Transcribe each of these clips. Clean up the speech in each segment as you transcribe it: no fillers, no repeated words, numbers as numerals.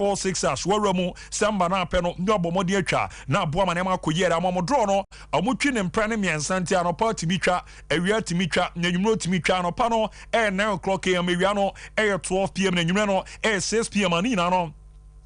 46 ash waramu samba na peno ndo bomodi atwa na boa manema koyere amamo draw no omutwi ne mpra ne miensanti anopa timitwa awia timitwa nyanyumro timitwa anopa no 9 o'clock am awia no 12 pm na nyumre no 6 pm ani na no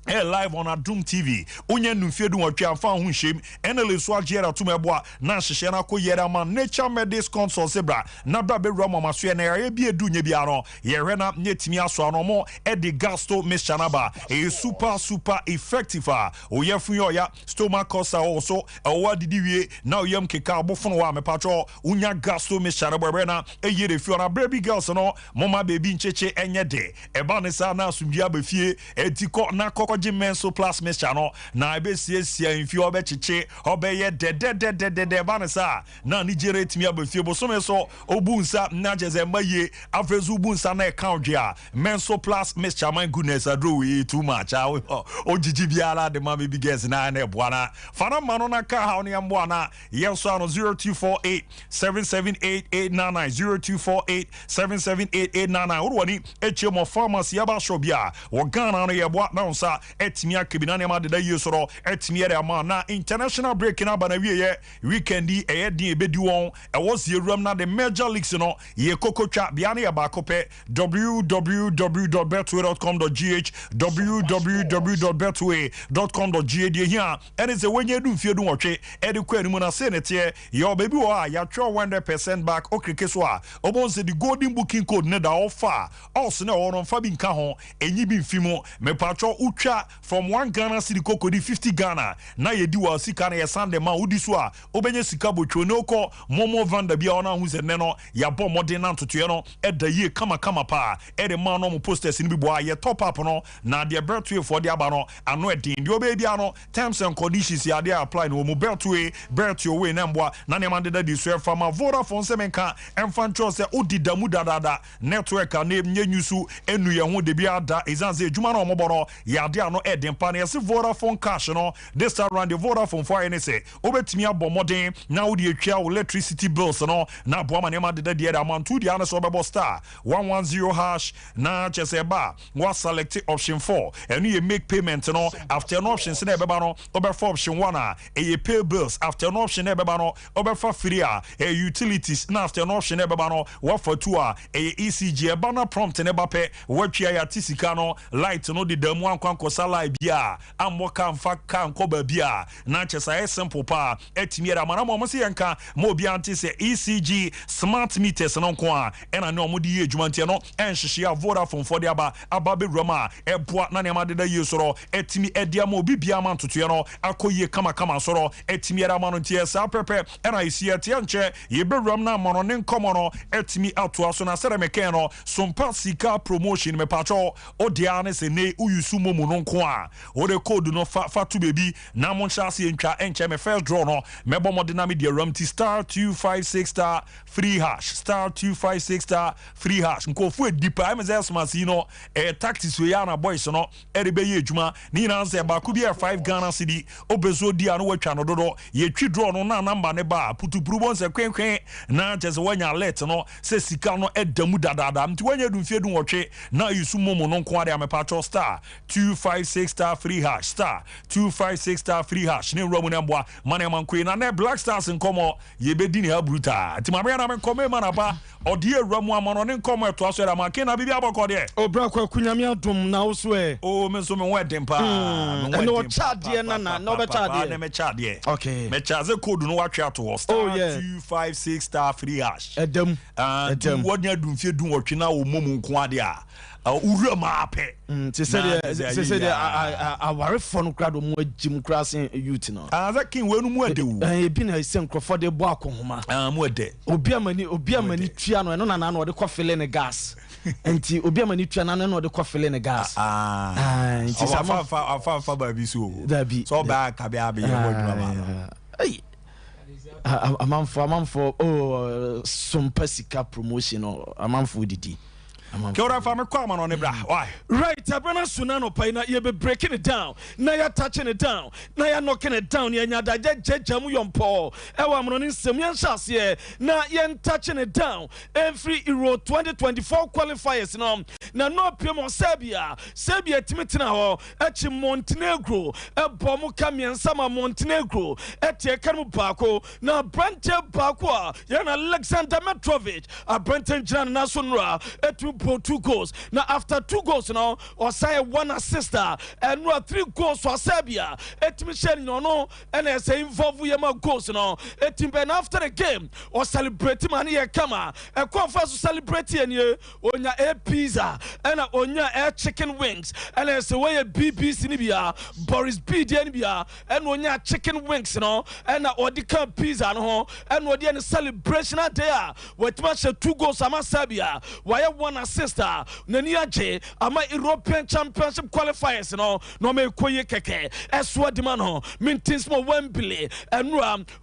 live on Adum TV. Onye numfiedu watwa fa hu hiem enele so agera to meboa na hyehye na koyere ma nature medis consult sebra na bra be rama maso na ya bi edu nya bia no ye na nyetimi aso no mo edi gasto mishanaba e super effective oyefu ya stomach ulcer also wadidi wie na oyem keka abofo no wa mepacho unya gasto mishanaba bre na eyere fi na baby girls no mama baby ncheche enye de eba ne sa na asumdua ba fie etiko na menso plus mixture no na ebesiesia mfi obechiche obeye de banesa na Nigeria timi abafie bosome so obunsa na jezemaye afrezu obunsa na account dia menso plus mixture my goodness adro we too much ojiji biara de ma baby girls na na eboana fana mano na ka ha on yamboana yeso ano 0248 77889 0248 urwani echemo pharmacy yaba shobia wo Ghana no yeboa na onsa etimi akebina ne ma de da yesoro etimi ere ama na international break na bana wiye weekendi eyedin ebedi won e was yeruam na the major leagues no ye kokotwa bia na ye ba kope www.betway.com.gh www.betway.com.gh de hia ene se wenye du mfie du nwotwe e de kwa animu na se ne tie yo baby wo a ya twa 100% back okreke so a obonse the golden booking code ne da offer also na wono fa bi nka ho enyi bi mfimo me patcho utwa from 1 Ghana city kokodi 50 Ghana na yedi wa sika na yesande ma udi so a obenye sika botwo no ko momo vanda bia ona hu se ne no ya bo modern na ntoto no eda ye kama pa e de ma no mo posters ni bi bo ye top up no na de Betway for de aba no ano edin de obebi ano terms and conditions ya de apply no mo Betway we na mboa na ne ma de da di so fa ma Vodafone se menka emfantro se odi damu dadada network na nyanyusu enu ye ho de bia da ezanze ejuma na omobono ya de ano eden pa na yesi Vodafone cash no this time around the Vodafone for any say obetimi abomodin na wo de atwa electricity bills no na boa ma ne ma de da de amount to the answer bebo star 110 hash na chese ba wa select option 4 and you make payment no after an option se na beba no obe for option 1 a e pay bills after an option na beba no obe for free a utilities na after an option na beba no wa for 2 a ECG eba na prompt na bape watwa ya tisika no light no de damu ankwanko sala bia amwoka mfa kan ko ba bia na chesa simple pa etimi era mana mo se yanka mo bia ante se ECG smart meters no nko a ena ne omudi ye adwumantie no enhihye a Vodafone for de aba be roma eboa na ne ma de da ye soro etimi edia ma obi bia ma ntoto no akoye kama soro etimi era ma no ntie sa pepe ena isi etia nche ye be rom na mono ne nkomo no etimi ato aso na sere meken no Sompa sika promotion me pacho odia ne se ne uyusu momu no nko a o de code no fa to baby na mon chance entwa enche me first draw no me bo modena me de ram ti star 256 star free hash star 256 star free hash nko fu edipa am ze smasi no tactics we ya na boys no erebe ye adwuma ni na nse ba ku bia 5 Ghana cedi obezo dia no watwa no dodo ye twi draw no na number ne ba putupuru bon se kwenkwen na jese wanya alert no se sika no edamu dadada mti wanya du mfie du wotwe na yusu momo no nko ade amepacho star 256 star free hash star 256 star free hash ne romu ne mboa mane mankwe na ne Black Stars nkomo ye bedi ne abruta ti mamre na me nkome mana ba odi ewramu amono ne nkomo eto aso era make na bibia bokode obra kwa kunyame adom na wo e o me so me wedem pa no chade na no be chade na me chade okay me chaze code no watwe ato star 256 star free hash edem wodnya du mfie du wotwe na wo momu nko ade a uru ma ape se se de aware fo no krado mo agim krasen youth no that king we no mu adewu bi na ise nkrofo de bo akohoma mu ade obi amani tua no na na de ko fele ne gas enti obi amani tua na no de ko fele ne gas enti fa ba bi so ba ka be abe ye bodwa ba ai amanfo Sompa sika promotion amanfo didi Kora fa me kwa ma no ne bra. Why? Right, Abrana Sunano Paina, you be breaking it down. Now you're touching it down. Now you're knocking it down. You're not jamu yon Paul. Ewa mronin Semian Shas, now you're touching it down. Every Euro 2024 qualifiers now no Pimo Serbia. Serbia Timitina, Echi Montenegro, Bomu Kamian Sama Montenegro, Etia Kanu Bako, now Brente Bakwa, Yana Alexander Metrovic, a Brenton Jan Nasunra, Etu 2 goals. Now after 2 goals or say 1 assist and 3 goals for Serbia. Michel no and I say involved with my goals Ben after the game or celebrating money kama a conference to celebrate and you on your air pizza and on your air chicken wings and I say way a BBC Nibia Boris B Dnbia and on your chicken wings and or the pizza and what the celebration there with much 2 goals ama Serbia why 1 assist Nania J ama European Championship qualifiers no me koye keke eswa di mano mintins mo Wembley and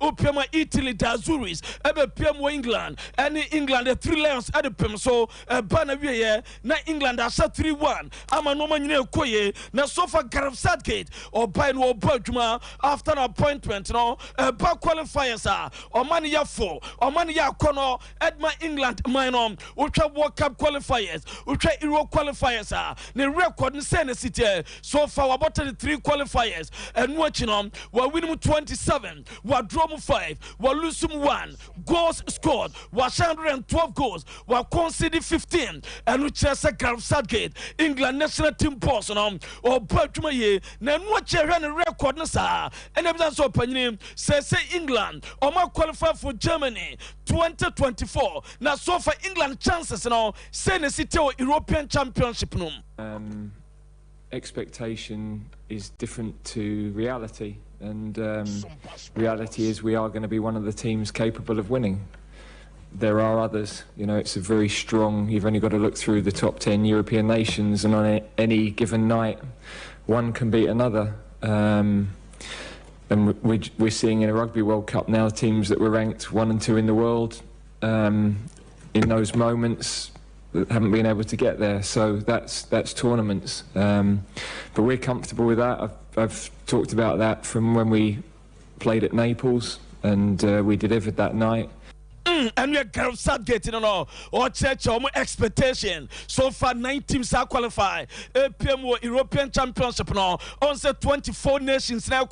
Opiama Italy Dazuris ebe PM England and England the 3 Lions at the PM so bana wie na England asha 3-1 ama no manyine koye na sofa Gareth Southgate or by no baduma after an appointment back qualifiers or money ya 4 or money ya kono Edma England minor ultra World Cup qualifiers ultra Euro qualifiers the record in Senate City so far about the 3 qualifiers and watching we're winning 27 we're drawing 5 we're losing 1 goals scored we're 112 goals we're conceding 15 and we just a Gareth Southgate England national team boss or Baltimore ye na watch a record na and evidence of opinion say England or more qualified for Germany 2024 now so far England chances Senate City or European Championship expectation is different to reality, and reality is we are going to be one of the teams capable of winning. There are others, it's a very strong, you've only got to look through the top 10 European nations, and on any given night one can beat another. And we're seeing in a Rugby World Cup now teams that were ranked 1 and 2 in the world in those moments that haven't been able to get there, so that's tournaments. But we're comfortable with that. I've talked about that from when we played at Naples, and we delivered that night. And we are Gareth Southgate, or church or expectation. So far, 9 teams are qualified. APM European Championship now. On 24 nations now,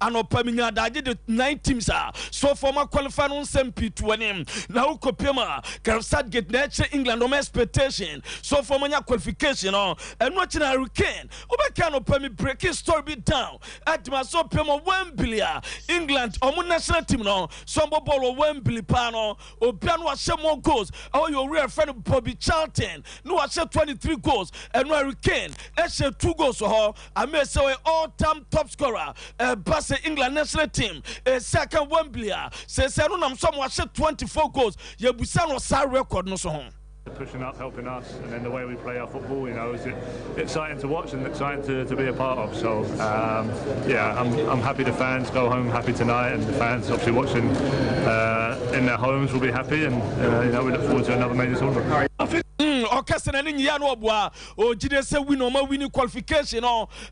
and Opamina, I did 9 teams are. So far, my qualifying on Sempi to an him. Now, Kopema, Gareth Southgate, nature England, no expectation. So far, my qualification, and watching a hurricane. Obakano Pemi breaking story bit down. At my so Pema Wembley, England, or national team now. Sombo ball Wembley Pano. Obiano was share more goals. Oh, your real friend Bobby Charlton. No, I share 23 goals. And Hurricane, I share 2 goals for her. I may say all-time top scorer. Basse England national team. Second Wembley. Says I don't know someone share 24 goals. You Busan was our record no so home. Pushing up, helping us, and then the way we play our football, is exciting to watch and exciting to be a part of. So, yeah, I'm happy the fans go home happy tonight, and the fans obviously watching in their homes will be happy, and we look forward to another major tournament. Okasena ni nyia no obua o jide se win o ma win qualification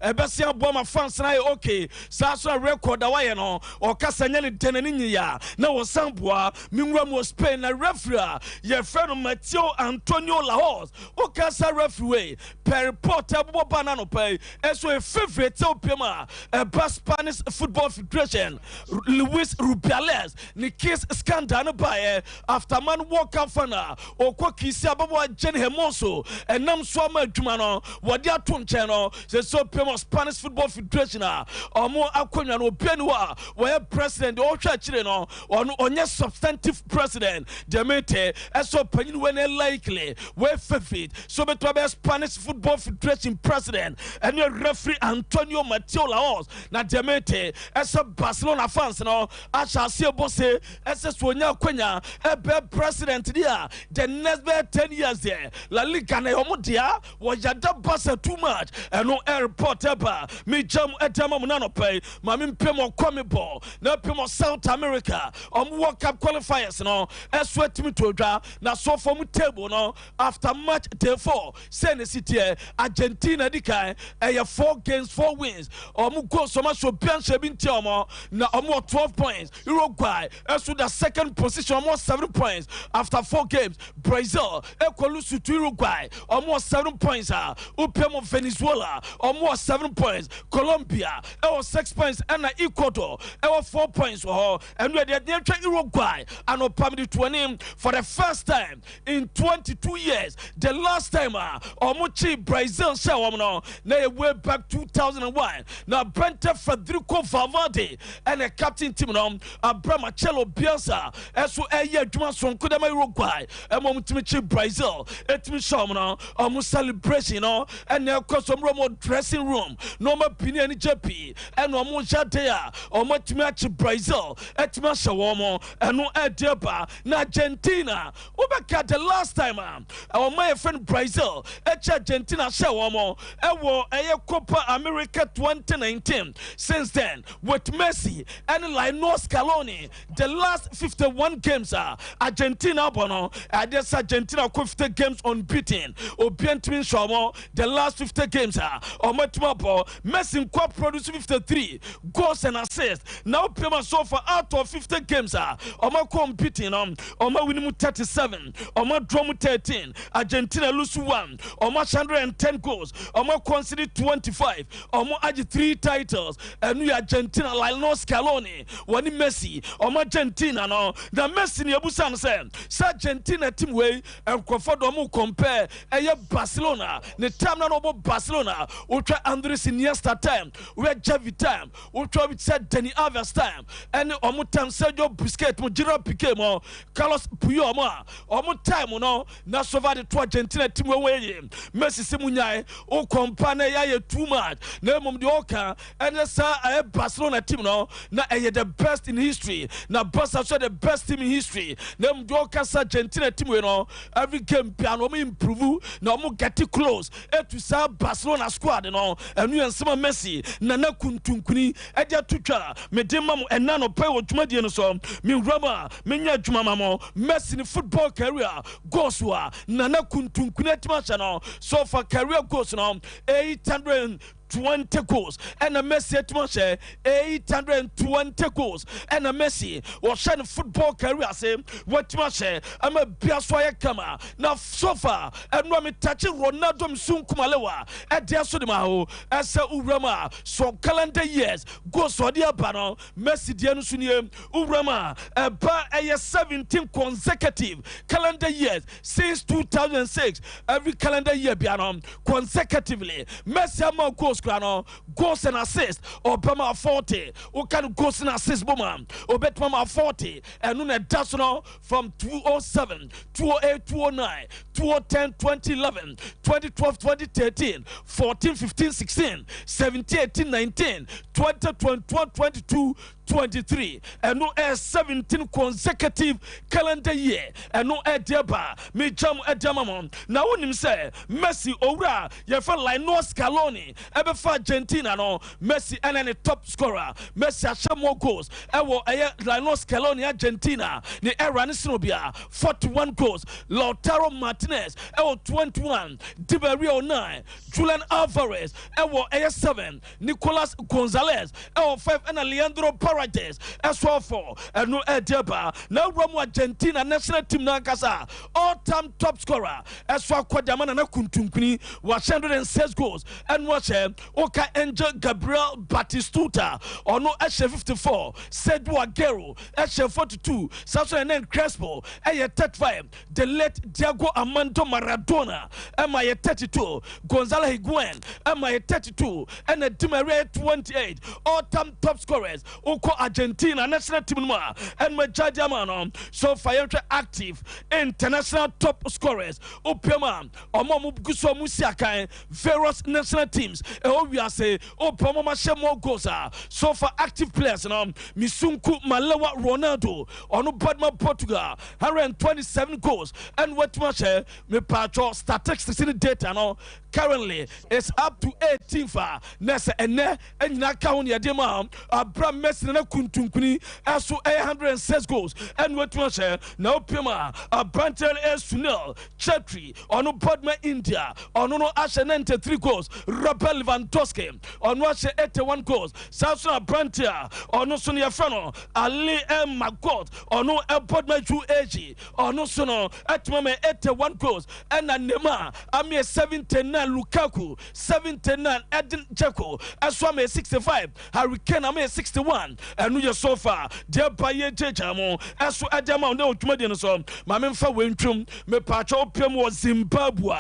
ebesia bo ma fans na okay sa so record da waye no okasenya ni denani nyia na wo samboa minwura mo Spain na referee ye friend Mateo Antonio Lahoz okasa referee per report abo bana no pay eso a favorite opema Spanish Football Federation Luis Rubiales ni case scandal no by after man walk out fana okokisi ababo Jenny Hermoso and Nam Swama Dumano, what they are Tunchano, the so famous Spanish Football Federation, or more Aquanian or Benua, where president or church or on your substantive president, Demete, as so penny when likely, where Fefit, so better Spanish Football Federation president, and your referee Antonio Mateo Laos, not Demete, as a Barcelona fans, I shall see a boss, as a Sonia Quenya, a president there, the next 10 years there. La Liga na omo dia wo yada basa too much eno airport eba me jam edama mu na no pay ma me mpem okome ball na pem South America World Cup qualifiers no eswetimi to dwa na so for mu table no after match day 4 say ne city Argentina dikai 4 games 4 wins go so much so bianche binti na 12 points Uruguay esu the second position 7 points after 4 games Brazil ekolusu to Uruguay 7 points upem Venezuela 7 points Colombia 6 points and Ecuador 4 points and we are Uruguay and opamidi to name for the first time in 22 years. The last time Omuchi Brazil show no na way back 2001. Now Brente Federico Valverde and a captain team no Abramachelo Bielsa as well a year Juma Sonkudama Uruguay and Momutimichi Brazil etimi show no celebration no and of course some dressing room no more opinion JP and Omuja there Omutimichi Brazil etimi show and no edeba na Argentina ubeka the last time our my friend Brazil Argentina show Copa America 2019 since then with Messi and Lionel Scaloni the last 51 games Argentina bono this Argentina 50 games unbeaten obientimi show the last 50 games omatimo Messi produce 53 goals and assists now pema so far out of 50 games competing winning 37 draw 13 Argentina lose 1 110 goals conceded 25 add 3 titles and we Argentina Lionel Scaloni wani Messi Argentina no the Messi ni abusan say Argentina team way and comfort compare Barcelona the time na no Barcelona ultra Andres Iniesta time we Javi time ultra with said Dani Alves time and time Sergio Busquets mo Gerard Piqué mo Carlos Puyol mo time no na sova the Argentina team we Messi simunyai o compare ya too much na mom de oka and sa Barcelona team no na the best in history na Barca so the best team in history na mom de oka sa Argentina team we no every game piano mo improve na mo get close to sa Barcelona squad no and you nsema Messi na kuntunkuni e dia tutwa me de mam enna no pay wo dwumadie no so me rama me nya dwuma mo Messi ni football career goals wa na kuntunkuni atimacha no so for career goals no 820 goals and a Messi at 820 goals and a Messi was shining football career say what much I'm a biaswaya kama now so far and no me touching Ronaldo soon kumalewa at the Sudima as a Urama so calendar years goes for the banner Messi Dianusunie Urama a 17 consecutive calendar years since 2006 every calendar year biano consecutively Messi goals and assists Obama 40 who can goals and assists boom Obetmama 40 and Nuna Dasono from 207 208 209 2010 2011 2012 2013 14 15 16 17 18 19 20 21 22 23 and no 17 consecutive calendar year and no edeba me jam edamamon na wonim say Messi owura ye fa Lionel Scaloni ebe fa Argentina no Messi and the top scorer Messi a more goals e wo Lionel Scaloni Argentina ni era ni sinobia 41 goals Lautaro Martinez e wo 21 Di Maria 9 Julian Alvarez e wo 7 Nicolas Gonzalez e wo 5 and Leandro Paredes as well for and no edeba now Romo Argentina national team na kasa all-time top scorer as well Kwadamana na kuntunkuni 106 goals and watch Oka Angel Gabriel Batistuta or no 54 Sedu Aguero 42 Sasso and then Crespo 35 the late Diego Armando Maradona my 32 Gonzalo Higuain my 32 and Di Maria 28 all-time top scorers yɛnkɔ Argentina national team no and Majadi Amano so fire active international top scorers Opiama Omo Guso Musiakai various national teams we are say Opama Shemo Goza so for active players Misunku Malawa Ronaldo ono Badma Portugal 127 goals and what much me patro statistics in the data no currently it's up to 18 for Nessa and Nakaun Yadema Abram Messi na Kuntunkuni as to 106 goals and what much now Pima Branton Sunil Chetri ono Badma India ono Asha 93 goals Rabel Lewandowski ono Asha 81 goals Samson Brantia ono Sonia Fano Ali M. Magot ono Badma Ju Ag ono Sono at Mame 81 goals and Nema Ami 79 Lukaku 79 Edin Dzeko Aswame 65 Hurricane Ame 61 and we so far dear Baye Jejamo Asu Adama no Tumadian so Mamemfa Wentrum me Pacho Pemo Zimbabwe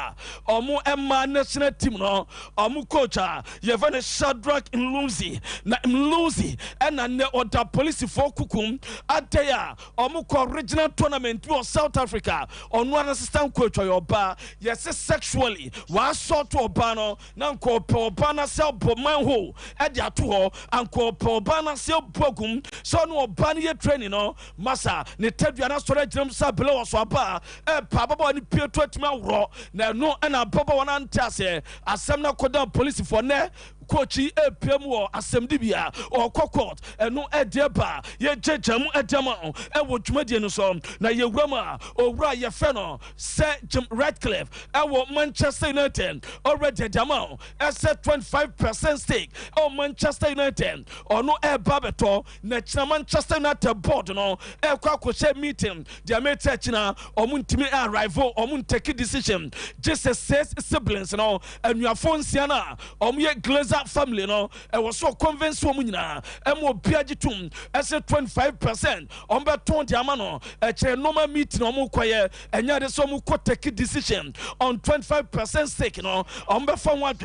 Omo Emma national team no Omu coacha Yevane Shadrach in Luzi na Mluzi and na oda police for Kukum Ateya Omu original tournament to South Africa on one assistant coach or your bar yes sexually was sort to Obano Nanko Pobana Sel Bomanho Edia to and ko Pobana Sel Bogum so no Bania training no Massa ne Tebiana storage them below Swaba Papa ni Pio Totman raw no and a Baba one antase Asamna Koda police for ne Coachy PMO Assembly or Cockot and no Edeba, ye Jamu Edama, and what Median so na ye Rama or Raya Feno, Sir Jim Radcliffe, our Manchester United already Damo, as a 25% stake, or Manchester United, or no Air Babato, National Manchester United board no Air Quaco meeting, the Ametachina, or Muntimi rival, or Munteki decision, just as 6 siblings and your phone Siana, or me Glazer family no I was so convinced woman na and mo biagitum as a 25% on beton diamano a normal meeting on kwaye and ya so mu take decision on 25% stake no on be fun one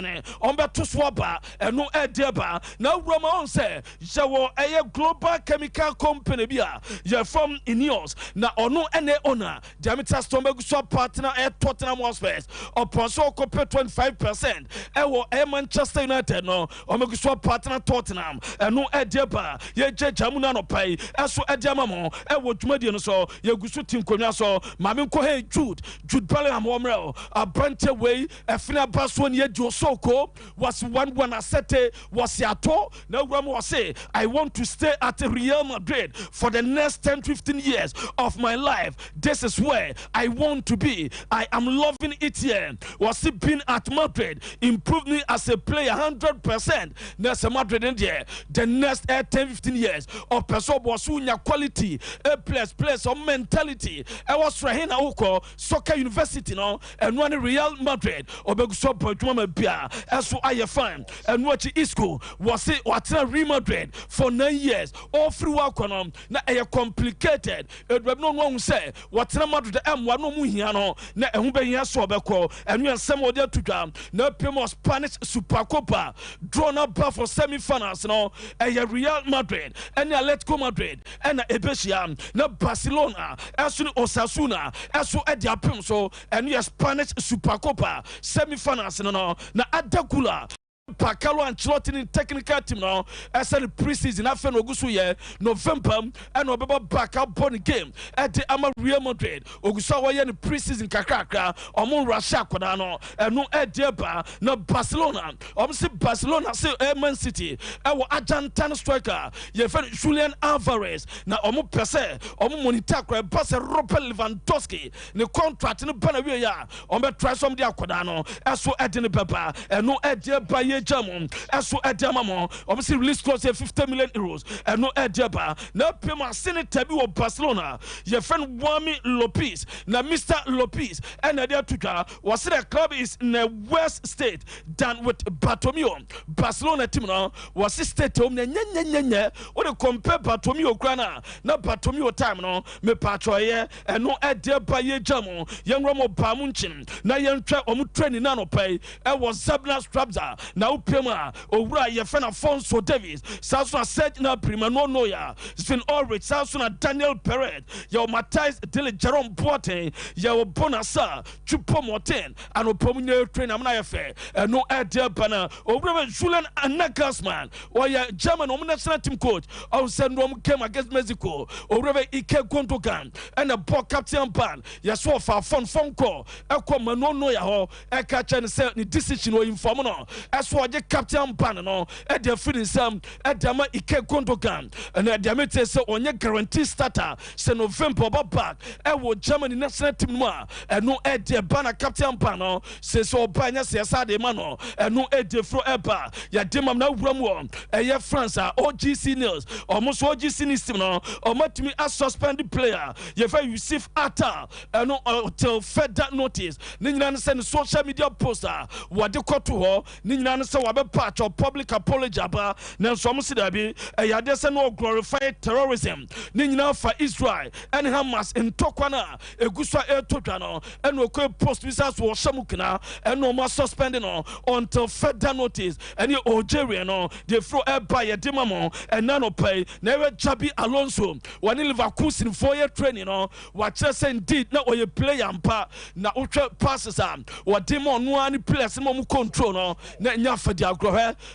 on be to swaba and no edeba now Roma on say jawo a global chemical company bia ya from Ineos na ono ene owner diameter stomach so partner at Tottenham Hotspur upon so compare 25% e Manchester United no Omeguswa partner Tottenham and no Edeba ye Jamuna no pay eso Ediamamo e wo dwumadi no so ye gusu team konwa so mame nko hey Jude Bellingham omrel a brante way e fina baso ne ye Soko was 1-1 asete was yato na gram was say I want to stay at Real Madrid for the next 10-15 years of my life. This is where I want to be. I am loving it here. Was it been at Madrid improved me as a player 100%. Next Madrid in there the next 10-15 years of person was quality a place of mentality. I was Rahina Oko Soccer University no and one Real Madrid Obeguso Boytuma Bia as so I find and watch Isco was it what Real Madrid for 9 years all through Wakonom na a complicated it will no one say what Madrid M1 no muhiano na ehube here so beko and we are some other to jam no Primo Spanish Super Copa drawn up for semi-finals no a Real Madrid and Atletico Madrid and Ebesia na Barcelona as Osasuna as so Edia Pimso and we are Spanish Super Copa semi-finals no na Adakula Pakalo and Ancelotti in technical team now as a preseason after Ogusu ye November and Obeba back up born game at the Ama Real Madrid Ogusawa ye preseason kakaka Omun Rasha Kodano and no Edeba no Barcelona say Barcelona say Man City our Argentine striker ye Julian Alvarez na Omu Pese Omu Monitakra Basa Robert Lewandowski the contract in Panawia ya Ombe try some dia Kodano as so Edin Beba and no Edeba ye Jamon, as so Adamamo, obviously release close to 50 million euros, and no Adaba, now Pema Senate Tabu of Barcelona, your friend Wami Lopez, now Mr. Lopez, and Nadia Tuka was the club is in the West State than with Bartomeu. Barcelona team now was a state home, what to compare Bartomeu Grana, not Bartomeu time no, me Patroye, and no Adaba ye Jamon, young Romo Pamunchin, now young trap or training nano pay, and was Zabna Strabza, now na upema owura ye fena Fonso Davis Sasuna Sergina Prima no Noya Sven Ulrich Sasuna Daniel Perret yo Matthijs Dele Jerome Boateng yo Bonasa Chupo Moten and Opomune train amna yefe no idea bana owura Julian Nagelsmann or ya German national team coach or send came against Mexico owura Ike Gundogan and a ball captain ban ya so for phone call ekwa no Noya ho e ka chen say ni decision o inform no as for the captain ban no e dey feeling some e dey ma Ike Gundogan and e dey mete say onye guarantee starter say November back e wo Germany national team no e no e dey ban captain ban no say so banya say sa dey man no e no e dey fro e ba ya dey mam na wuram wo e ye France OGC News almost OGC News no o matimi as suspended player ye fa Yusuf Atta e no till further notice ni nyina send social media poster wade koto ho ni nyina say wabe patch of public apology aba na so mo sida bi e ya de say no glorify terrorism ni nyina fa Israel and Hamas in Tokwana eguswa etotwa no e no ko post visas wo shamukina e no ma suspending no until further notice any Algeria no they throw e by ye demamo and none of pay never Jabi Alonso when Leverkusen 4-year training no what just indeed na oye player ampa na ultra passes am what demon no any players mo control no na nya fa di agro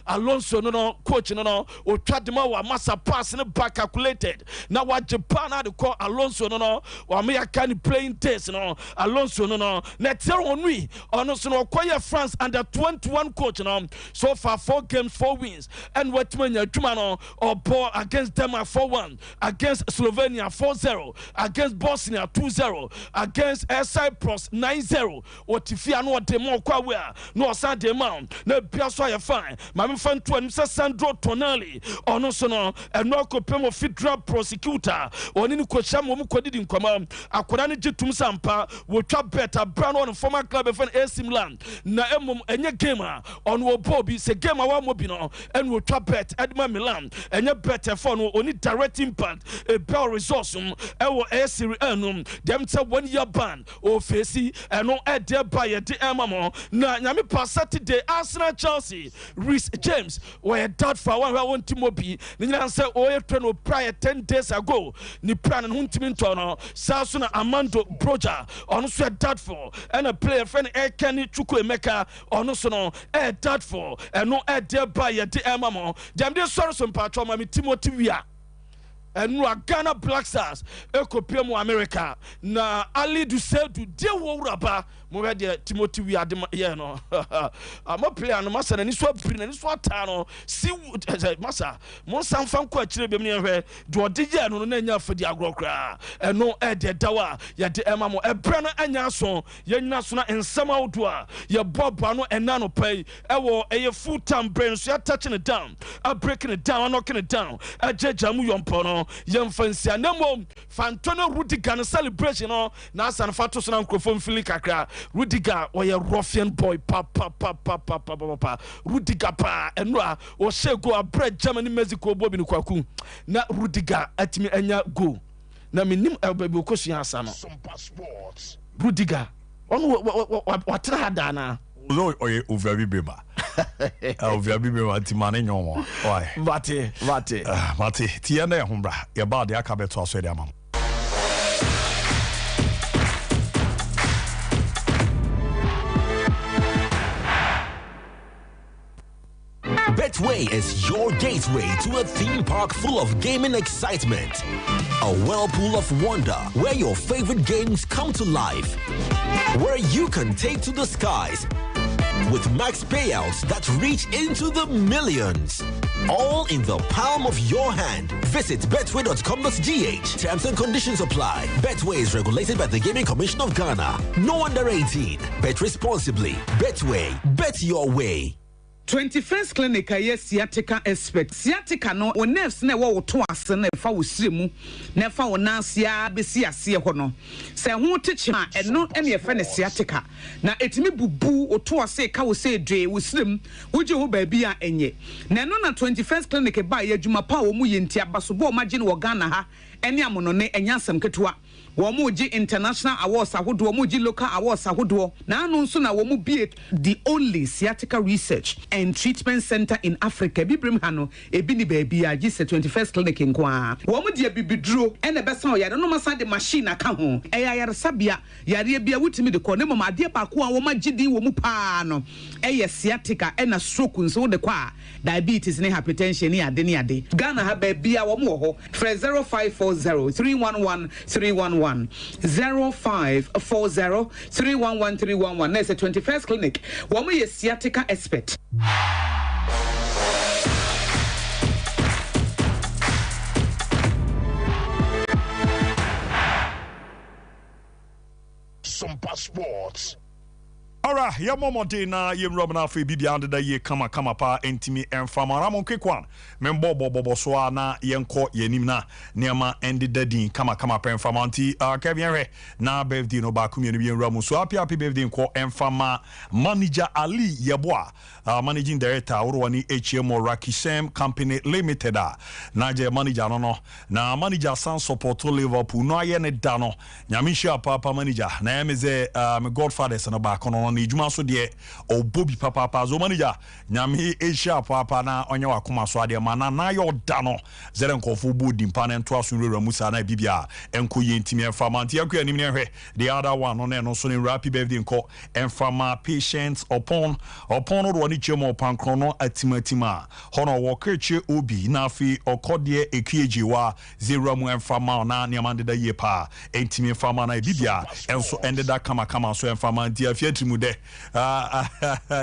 Alonso no coach no o twa dem wa massa pass no back calculated na what Japan had to call Alonso no wa me can playing test no Alonso no na tell onui ono so no kwaya France under 21 coach no so far 4 games 4 wins and what man adwuma no or ball against Denmark 4-1 against Slovenia 4-0 against Bosnia 2-0 against Cyprus 9-0 otifia no demo kwa we no san demo na bia so ya fine mame fan to anim Sandro Tonali ono so no eno ko pemo federal prosecutor oni ni ko cham mo kodidi nkoma akora ne gitum sampa wo twa beta brand on former club fan AC Milan na emom enye game a ono obo bi se game a wa mo bi no en wo twa bet Edma Milan enye bet for no oni direct impact a bell resource e wo AC Real dem say 1 year ban o face eno e dey by ye de emamo na nyame pa Saturday Arsenal Chelsea Reece James were dad for one won Timobi ni nyina say o ye train prior 10 days ago ni plan no ntimi ntono saso na Amando Broja ono so dad for and a player friend Ekeni Chukwuemeka ono so no e dad for eno e dey by ye de emamo dem dey sorry some patro ma Timothy Wia and Ghana Black Stars ekopia America na Ali Dusedu de wo raba mo we de Timothy we ade ye no ama player no masa na ni so abiri na ni so ata no si masa mo sanfan ko akire bem ne hwe de ode ye no na nya afadi agrokra eno e de dawa ye de ema mo ebre no anya so ye nyina so na ensam awdo a ye boba no ena no pay e wo eye full time brain so ya touching it down a breaking it down knocking it down a jejamu yompo no yemfansi anamo Fantano Rudiger celebration no na san fato so na microphone fili kakra Rudiger or a ruffian boy papa Rudiger pa enwa o shego abred Germany Mexico bobi ni kwaku na Rudiger atimi anya go na minim elbebi okosu asa no Rudiger ono watra hada na oye ovabi beba ovabi beba timane nyomo why mate tie na hombra ye ba de aka beto aso de amam. Betway is your gateway to a theme park full of gaming excitement. A whirlpool of wonder where your favorite games come to life. Where you can take to the skies with max payouts that reach into the millions. All in the palm of your hand. Visit betway.com.gh. Terms and conditions apply. Betway is regulated by the Gaming Commission of Ghana. No under 18. Bet responsibly. Betway. Bet your way. 21st clinic aye sciatica expert sciatica no o nerves na wo to ase na fa wo siremu na fa wo nansia besi ase ho no se ho teche ma eno ene ye fa ne sciatica na etimi bubu o to ase ka wo se dwe wo sirem wo je ho ba bi a enye na eno na 21st clinic ba ye adwuma pa wo mu ye ntia baso bo magine wo Ghana ha ene amono ne enya asem ketewa Womuji international awards ahodo, womuji local awards ahodo. Na anu nso na womu be the only sciatica research and treatment center in Africa. Bibrim hano ebi ni baby a gise 21st clinic nkwa. Womu dia bibidro ene besa o yare no masa de machine aka ho. Eya yare sabia yare bia wutimi de ko ne mama de ba ko a wo magidi wo mu pa no. Eye sciatica ena stroke nso de kwa diabetes ne hypertension ne ade ne ade. Ghana ha baby a wo mu ho. 0540 311 311 0540 311 311. There's a 21st clinic. Womu ye sciatica expert. Sompa Sports. Alright, ya momode na ye mrobna fa bibia ande da ye kama pa entimi enfama ramon kwekwan membo so na ye nko yenim na niama ende dadin kama pa enfama anti Kevin Re na birthday no ba kumienu bi enramu so happy birthday nko enfama manager Ali Yeboa managing director Urwani HM Rakisem Company Limited na je manager no na manager san support Liverpool no aye ne da no nyamisha papa manager na emeze me godfathers no ba kono ni juma so de o bobi papa zo manager nyame Asia papa na onye wakoma so ade ma na yo da no zere nkofo bodi mpa na nto aso rura musa na bibia enko ye ntimi enfama anti akwa anim ne hwe the other one no no so ni happy birthday nko enfama patients upon ro ni chemo pankro no atimatima hono wo kreche obi na afi okode ekieji wa zero mu enfama na niamande da ye pa ntimi enfama na bibia enso ended that kama so enfama anti afia timu de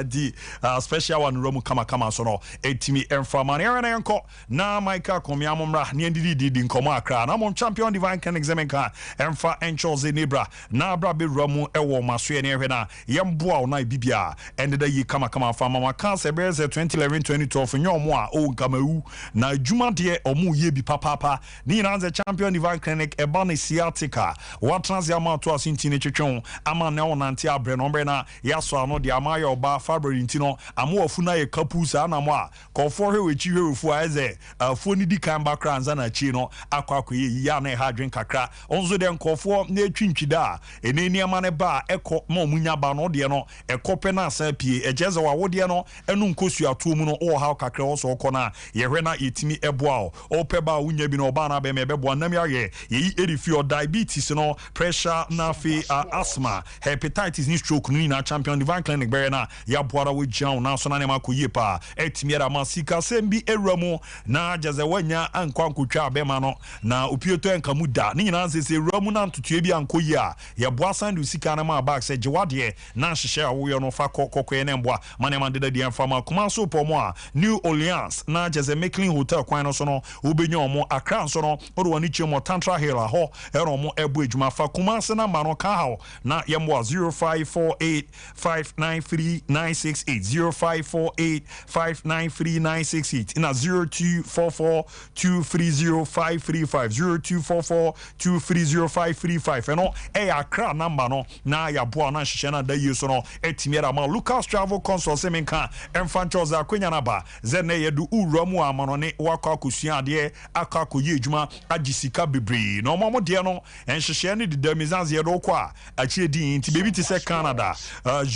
di special one room kama so no etimi enfama na enko na Michael komiamomra ne ndidi nkomo akra na mon champion divine can examine ka emfa enchoze nebra na bra be ramu ewo maso ne hwe na yemboa na bibia ended yi kama fama maka se be 2011 2012 nyomo a o nkamawu na adwuma de omu ye bi papa ni na the champion divine clinic eba ne sciatica what transama to asintine twetwon ama na onante abre no bre na yaso ano de amaye oba February ntino amo afuna ye kapusa na mo a kofo hwe wechi hwefu aze afo ni di kan background za na chi no akwa ye ya na ha dwen kakra onzo de nkofo na etwintwida eneni ama ne ba ekọ ma omunya ba no de no ekope na asa pie ejeze wa wode no enu nkosu ato mu no o ha kakra wo so kona ye hwe na etimi eboa o peba unya bi no oba na be me beboa nam ye yi erifio diabetes no pressure na fi asthma hepatitis ni stroke ni na champion divine clinic be na ya boara we jan na so na ne makoye pa etimi era masika sembi ewramu na jeze wanya ankwa nkotwa abema no na opieto enkamu da ni nyina nsese ewramu na ntoto bi ankoye a ya boa sandu sika na ma back se jewade na hyehe awo yo no fa kokwe ne mboa mane man de dia fama kuma so pomo a New Orleans na jeze Maclean Hotel kwan no so no obenya omo Accra so no odo wani chemo Tantra Hill a ho ero mo ebu ejuma fa kuma se na ma no ka ha na yembo 0548593968 0548593968 ina 0244230535 0244230535 eno Accra number no na ya boa na hyehe na da yeso no etimiera ma Lucas Travel Consult semenka emfanchoza akwenya na ba zene yedu uramu amanone wakwa kusua de akakoye ejuma agisika bebre no momo de no enhyehe ne de mizanze yedo kwa achie din nti baby ti se Canada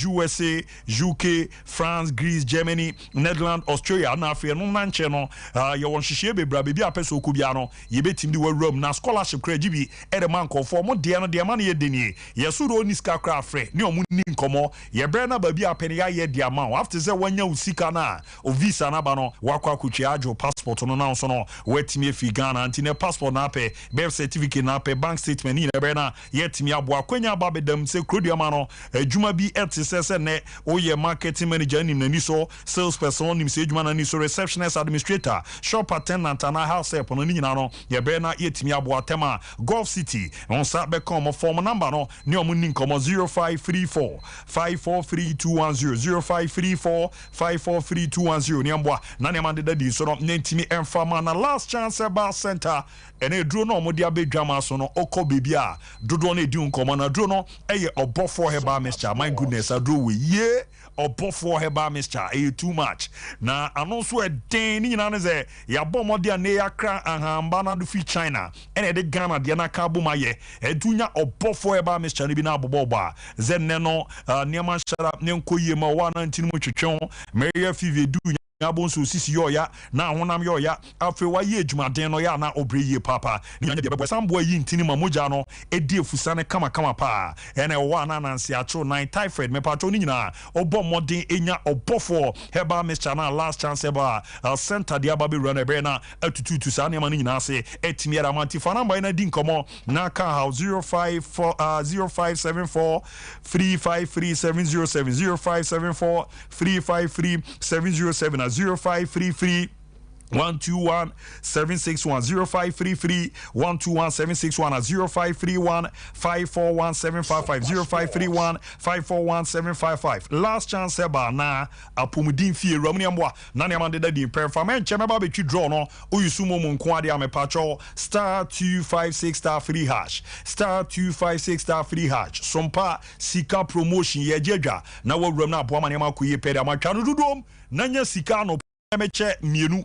USA UK France Greece Germany Netherlands Australia na afia no nanche no ye won hyehe bebra bebi apeso okubia no ye betim di warum na scholarship credit bi ede man konfo mo de no de man ye denie yesuro ni ska kra afre ne omu ni nkomo ye bre na babi apene ya ye de ama after say wanya usika na o visa na ba no wakwa kuchi ajo passport no na so no wetimi efi Ghana antine passport na pe birth certificate na pe bank statement ni na bre na yetimi abo akwanya ba bedam se krodia ma no adwuma bi etse ne oye marketing manager nim na ni so sales person nim se adwuma na ni so receptionist administrator shop attendant na house help no ni nyina no ye bre na yetimi abo atema Gulf City on sa be come form number no ni omu ni nkomo 0534 543210 0534 543210 ni ambwa na ne mande da di so no nenti etimi enfama na last chance eba center ene duro no mo dia bedwama so no okọ baby a dodo na edi nkomo na duro no eye obofo heba mixture my goodness aduro we ye obofo heba mixture eye too much na anonso eden ni nyina ne ze ya bomode a ne yakra ahamba na do fi China ene de Ghana de na ka boma ye edunya obofo heba mixture ni bi na abobo a zenne no niam shara ne nkoyie ma wa na ntini mu twetwon meya five du Abonso sisi yoya na honam yoya afi wa ye adwumaden no ya na obreye papa ni anya de bebo sambo yi ntini mamoja no edi efusane kama pa ene wa na nansi acho 9 typhoid me pacho ni nyina obo modern enya obofo heba mixture na last chance eba center dia baby run ebe na atututu sa ne ma ni nyina ase etimi era manti fa number na di nkomo na ka how 0574 353707 0574 353707 0533 121 761 0533 121 761 0531 541 755 0531 541 755 last chance eba na apomudin fie ramniamwa na ne amande da din performance cheme ba betwi draw no oyusumo mu nko ade amepacho star 256 hash star 256 sompa sika promotion ye jedwa na wawram na aboa mane makoye pede amatwa no dudom na nya sika no meche mienu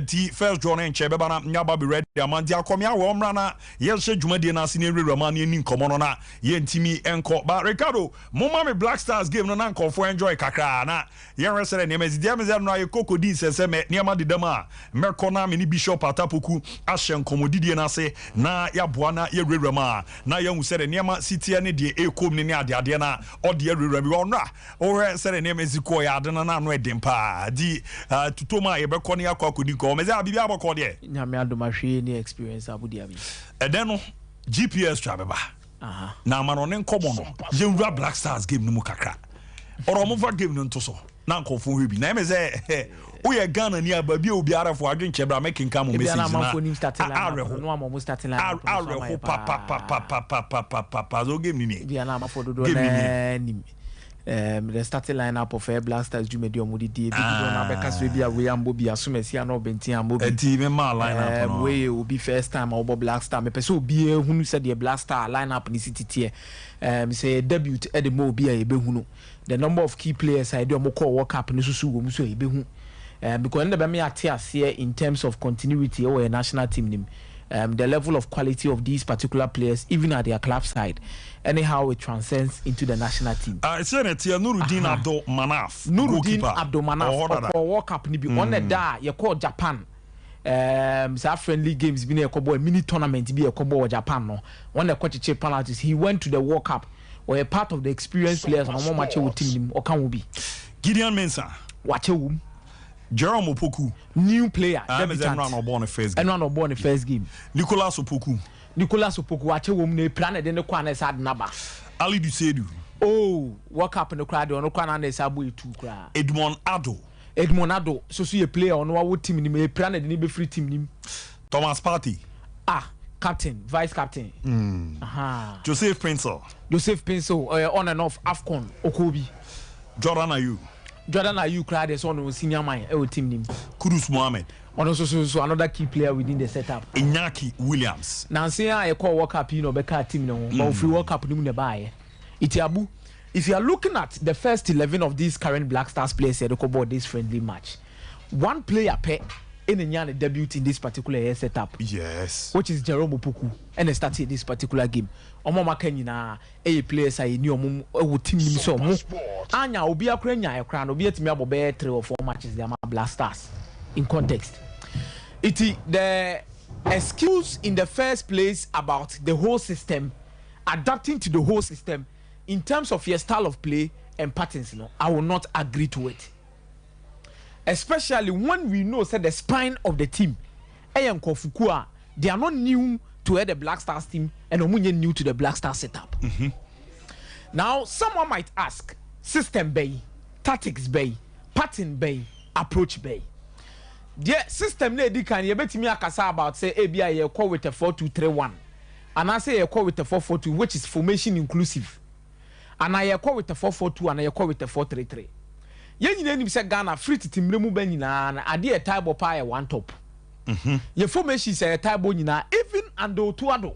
di first draw na nche beba na nyaba be ready amanti akomia wo mra na ye hye dwumade na ase ne rerama na ni nkomo no na ye ntimi enko ba Ricardo mama me Black Stars game no na nkofo enjoy kakra na ye resere ne mezidi ameze no ye kokodi sese me ne ma dedam a meko na me ni Bishop Atapoku ahye nkomodidie na ase na ya boa na ye rerama na ye hu sere ne ma sitie ne de ekom ne ade na ode ye rerama wo nra o re sere ne meziko ya ade na no edempa di Toma yebeko ne akwakodin ko meze abibia aboko de nyame adomahwe ni experience abudi abi eden no GPS trabeba na mano ne nkomo no ye wura Black Stars game no mu kakra oro mo va game no ntoso na nkofo hwe bi na emeze o ye Ghana ni ababi obi arafo adwenche bra making come message na no am starting line pa zo game ni bia na amafo dodo na ni the starting lineup of Black Stars Jumedi omudi die bi na beka so bia we ambo bia so mesia na obenti ambo bi team ma lineup no we obi first time obo Black Star me pese obi ehunu se the Black Star lineup ni city say debut at the mo bia e behunu the number of key players I do mo call World Cup ni susu wo so e behu because ndebe me ate ase in terms of continuity or a national team nim the level of quality of these particular players, even at their club side, anyhow it transcends into the national team. Senator Nuruddin Abdul Manaf. Nuruddin Abdul Manaf. Or World Cup nibi on the da you call Japan. Friendly games been a couple mini tournament be a couple Japan no. When the coach check penalties, he went to the World Cup or a part of the experienced players and one match with team or can be. Gideon Mensah. Watch a womb. Jerome Opoku, new player. Everyone born the first game. Everyone born the first game. Nicolas Opoku, watch a woman. They planned in the corner. Sad naba. Ali Dusedu. Oh, walk up in the crowd. On the corner, they sabu two crowd. Edmond Ado. So see a player on what team in the planned in the free team. Thomas Partey. Captain, vice captain. Joseph Pencil. On and off AFCON. Okobi. Jordan Ayew crowd is on senior man team name. Kudus Mohammed. So another key player within the setup. Iñaki Williams. Nancy I call World Cup beka team no. But if you World Cup no buy. Itiabu. If you are looking at the first 11 of these current Black Stars players here to board this friendly match, one player per in the debut in this particular setup. Yes. Which is Jerome Opoku and started this particular game. Omo makanyina players I knew team so mo anya obi akra nya ekra no obi etimi abobe 3 or 4 matches they are Black Stars in context. The excuse in the first place about the whole system, adapting to the whole system in terms of your style of play and patterns, I will not agree to it. Especially when we know the spine of the team, they are not new to the Black Stars team and omunye new to the Black Stars setup. Now, someone might ask, system bay, tactics bay, pattern bay, approach bay. The system ne can you bet me akasa about say ABI you call with a 4-2-3-1, and I say you call with a 4-4-2, which is formation inclusive, and I call with a 4-4-2 and I call with a 4-3-3. Yen nyina nim se Ghana free to team remu ba nyina na ade e tie bopa e one top Your formation say table nyina even and Otuado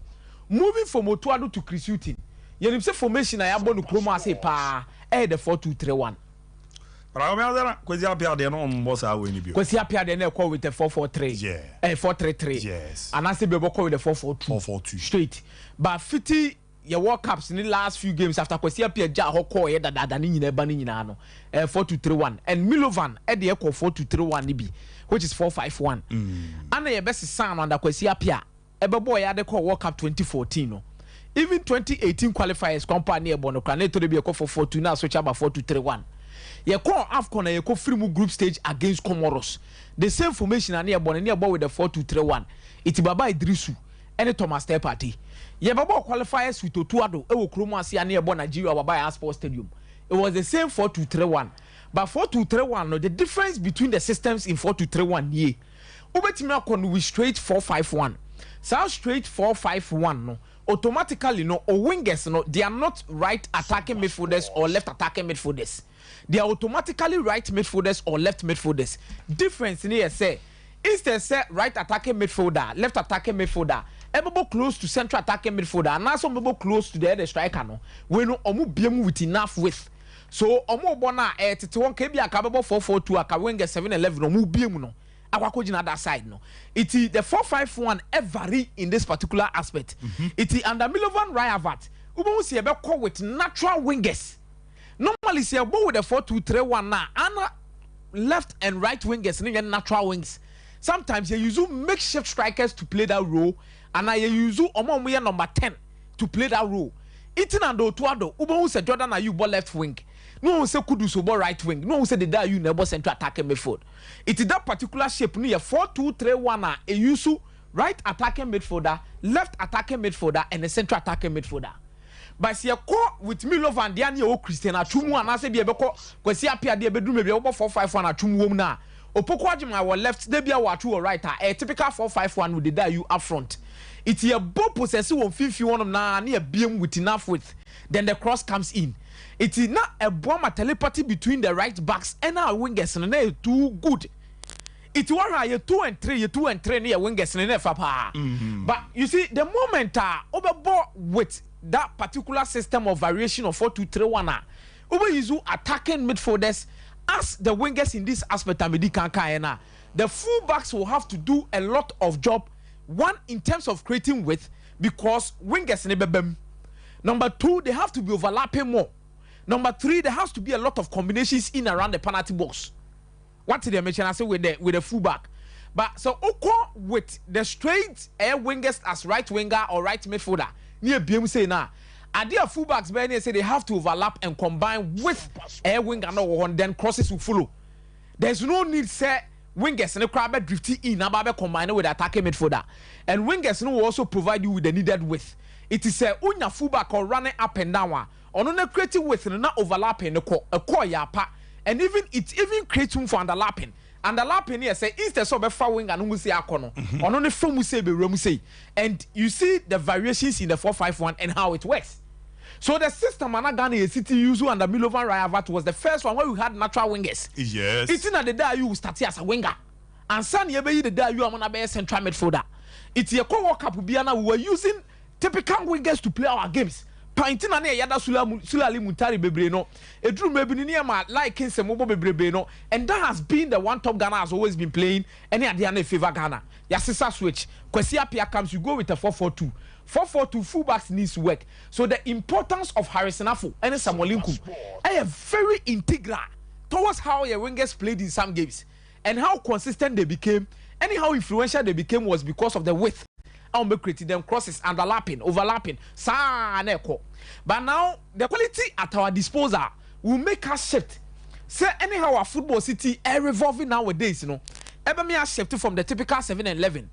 moving from Otuado to Chris Hughton. You say formation I have no chroma say pa the 4-2-3-1. But I remember Kwesi Apia de no mbosa awe ni bio. Kwesi Apia de na call with the 4-4-3. Yeah. 4-3-3. Yes. And I say be call with the 4-4-2. 4-4-2 straight. But 50 your World Cups in the last few games after Kwesi Apia ja ho call ye da ni nyina ba ni nyina no. 4-2-3-1 and Milovan e de call 4-2-3-1 ni bi which is 4-5-1. And your best son under Kwesi Apia e be boy ya de call World Cup 2014 no. Even 2018 qualifiers company e bono kan e to de be call 4-4-2 na switch about 4-2-3-1. Ye call AFCON ye call free group stage against Comoros. The same formation and ye born with the 4-2-3-1. It's Baba Idrisu and Thomas Tepati. Ye baba qualifiers with Otuado e wo kromo ase ane ye born Nigeria Baba Sports Stadium. It was the same 4-2-3-1. But 4-2-3-1 no, the difference between the systems in 4-2-3-1 ye. Obetimi akon we straight 4-5-1. So straight 4-5-1 no. Automatically no or wingers no, they are not right attacking midfielders or left attacking midfielders. They are automatically right midfielders or left midfielders. Difference in here say instead say right attacking midfielder, left attacking midfielder, able close to central attacking midfielder, and also able close to the other striker no. We no omu biemu with enough width. So omu bona 31 kb akababo 4-4-2 akawenge 7-11 omu biemu no. Akwako jina that side no. It is the 4-5-1 vary in this particular aspect. It is under Milovan Rayavat. Ubo si ebe call with natural wingers. Normally see about with the 4-2-3-1 now and left and right wingers and natural wings. Sometimes you use makeshift strikers to play that role and you use number 10 to play that role. Itin and Otuado ubo say Jordan Ayubo left wing. No say Kudus obo right wing. No say the da you never central attacking midfield. It is that particular shape near 4-2-3-1 a use right attacking midfielder, left attacking midfielder and a central attacking midfielder. But see a call with Milovan Diani o Christian Atumu and I say be a beko Kwesi Apia de bedroom maybe over 4-5-1 Atumu na Opoko Ajima wa left debia wa two or right a typical 4-5-1 with the die you up front. It's a ball possessive on 51 na near beam with enough width. Then the cross comes in. It is not a bomb telepathy between the right backs and our wingers and they too good. It was you 2 and 3 near wingers and never. But you see the moment overboard with that particular system of variation of 4-2-3-1 over use attacking midfielders as the wingers in this aspect the full backs will have to do a lot of job. One in terms of creating width because wingers nebem. Number 2 they have to be overlapping more. Number 3 there has to be a lot of combinations in around the penalty box. What did they mention? I say with the full back. But so Oko with the straight air wingers as right winger or right midfielder. Near BM say now, idea fullbacks Benny say they have to overlap and combine with air winger no then crosses will follow. There's no need say wingers and the crowd drifting in about combine with attacking midfielder. And wingers no will also provide you with the needed width. It is a unya fullback or running up and down or no creating width and not overlapping a core yapa. And even it even creates room for underlapping. And the lap in here say instead of a far wing and umusi akono on only from say and you see the variations in the 4-5-1 and how it works. So the system Anagani City Yuzu and the Milovan Rayavat was the first one where we had natural wingers. Yes. It's in the day you start as a winger. And San Yebe the day you are gonna be a central midfielder. It's a co-work up Biana we were using typical wingers to play our games. Painting ane yada sulali mutari bebreno. Edru mebini ni ama like kinse mobo bebreno. And that has been the one top Ghana has always been playing. Any adiane favor Ghana. Yasisa switch. Kwesi Apia comes, you go with a 4-4-2. 4-4-2 fullbacks needs work. So the importance of Harrison Afu and Samuel Linkum are very integral towards how your wingers played in some games and how consistent they became. And how influential they became was because of the width. I'll be creating them crosses overlapping. But now the quality at our disposal will make us shift. Say anyhow our football city are revolving nowadays, you know. Ever me shift from the typical 7-11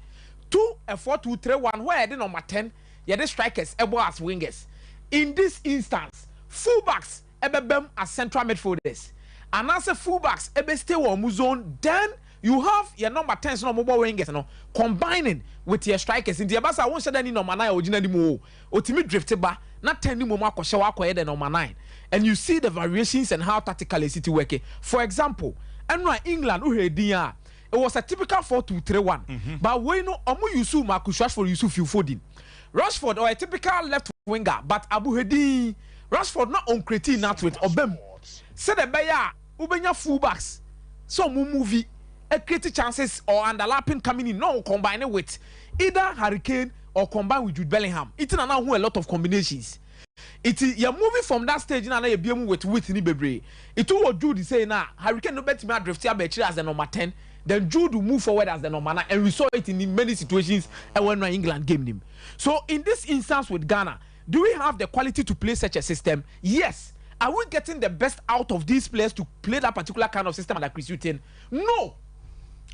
to a 4-2-3-1 where the number 10 the strikers able as wingers. In this instance, fullbacks ebe as central midfielders. And as a fullbacks ebe stay on zone, then you have your number 10s no mobile wingers no combining with your strikers in the abasa won say any number 9 originally mo otimi drifted ba na 10 ni mo akoshe wa akoye the number 9 and you see the variations and how tactically city working. For example, England who hedin it was a typical 4-2-3-1. But we know Omu Yusuf Marcus Rashford Yusuf Foden. Rashford or a typical left winger, but Abu Hedi Rashford not on creatine not with Obem. Said the Baya Ubenya fullbacks. So movie a creative chances or underlapping coming in no combine with either Hurricane or combine with Jude Bellingham. It's now a lot of combinations. It is you're moving from that stage now you're being with ni bebre. It will Jude say now Hurricane no bet me drift here as the number 10. Then Jude will move forward as the number 9, and we saw it in many situations when England game him. So in this instance with Ghana, do we have the quality to play such a system? Yes. Are we getting the best out of these players to play that particular kind of system like Chris Hughton? No.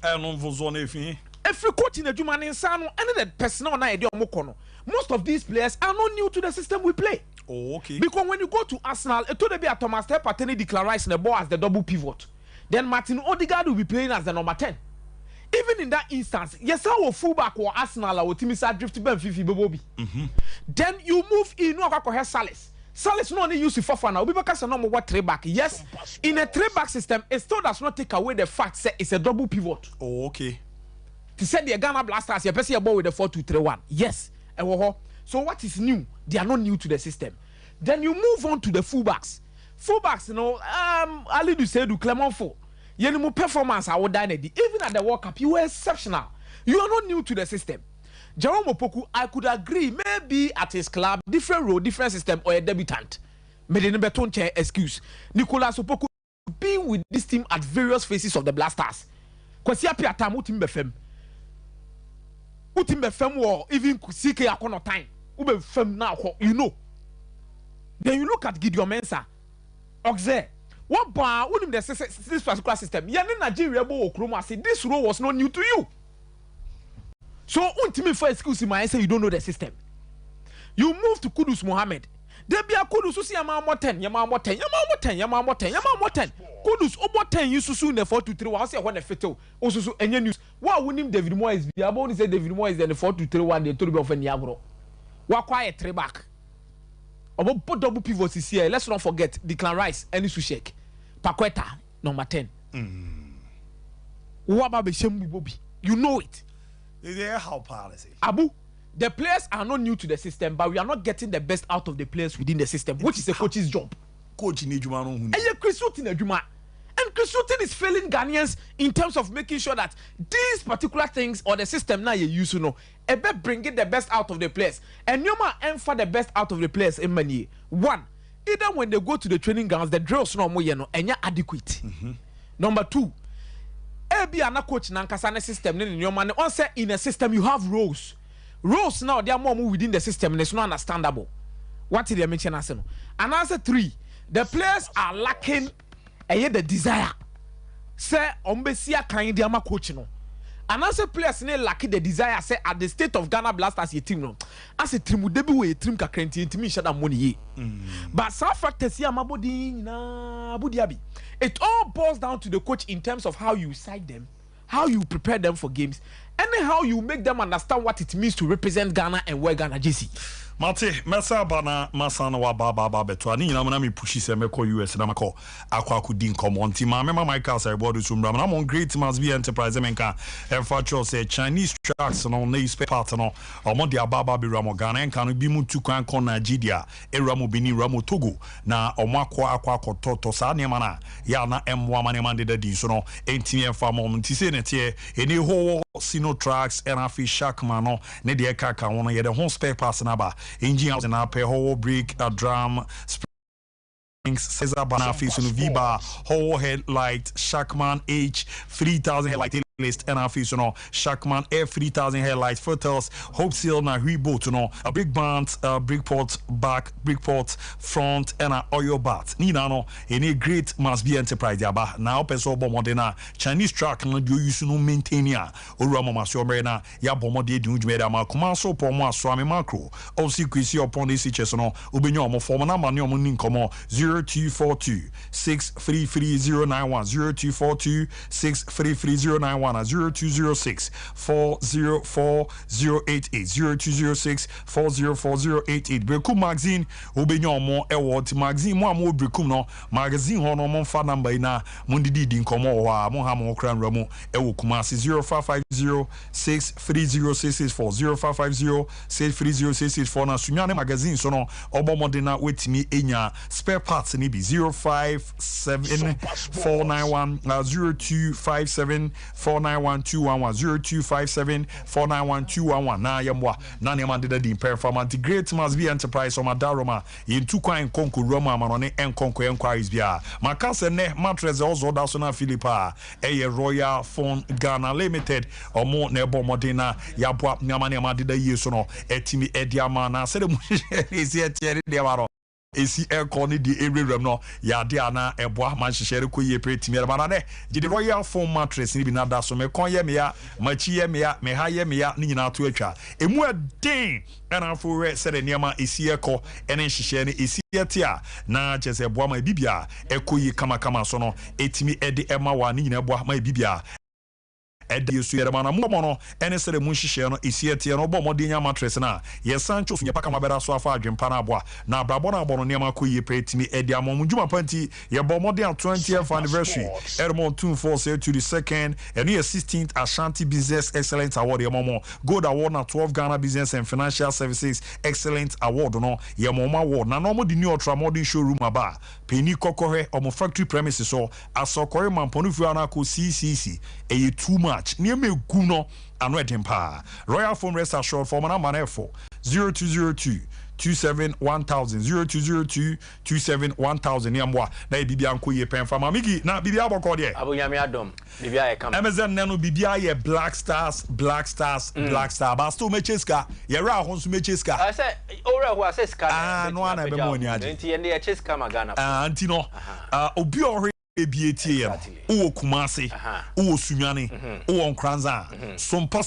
If you coach in a Juman Insano, any the personal idea most of these players are not new to the system we play. Oh, okay. Because when you go to Arsenal, it would be a Thomas Partey declares the ball as the double pivot. Then Martin Odegaard will be playing as the number 10. Even in that instance, yes, our fullback or Arsenal or Timisa drift Ben Fifi Bobi. Then you move in no Salis. Salis no only use Fofana. Obi Bakasa no more 3-back. Yes, in a 3-back system, it still does not take away the fact that it's a double pivot. Oh, okay. To say the Ghana Blasters, you're pressing a ball with a 4-2-3-1. Yes. So what is new? They are not new to the system. Then you move on to the fullbacks. Fullbacks, you know, Ali do say do Clement Fo. Your performance I would dine even at the World Cup, you were exceptional. You are not new to the system. Jerome Opoku, I could agree, maybe at his club, different role, different system, or a debutant. Medenebeton chair excuse. Nicolas Opoku being with this team at various phases of the Blasters. Kwasi apia time utim befem. Utim befem or even CK akono time. Ube fem now, you know. Then you look at Gideon Mensah. Oxe. What bar wouldn't this particular system? Yani Nigeria bo Okroma say this role was not new to you. So ultimate for excuse my say you don't know the system. You move to Kudus Mohammed. There be a Kudus usi yama mo 10, yama mo 10, yama mo 10, yama mo 10, yama mo 10. Kudus obo 10 you susu in the 4-2-3. Wa say when the feto osusu enye news. Wa win David Moyes be about say David Moyes in the 4-2-3-1 they told me of any agro. Wa quiet 3-back. About double pivots is here. Let's not forget Declan Rice and Sushek. Paqueta, number 10. You know it. How policy. Abu, the players are not new to the system, but we are not getting the best out of the players within the system, which is a coach's job. Coach in Ejuma. And Chris Hughton Ejuma. And Chris Hughton is failing Ghanaians in terms of making sure that these particular things or the system now you use to know, bringing the best out of the players. And you might aim for the best out of the players in many. One, either when they go to the training grounds, the drills no more and you're adequate. Number 2, be an coach nankasane system in your man. On say in a system you have roles. Roles now they are more within the system and it's not understandable. What did they mention as no? And answer 3, the players are lacking the desire. Say ombesia kind of coach no. And answer players ne lacking the desire. Say at the state of Ghana Blasters your team no. As a team debi we team ka krenti ntimi shada money. But some factors here mabodi na budiabi. It all boils down to the coach in terms of how you side them, how you prepare them for games, and how you make them understand what it means to represent Ghana and wear Ghana JC. Mate, Mesa Bana Masana wa Baba Beto, ni na me pushi se me ko US na mako akwa kudin komonti ma mema my car say bodu sumra na mon great must be enterprise menka e fa cho say Chinese trucks no na spare part no omo dia baba be ramo Ghana enka no bi mu tu kwan kon Nigeria e ramo Benin ramo Togo na omo akwa toto sa ne mana ya na M1 mane man de di so no enti enfa mom ti se ne tie eni ho Sino tracks and a fish shack mano ne de kaka wono ye de home spare parts na ba engine house na pe whole brake a drum springs Cesar Banafi sunu Viba whole headlight Shackman H3000 headlight list and a fish no Shackman F3000 headlight Fotels Hope Seal na Reboot no a big band brick port back brick port front and a oil bath ni na no any great must be enterprise yaba na opeso bomodena Chinese truck no do use no maintain ya owura mama so na ya bomode di unjumede ama kuma so po mo aso ame macro o secrecy upon this chess no obenyo omo form na ma ne omo ni nkomo 0242 633091 0242 633091 0206 404088 0206 404088 Brekum magazine obenyo mo ewot magazine mo amo Brekum no magazine ho no mo fa number ina mo didi nkomo ho a mo ha mo kran ramu ewo Kumasi 0550630664 0550630664 na sunyane magazine so no obomodena wetimi enya spare parts ni bi 057491 0257491211 na yemwa na nema deda di performance great must be enterprise on Madaroma yentu kwan konko Roma amanone enkonko enquiries bia makase ne mattress also da so na Philippa eye Royal Phone Ghana Limited omo na ebo modena yabwa nyama nema deda yeso no etimi ediama na sede mu esi etiere de waro esi aircon ni di ewrewrem no yade ana eboa man hyehyere koyie pretimi era bana ne gidi Royal Foam mattress ni bi na da so me kon ye me ya machi ye me ya me ha ye me ya ni nyina to atwa emu adin ana fo we sede niam esi eko ene hyehyere ne esi etia na chese eboa ma bibia ekoyi kama so no etimi ede ema wa ni nyina eboa ma bibia edi yesu yere mana mo no ene sere mu hihye no esietie no bo modenya mattress na ye sancho funya paka mabera so afa adwempa na aboa na abrabo na abono ne makoyi pretimi edi amom djuma panti ye bo modern 20th anniversary ermo 24 to the second and ye 16th Ashanti Business Excellence Award ye momo gold award na 12 Ghana Business and Financial Services Excellence Award no ye momo award na no mo di new ultra modern showroom aba penny kokohe omo factory premises so asokore mamponu fu ana ko CCC eye too much nieme guno ano edempa Royal Foam Rest Assured for mana manefo 0202 271000 0202 271000 niamwa na bibia nko ye pen fama migi na bibia aboko de abonyame adom bibia ye kam MZN nano bibia ye Black Stars Black Star basto mecheska ye ra ho so mecheska I say ora ho aseska no ana be mo ni ade nti ye ne cheska magana anti no obi ohwe ebietie ye wo Kumasi wo Sunyane wo Nkranza Sompa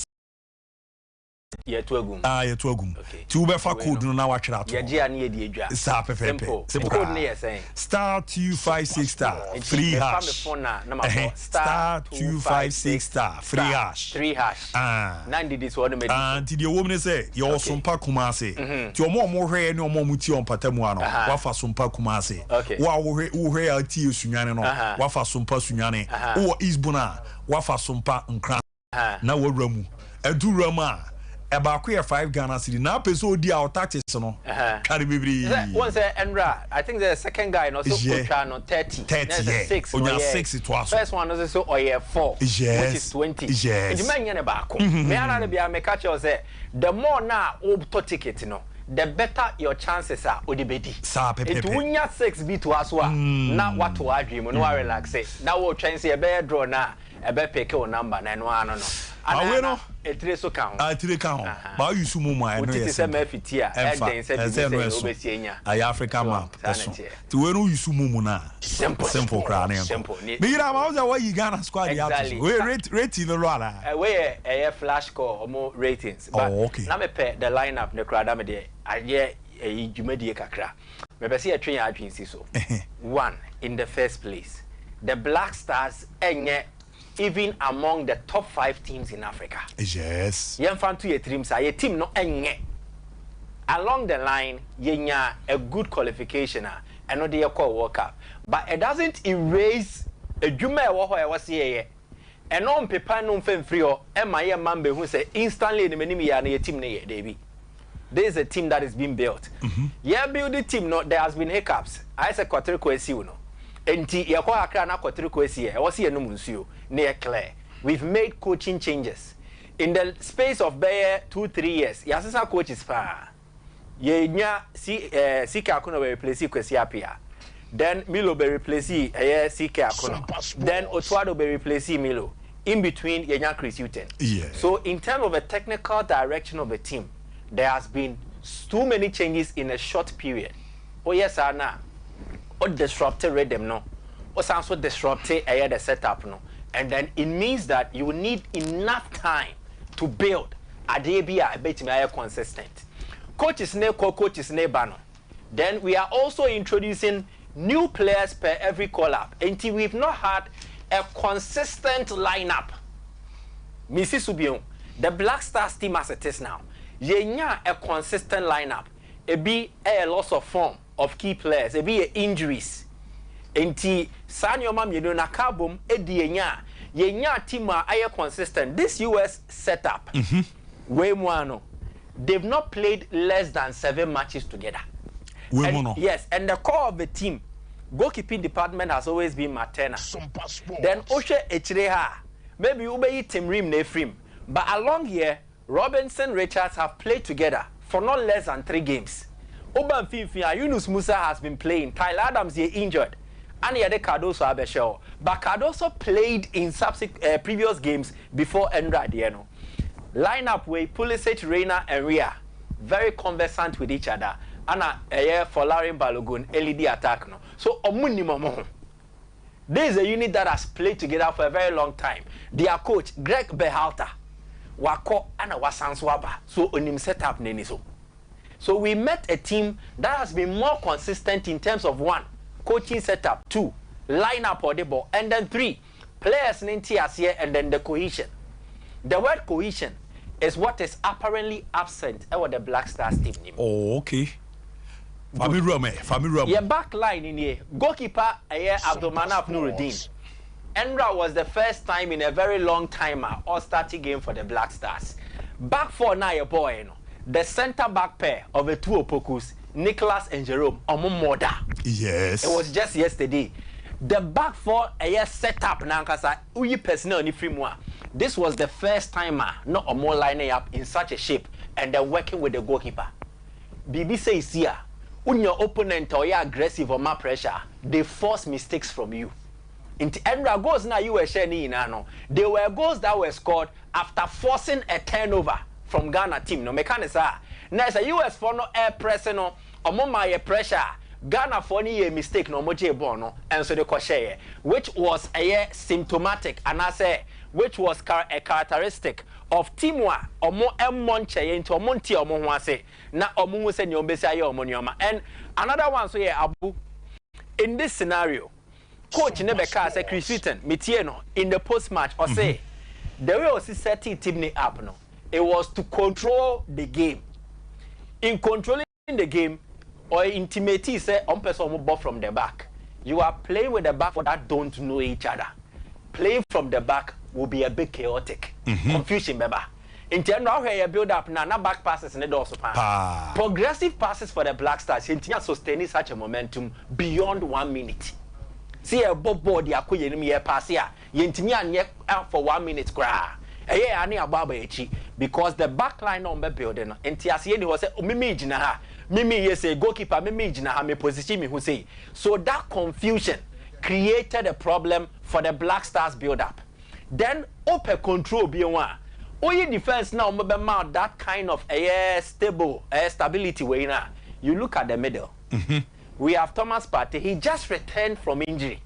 ye to agum ye to agum ti wo be fa code no na wa twera to ye gia na ye di edwa sa pepepe simple code ne ye saying star 256 star free hash star 256 star free hash 3 hash nandi this one me anti de wo me say ye Sompa Kumasi ti omo hwe ne omo muti on patamu ano wa fa Sompa Kumasi wa wo hwe ati Sunyane no wa fa Sompa Sunyane wo Isbuna wa fa Sompa Nkran na wo ramu edurama eba ko 5 Ghana cedi na peso odi our taxes no carry bibri one say Enra I think the second guy no so try no 30 6 onya 6 it was first one no so oye 4 which is 20 the man nya ba ko me ara bia me catch you say the more na o to ticket no the better your chances are odibedi it unya 6 be to us na what to adwim no relax na wo twen say e be draw na e be pick your number na no ano no awe no etire so kan atire kan ba yu su mu mu ai no yes say ma fitia e den say bi say obesi enya ay Africa map eso ti we no yu su mu mu na simple cra na me ira ma oza wa yi Ghana squad ya we rate no roala we e flash score omo ratings but na me pe the lineup ne cra da me de aye e dwumadie kakra me be say atwen ya adwen si so one in the first place the Black Stars enye even among the top 5 teams in Africa. Yes. Yen fan to your team say your team no enye. Along the line, yenya a good qualification and no dey call World Cup. But it doesn't erase a juma e wo ho e was here. And on paper no fem free o e ma ye man be hu say instantly ni menim ya na your team na ye dey. There is a team that is being built. Yeah, build the team no there has been hiccups. I say quarter kwesi no. Enti yakwa akra na quarter kwesi e wo se no munsuo. Near clear. We've made coaching changes in the space of 2-3 years. Yasisa coaches pa. Yenya Sika Akuno will replace Kwesi Apia. Then Milo will replace Sika Akuno. Then Otwado will replace Milo. In between Yenya Chris Hutton. Yeah. So in terms of a technical direction of the team, there has been too many changes in a short period. Oh yes, Anna. Or disrupted rhythm no. Or also disrupted the setup no. And then it means that you need enough time to build. Adebia, I bet me are consistent. Coaches ne coaches ne bano. Then we are also introducing new players per every call up. Until we've not had a consistent lineup. Missy Subion, the Black Stars team as it is now, yenya a consistent lineup. It be a loss of form of key players. It be injuries. Enti sanyo mam you know na carbom edi yenya team are consistent. This US setup, way more they've not played less than 7 matches together. Yes, and the core of the team, goalkeeping department has always been Matena. Then Oshe Echreha, maybe Ube Tim Rim Nefrim. But along here, Robinson Richards have played together for not less than 3 games. Oban Finfia, Yunus Musa has been playing. Tyler Adams here injured. And he had a Cardoso Abeshao. But Cardoso played in subsequent previous games before Endra Dieno. Lineup way Pulisic, Reina, and Ria. Very conversant with each other. And for Larry Balogun, LED attack. No. So, this is a unit that has played together for a very long time. Their coach, Greg Berhalter, Wako and Wasanswaba. So, on him set up Neniso. So, we met a team that has been more consistent in terms of 1, coaching setup, 2, lineup or the ball, and then 3, players in here, and then the cohesion. The word cohesion is what is apparently absent over the Black Stars team. Oh, okay. Family Your back line in here, goalkeeper Abdulmanaf Nuruddin. Endra was the first time in a very long time all-starting game for the Black Stars. Back 4 now your boy, you know. The center back pair of the 2 Opokus, Nicholas and Jerome, Omomoda. Yes. It was just yesterday. The back 4 set up Nankasa, Uyi personnel ni Frimwa. This was the first time not a more lining up in such a shape and they're working with the goalkeeper. BB says here, when your opponent or you're aggressive or more pressure, they force mistakes from you. In Endra goals now you were sharing in they were goals that were scored after forcing a turnover from Ghana team. No mechanism. Now it's a US for no air pressing no or my pressure. Ghana for any mistake no moje bono and so the crochet, which was a symptomatic and I say which was a characteristic of teamwa or more monche into a monti or monwase na omu se nyombesi ayo monyoma. And another one so yeah Abu in this scenario coach Nebeka say Chris Witten mitieno in the post match or say the way was setting team up no it was to control the game. In controlling the game or intimacy say on person ball from the back. You are playing with the back for that don't know each other. Playing from the back will be a bit chaotic. Confusion, beba. In terms of how you build up now, back passes in the door. Progressive passes for the Black Stars. Intinya sustaining such a momentum beyond 1 minute. See a bob body a kuye ni me pass here. Intinya out for 1 minute cry. Because the back line on the building, and Tiasieni was a mimi jina, mimi yes a goalkeeper, mimi jina, me position me who say. So that confusion created a problem for the Black Stars build up. Then open control be one. Oye defense now mount that kind of stable stability way now. You look at the middle. We have Thomas Partey, he just returned from injury.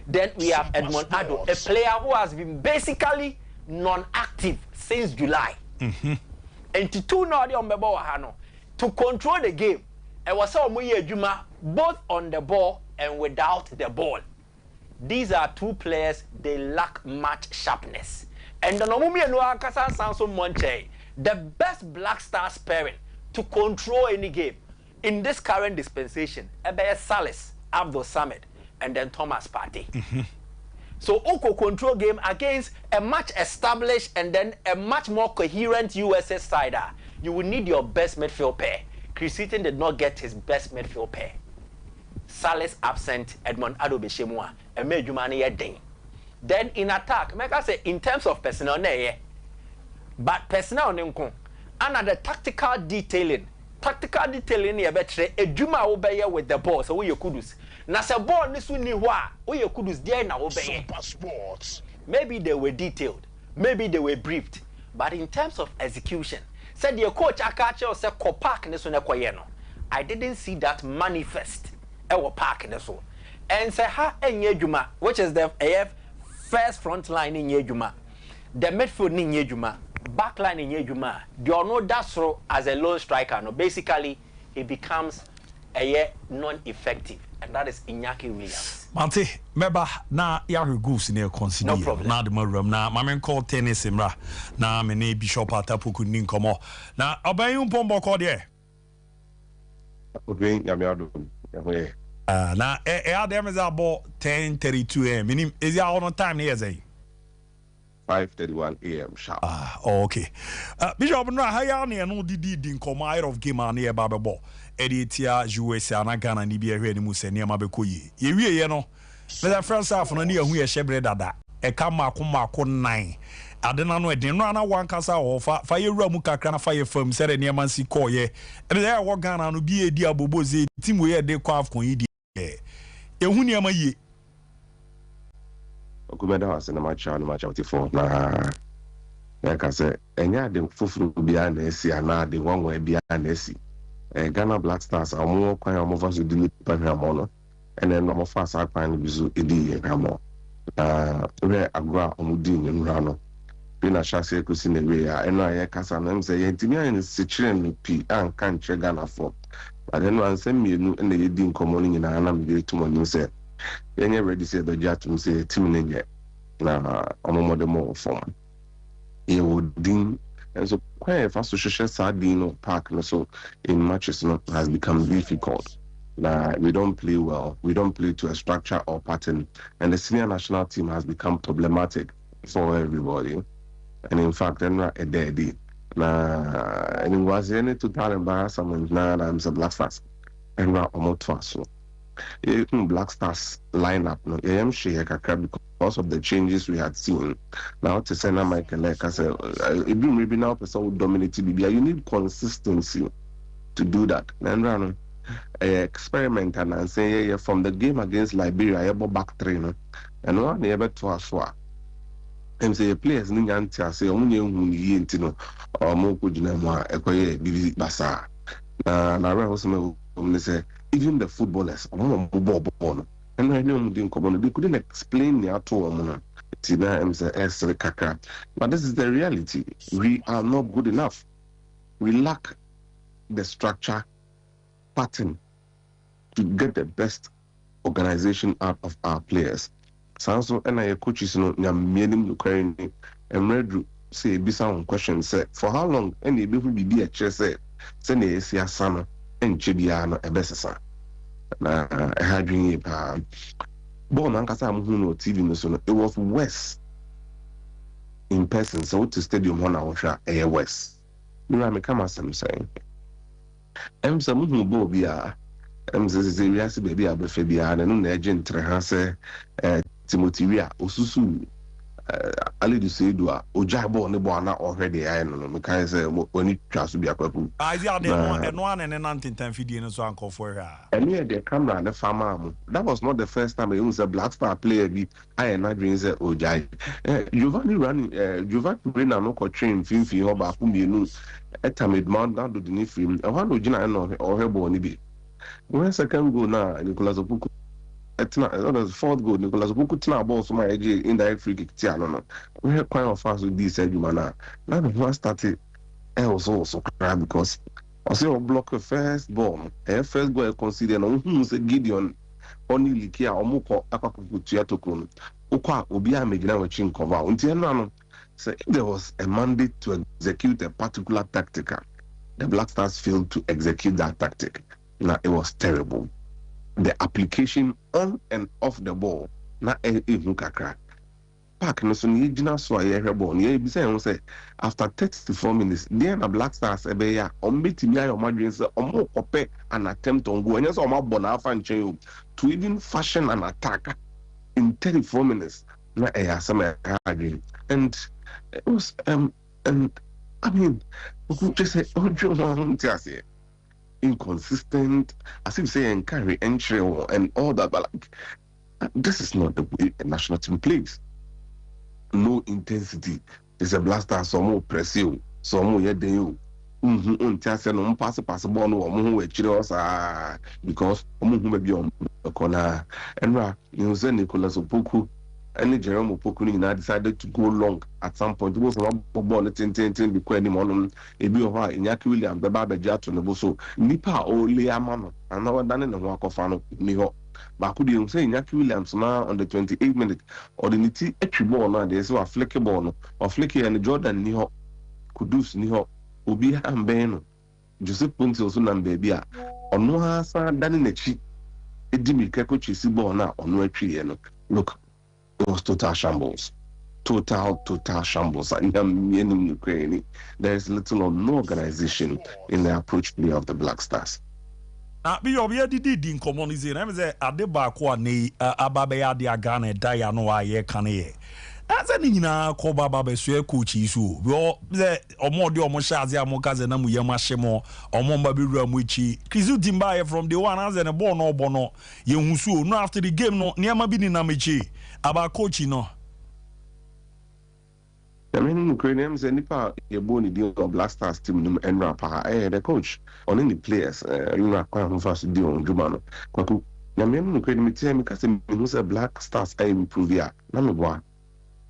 Then we have Edmond Ado, a player who has been basically non-active since July. And to two now to control the game. And was so Juma both on the ball and without the ball. These are 2 players, they lack much sharpness. And the Nomumi no Akasa Sanso Monche, the best Black Stars pairing to control any game in this current dispensation, Ebe Salis, Abdul Samad, and then Thomas Partey. So Oko control game against a much established and then a much more coherent USS side. You will need your best midfield pair. Chris Witten did not get his best midfield pair. Salis absent, Edmond Ado Beshemua, and Mejumani Yedin. Then in attack, make I say in terms of personnel, but personnel nko, and the tactical detailing here betre Ejuma obeye with the ball, so we you kudus. Na se ball ni su ni hwa, we you kudus there na obeye. Maybe they were detailed, maybe they were briefed, but in terms of execution, said your coach Akache or say Kopak ne so ne koye no. I didn't see that manifest. Ewo park ne so. And say ha enye Juma, which is the AF first front line in Yejuma. The midfield in Yejuma, back line in Yejuma. Do you know that's as a lone striker? No, basically he becomes a non-effective. and that is Iñaki Williams. Mante, meba na Yahoo goose in a consider. No problem. Na the room na mamen call tennis imra. Na mene Bishop Atapuku ninkomo. Na abayun pombo call there. Okay, yamiado. Na them is about 10:32 a.m. Meaning is ya on time here say 5:31 a.m. sharp. Okay. Bishop na haya ne no didi din komo of game an here babebo. Editia USA na Ghana ni bi ehwe ni mu se ne ma bekoyi. Ye wie ye no. The first half no ne ehu ye hyebre dada. E ka mako 9. Adena no eden no ana wan kasa wo fa ye wura mu kakra na fa ye fam se de ne man si koye. E dey wo Ghana no bi edi aboboze team we de kwa afkon yi di. Ehu ne ma ye. Okumeda was na match 44 na ya ka se enya de fufuru bia na esi ana de wanwa bia na esi. Ghana Black Stars amu kwan amu fa so deliver hamo no ene no mo fa sa kwan bizu edi hamo we agwa omudi nyura no bi na shase ekusi na we ya eno aye kasa na mse ye ntimi an se chire no pi an kan che Ghana for but eno an se mienu ene ye di nkomo no nyina na me tumo ni se yenye ready se do jatum se timi ne nye na omomode mo form ye wodin. And so, quite a fast social Sardino Park, so in matches has become difficult. We don't play well. We don't play to a structure or pattern. And the senior national team has become problematic for everybody. And in fact, they're not a daddy. And it was any total embarrassment. Now I'm a Black Stars. And we're almost fast. Black Stars lineup, no, I share because of the changes we had seen. Now to say now, Michael, like I said, maybe now person would dominate BBI. You need consistency to do that. And experiment and say from the game against Liberia, able back trainer, and one able to aswa. And say players need to say only you or more good name bibi basa. Na also say even the footballers, and I know they couldn't explain the atoll. But this is the reality. We are not good enough. We lack the structure pattern to get the best organization out of our players. So, and I coaches no meaning Ukraine and read say be some question say for how long any people be a chair say ne sia sana and chibiano e besesa. Na having a born ankasa no TV no so it was worse in person. So to stadium one hour air west. You know, I come as I'm saying. Some who bo bia say we as baby abefebia and no agent say Timothy Ria osusu Ali du Seydou Ojabo ne bo na already I no me kan say oni twa so bia kwapu Isaiah no one and nantin fidie no so anko for her. And here the camera and the farmer. That was not the first time I was a Black Star player. I am not doing the Ojai. Giovanni running, Giovanni Rena no train Finfi or Bakumbi. At time it mount down to the new film. I want to join or her born be. When second go now, Nicolas Opuku. At the fourth goal, Nicolas Opuku Tina balls my indirect free kick. No, we have quite a fast with this Edumana. Now the one started, I was also crying because. I say o block the first ball. First goal consider no who say Gideon only likia omukọ akwakutu atokun. Okwa obi a megina we chin cover. Unti no say if there was a mandate to execute a particular tactic, the Black Stars failed to execute that tactic. Now it was terrible. The application on and off the ball na even kakra. Park no so ni gina so aye hwebo ni be say after 34 minutes then the Black Stars ebeya ombetimi ayo madwen say omo kope an attempt on goal and so omo bona afa nchen to even fashion an attack in 34 minutes na some again. And it was and I mean who just say inconsistent as if say carry entry and all that, but like this is not the way a national team plays. No intensity. It's a blaster, some more press you, some more yet you. No pass ball no who because who be on the corner. And you say Nicolas Opoku and Jerome Opoku decided to go long at some point. It was a ball at 10 because anyone a bit of Iñaki Williams, the Baba Jato, so Nipa or Leamano, and now done in the walk of Fano, Niho. But could you say Iñaki Williams now on the 28th minute or the niti etri ball now they say a flicky ball no or flicky and Jordan niho Kudus niho Obi Ambeno Joseph Ponti also na baby a ono ha sa dani nechi edimi keko chisi ball na ono etri no look it was total shambles. Total shambles. There is little or no organization in the approach play of the Black Stars. Be obvious in communism. I say Adeba kwa ne ababe adi agane daya no aye kane. As any na koba babe sue coach isu. We the omodi omoshazi amokaze na muyama shemo omomba biru amuchi. Krizu Dimbaye from the one as a bono yehusu no after the game no niama bini na mechi aba coach no. I mean, Ukrainians and Nipa, you're born in the Black Stars team and rapper, the coach, on any players, you know, quite fast deal on Jumano. Kwaku, Yamen, Ukrainian team, because the Black Stars, I improve ya. Namibwa.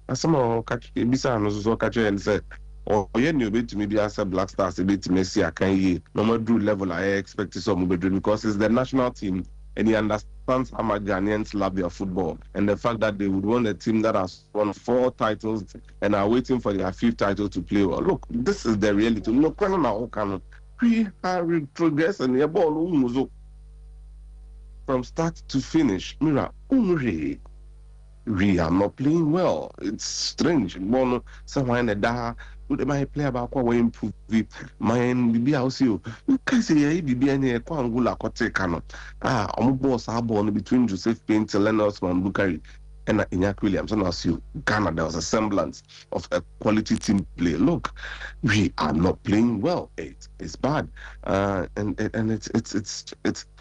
As some catch Bisa, so catch and say, or you knew bit to maybe as a Black Stars, a bit Messi, I can ye. No more do level, I expect some because it's the national team. And he understands how much Ghanaians love their football and the fact that they would want a team that has won 4 titles and are waiting for their 5th title to play well. Look, this is the reality. No, we have progress and the ball from start to finish. Mira, we are not playing well. It's strange. Someone in the dark. My player about what improve my bibi also you can say bibi any kwangula kote kano boss born between Joseph Paint, Leonard Bukari and Iñaki Williams and as you Ghana there was a semblance of a quality team play. Look, we are not playing well. It's bad and it's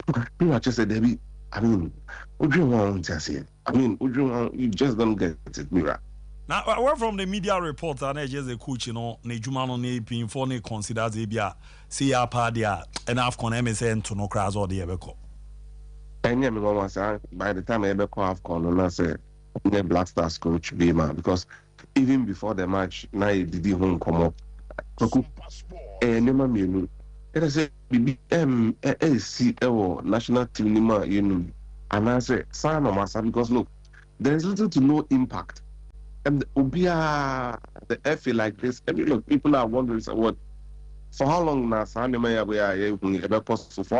pretty much just a Debbie. I mean, what do you want to say? I mean, you just don't get it, Mira. Now, away from the media reports, and just a coach, you know, Nejumano ne for ne considers Abia, see our party, and AFCON MSN to no crowds or the Ebeko. And by the time Ebeko AFCON, I say, the Black Stars coach Bema, because even before the match, now did home come up. Nema Minu, it is a BMAC national team, you know, and I say, sign on myself because look, there is little to no impact. And Ubia, the FA like this, look, people are wondering what for how long now, for how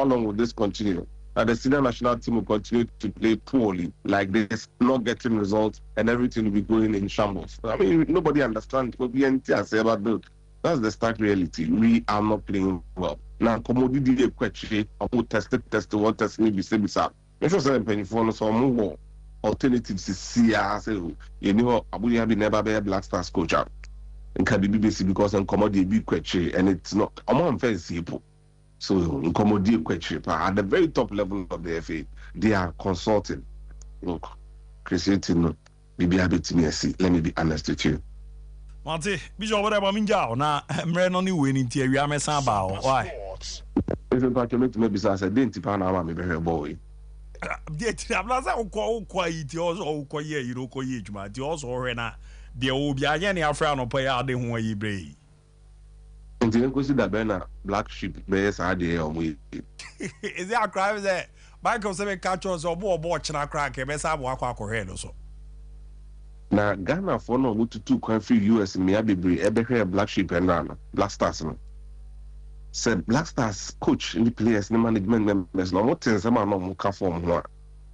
long will this continue? The senior national team will continue to play poorly like this, not getting results, and everything will be going in shambles. I mean, nobody understands what about that's the stark reality. We are not playing well. Now, commodity question, tested, what test me be said, it's just a penny so more alternatives to see, you know, Abuja be never be a Black Stars coach out. And can be BBC because in commodity big question, and it's not, I'm on fancy people. So, in commodity question, at the very top level of the FA, they are consulting. Look, creating BBABTMSC, let me be honest with you. Mate, Bishop, whatever Minjao, now, I'm running winning to you. I'm a samba. Why? If you got to make me besides a dent, I'm a very boy. I'm not so quiet, also quiet, you know, quiet, but you also rena. There will be any Afran or pay out the way you bring. And then go see that banner, black sheep, bears are there on we. Is there a crime there? Michael 7 catchers or more watching a crack, a mess up walk or head or so. Now, Ghana for no go to 2 country US in Miabi, ever black sheep and run, Black Stars. Said Black Stars coach in the players, the management members, no more things, I'm not more form one.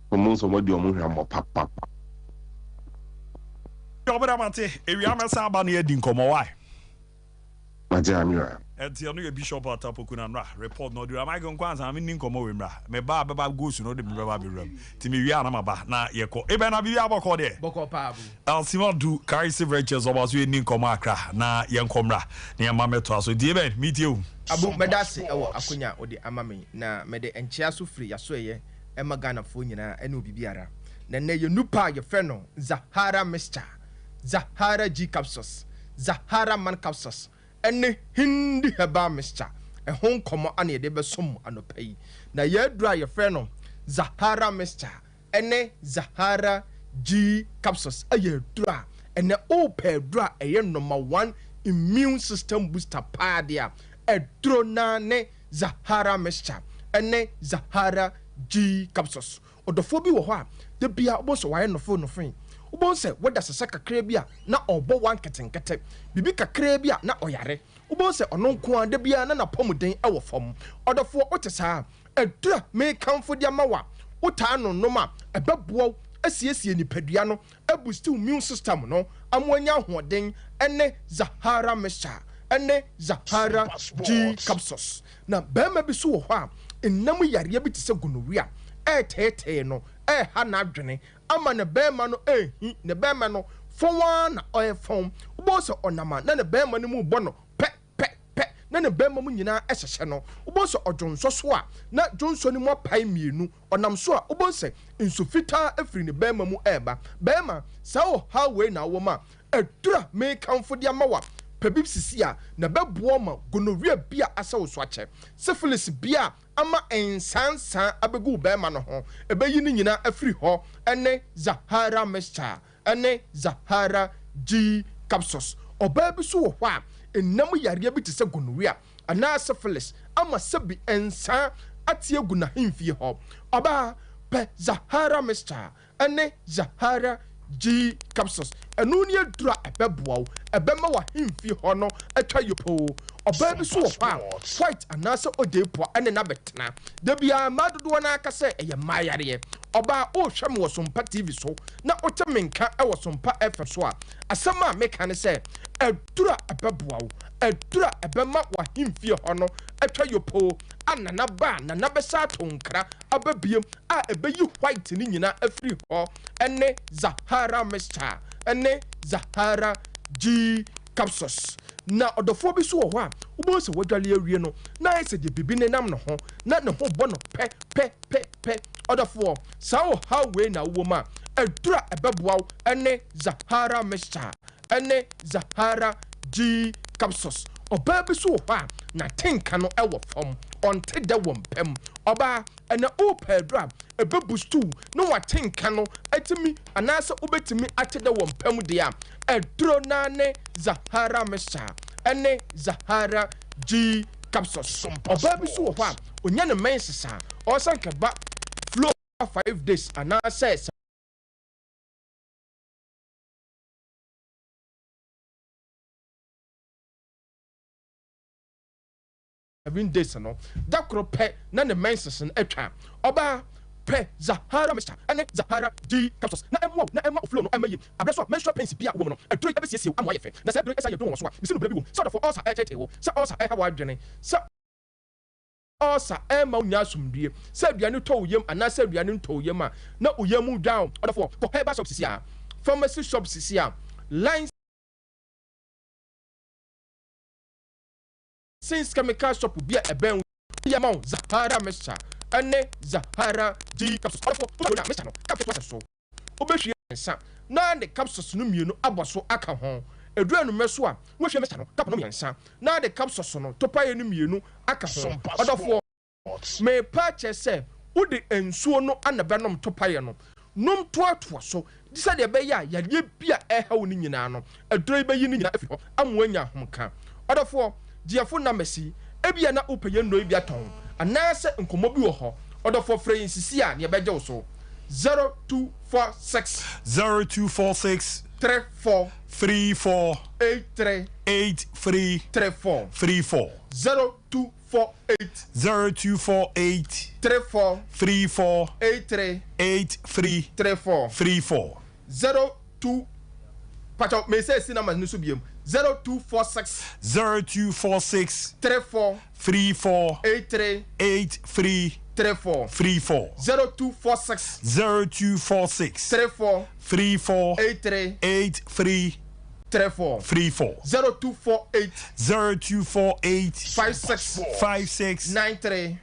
For most of what you're more papa. Mate, if you are a Saba near Dinkomo, why? Majamira. And tell you a bishop at Tapokuna report no do. Am I going to answer? I mean, Dinkomo, me baba goes to know the Baby room. Timmy Yanama, na yeko. Eben Abi Abako de. Boko Pabu. I'll see what do carry several of us in Ninkomakra, na Yankomra, near Mameto. So, dear, meet you. Abu Medasi, our Akunya or the Amami, na Mede and Chiasu free, Asoye, Emma Ghana Funyana, and Ubiara. Then you nupa your feno, Zahara Mister, Zahara G capsules, Zahara man capsules, and Hindi Heba Mister, a home comma any deba sum and no pay. Na ye dry your feno, Zahara Mister, and Zahara G capsules, a year dra, and the old pair dra a year number 1 immune system booster padia. Edronane Zahara Mesha, Ene Zahara G capsules ɔdɔfoɔ bi wɔ hɔ a de bia wobɔ sɛ wayɛ nɔfo wobɔ sɛ wɔda sɛsɛ kakra bi a na ɔbɔ wan ketenkete bibi kakra bi a na ɔyare wobɔ sɛ ɔno nko a de bia na napɔmuden ɛwɔ fam ɔdɔfoɔ wote saa ɛdura mekamfo de ama wa wotaa no nom a ɛbɛboa asiesie nipadua no aboost immune system no amoanya ahoɔden ɛne Zahara mixture ɛne Zahara G capsules na bɛrima bi so wɔ hɔ a nnam yareɛ bi te sɛ gonorrhea ɛɛtɛɛtɛɛ no ɛɛha n'adwene ama ne bɛrima no ɛɛhi ne bɛrima no fɔn na ɔyɛ fɔn wobɔ sɛ ɔnama na ne bɛrima no mu bɔ no pɛ na ne bɛrima mu nyinaa ɛhyehyɛ no wobɔ sɛ ɔdwonsɔ so a na dwonsɔ no mu apae mmienu ɔnam so a wobɔ sɛ nsu fitaa afiri ne bɛrima mu ɛɛba bɛrima saa wɔ ha wei na awɔ mu a ɛdura mekamfo de ama wa pɛbi sisi a na bɛboɔ ma gonorrhea bia asɛwo so akyɛ syphilis bia ama nsansan abɛgu bɛrima no ho ɛbɛyi ne nyinaa afiri hɔ ɛne Zahara mixture ɛne Zahara G capsules ɔbaa bi so wɔ hɔ a nnam yareɛ bi te sɛ gonorrhea anaa syphilis ama sɛbi nsan ate agu n'ahemfie hɔ ɔbaa pɛ Zahara mixture ɛne Zahara G capsules ɛno ne adura ɛbɛboa wo ɛbɛma w'ahemfie hɔ no atwa yopoo ɔbaa bi so wɔ hɔ a white anaasɛ odeepoa ɛne n'abɛtena da biara mmaa dodoɔ no aka sɛ ɛyɛ mmaa yareɛ ɔbaa ɔrehwɛ me wɔ Sompa TV so na wote me nka ɛwɔ Sompa FM so a asɛm a meka ne sɛ ɛdura ɛbɛboa wo ɛdura ɛbɛma w'ahemfie hɔ no atwa yopoo a nana ba nana bɛsa ato nkra aba biem a ɛbɛyi white ne nyinaa afiri hɔ ɛne Zahara mixture ɛne Zahara G capsules na ɔdɔfoɔ bi so wɔ hɔ a wobɔ sɛ wɔdwale awie no na ayɛ sɛ deɛ bibi ne nam ne ho na ne ho bɔ no pɛ ɔdɔfoɔ saa wɔ ha wei na wowɔ mu a ɛdura ɛbɛboa wo ɛne Zahara mixture ɛne Zahara G capsules ɔbaa bi so wɔ hɔ a na tenka no ɛwɔ fam ɔnte dɛ wɔ mpam ɔbaa ɛna ɔpɛ adura ɛbɛbustu na watenka no ɛtumi anaasɛ wobɛtumi ate dɛ wɔ mpam deɛ a ɛduro na ne Zahara mixture ɛne Zahara G capsules ɔbaa bi so wɔ hɔ a onya ne menses a ɔsan kɛba flow 5 days anaasɛ 7 days no dakoro pɛ na ne menses no atwa ɔbaa pɛ Zahara mixture ɛne Zahara G capsules na ɛma flow no ɛma yi abrɛso menstrual pains bia wo no ɛduro ɛbɛsiesie amoa yɛ fɛ na sɛ ɛduro ɛsa yɛ duro wɔ so a bisi no bra bi wo sɛ ɔdɔfo ɔsa ɛkyɛkyɛ wo sɛ ɔsa ɛha wadwene sɛ ɔsa ɛma wo nya asomdue sɛ aduane tɔ wo yam anaasɛ aduane ntɔ wo yam a na wo yam mu down ɔdɔfo kɔ herbal shop sisi a pharmacy shop sisi a lines since chemical shop bi a ɛbɛn yama wo Zahara mixture ɛne Zahara G capsules ɔdɔfo wona mixture no capsules wɔ so wobɛhwie nsa na de capsules no mmienu abɔ so aka ho edura no mɛso a wohwie mixture no cap no mmiɛnsa na de capsules no topaye no mmienu aka ho ɔdɔfo me pa kyɛ sɛ wode nsuo no anabɛnom topaye no nom toatoa so sɛ deɛ ɛbɛyɛ a yadeɛ bi a ɛha wo no nyinaa no edura yi bɛyi no nyinaa afiri hɔ amoanya ahomka ɔdɔfo diafo na mesi ebia na upeye no bi atɔn anaasɛ nkomo bi wɔ hɔ ɔdɔfo frɛ yin sisi a ne bɛgye wo so 0246 34 83 34 0248 34 83 02 Pacho me say si number nusu biem 0246 34 83 34 0246 34 83 0248 56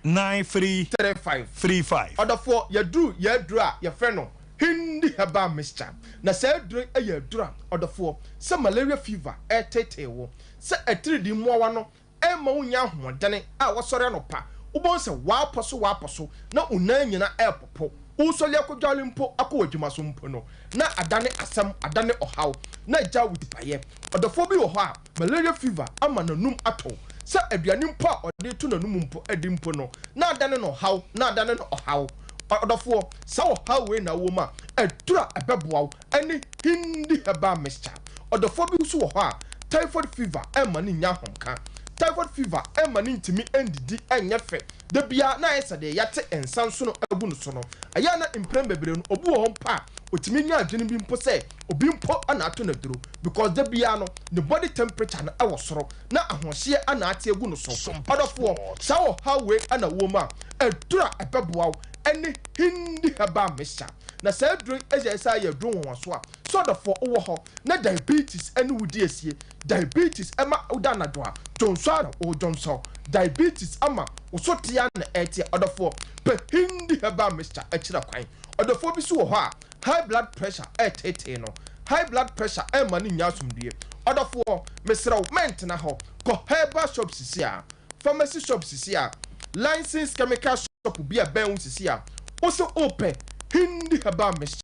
93 35 Order for yadru a your friend hindi herbal mixture na say drink e yadura odofo say malaria fever e tetewo say etiridi muawa no e ma unya hoodene a wosore no pa ubon say wa poso na unan nyina e popo usole akodwale mpo akwadwuma so mpo no na adane asem adane ohaw na ja wudipaye odofo bi wo ho a malaria fever ama nanum ato say aduane mpo a ode to nanum mpo edi mpo no na adane no haw na adane no ohaw Odofo saw how we na woman edura ebeboa any hindi heba mixture odofo bi so ho a typhoid fever ema ni nya honka typhoid fever ema ni ntimi endidi enye fe de bia na yesade yate ensanso no agu no so no aya na imprem bebre no obu ho mpa otimi nya adwene bi mpo se obi mpo ana ato na duro because de bia no the body temperature na ewo soro na ahohye ana ate agu no so odofo saw how we ana woman edura ebeboa any hindi heba mixture na say drink eje ya drum won so a so the for wo ho na diabetes any wudi esie diabetes ema udana do a jonso o jonso diabetes ama osotia na etie odofo pe hindi heba mixture akira kwan odofo bi so wo ho a high blood pressure etete no high blood pressure ema ni nya somdue odofo mesraw ment na ho ko herbal shop sisi a pharmacy shop sisi a licensed chemical shop bi a ben sisi a also open hindi haba mixture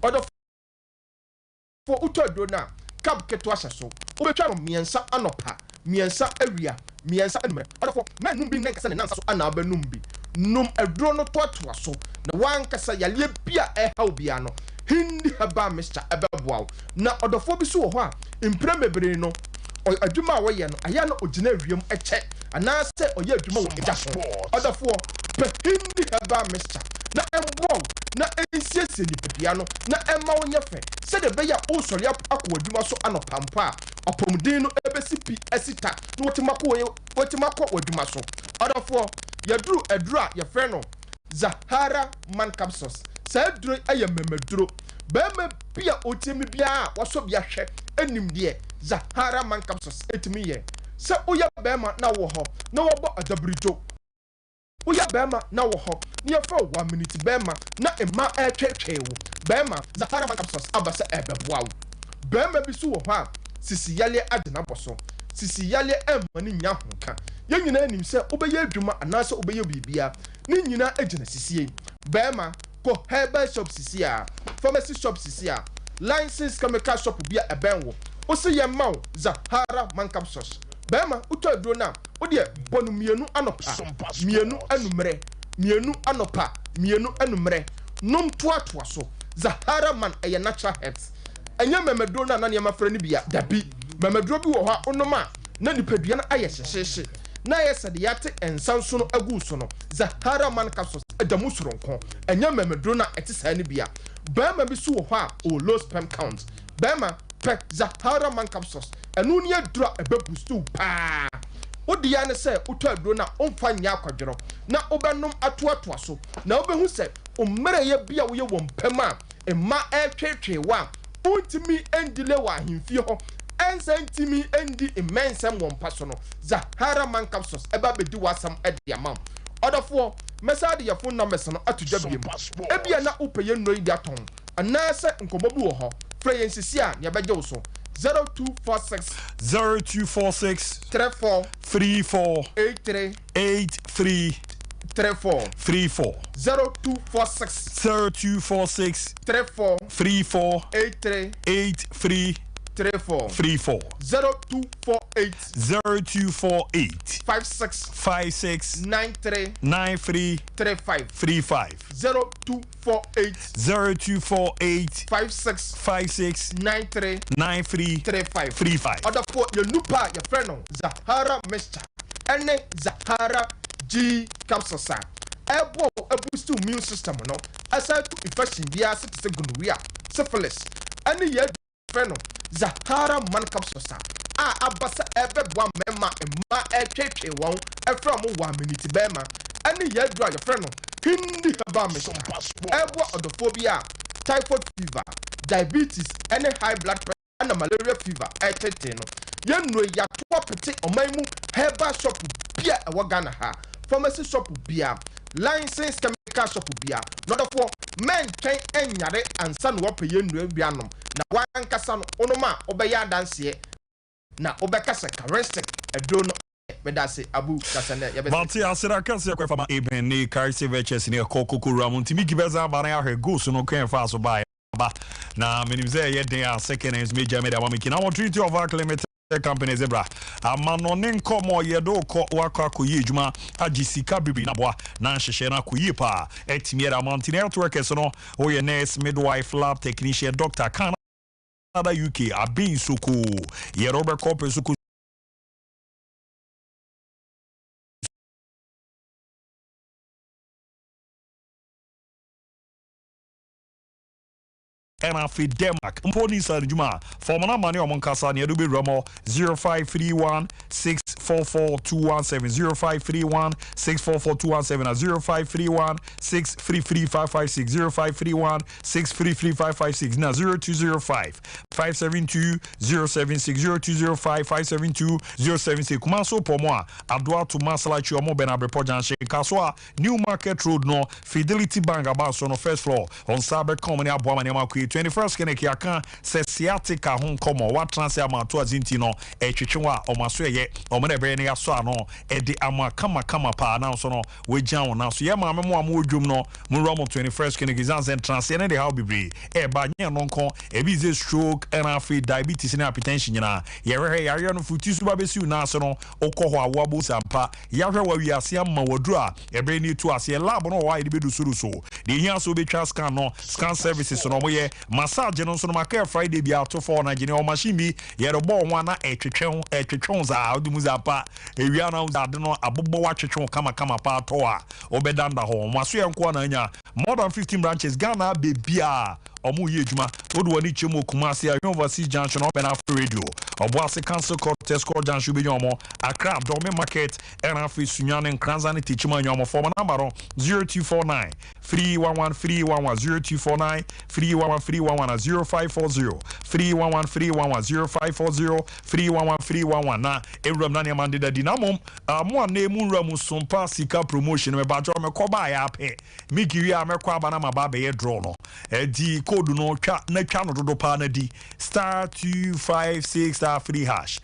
order for utodo na cab keto ahye so obetwa no miensa anopa miensa awia miensa anumre order for man num bi nkasa ne nansa so ana abanum bi num aduro no toatoa so na wan kasa yale bia ehaw bia no hindi haba mixture ebeboa na order for bi so ho a imprem bebre no adwuma a woyɛ no aya no ogina wiem eche anase oyɛ adwuma wo eja so order for hindi haba mixture na embo na ensiesie nipadua no na emma wonye fe se de beya o sori akọ adwuma so anopampa opomdin no ebesi pi esita no wotimako adwuma so odofo yaduru edura ye fe no Zahara man capsules sa duro eye memeduro bema bia otimi bia waso bia hwe enim de Zahara man capsules etimi ye se oya bema na wo ho na wo bo adabrijo oya bema na wo ho ne fa 1 minute bema na emma etwetwewo bema Zahara man capsules abasa ebeboa wo bema bi so wo ho a sisi yale adena boso sisi yale emma ni nya honka ye nyina anim se obeye adwuma anase obeye bibia ni nyina agina sisi bema ko herbal shop sisi a pharmacy shop sisi a licensed chemical shop bia ebenwo o se ye maw Zahara man capsules bema utoduro na o de bonu mienu anopa mienu anumre mienu anopa mienu anumre nom toatoa so Zahara man eye natural herbs enya memeduro na na yema ni bia dabi memeduro bi wo ha onoma na nipadua na aye hyehye na yesade yate ensanso no agu so no Zahara man capsules adamu soronko enya memeduro na etisa ni bia bema bi so wo ha o low sperm count bema pe Zahara man capsules enu ni adura ebebustu pa odi ya ne se utaduro na omfa nya akwadwero na obenom atoatoa so na obehu se omere ye bia wo ye wompema emma etwetwewa untimi endile wa ahemfie ho ensentimi endi immensem wompa so no Zahara man capsules eba bedi wasam ede amam odofo mesade ya phone numbers no atudwa biem ebia na upeye nnoi di aton anase nkomobu wo ho frɛ yɛn sisi a ne bɛgye wo so 0246 34 83 34 0246 34 83 34 0248 56 93 35 0248 56 93 35 other for your nupa your friend Zahara mixture ene Zahara G capsules ebo boost immune system no aside to infection bia se gonorrhea syphilis ene your friend Zahara man capsules abasa ebeboa mema emma etwetwe won efra mo 1 minute bema ene your dry your friend hindi haba mixture ebo odophobia typhoid fever diabetes ene high blood pressure and malaria fever etete no yenno ya to pete omanmu herbal shop bia e wagana ha pharmacy shop bia licensed chemical shop bia not for men train enyare ansa no pe yenno bianom na wankasa no onoma obeya danse na obekasa characteristic edro no bedase abu dasane yebese Vati asira kanse kwa fama eben ni karse veches ni kokoko ramun timi gibeza bana ya go so no kwen fa so ba na minimze ye den a second is major media wa mikina want to of our company zebra amanone nkomo yedo ko wakwa koyi adwuma agisika bibi na boa na nhehye na koyi pa etimiera mountain network no oye nurse midwife lab technician doctor Canada UK abin soko ye Robert Copper soko and afi Denmark mponi sa adwuma for mana mane omon kasa ne do be ramo 0531 644 217 0531 644 217 0531 633 556 0531 633 556 na 0205 572 076 0205 572 076 kuma so pomo a adoa to masalachi omo benabre pojanche kaso New Market Road no Fidelity Bank about so no first floor on Sabre Company abo mane makwe 21st Keneki aka se sciatica hon komo what transfer ma to azinti no etwetwewa o maso ye o me ebe ne yaso ano e de ama kama pa na so no we jan wona so ye ma me mo odwum no mo ro mo 21st Keneki zansen transfer ne de how bibre e ba nya no nko e bi ze stroke and afi diabetes and hypertension nyina ye hwe yare no futi su ba besi na so no okọ ho awo abo sampa ya hwe wa wi ase amma wadru a ebe ni tu ase lab no wa ide bedu suru so de hia so be twa scan no scan services no mo ye massage no so no maka Friday bi out for na gene o machine bi ye do bo ho na etwetwe za odumu za pa ewia na za de no abobo wa twetwe kama pa to a obedanda ho maso ye nko na anya more than 15 branches Ghana bebia omu ye adwuma odo wani chemo Kumasi University Junction open after radio oboase Council Court Tesco Junction bi nyomo Accra Dome Market and afi Sunyane Nkranza ne tichima nyomo for number 0249 311 0249 311 0540 311 0540 311 na ewram na niamande da dinamom mo na emu nram Sompa sika promotion me ba jo me koba ya pe migiri a me kwa ba na maba be ye draw no di code no twa na twa no dodo pa na di *256*3#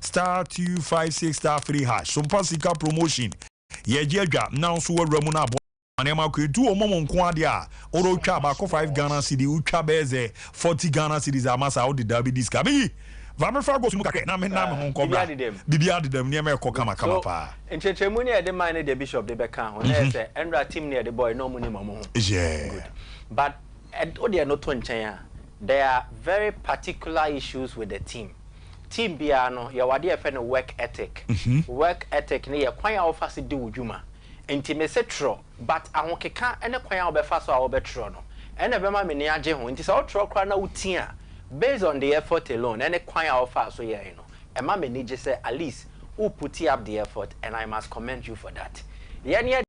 *256*3# Sompa sika promotion ye jedwa na so wawram na Anema kwetu omomo nko ade a oro twa ba ko 5 Ghana cedi utwa beze 40 Ghana cedis amasa o de dabi diska bi va fa go sumu kakre na me ho nko bra bibia de dem ne me ko kama pa enchechemu ne de man the bishop de beka ho na say enra team ne the boy no mu ni mamo yeah but ode no to nchen a there are very particular issues with the team bia no ya wade e fe no work ethic ne ye kwan a ofa se de wudwuma enti me se tro but ahokeka ene kwan a obefa so a obetro no ene be ma me ne age ho enti se o tro kra na utia based on the effort alone ene kwan a ofa so ye no e ma me ne je say at least who put up the effort and I must commend you for that ye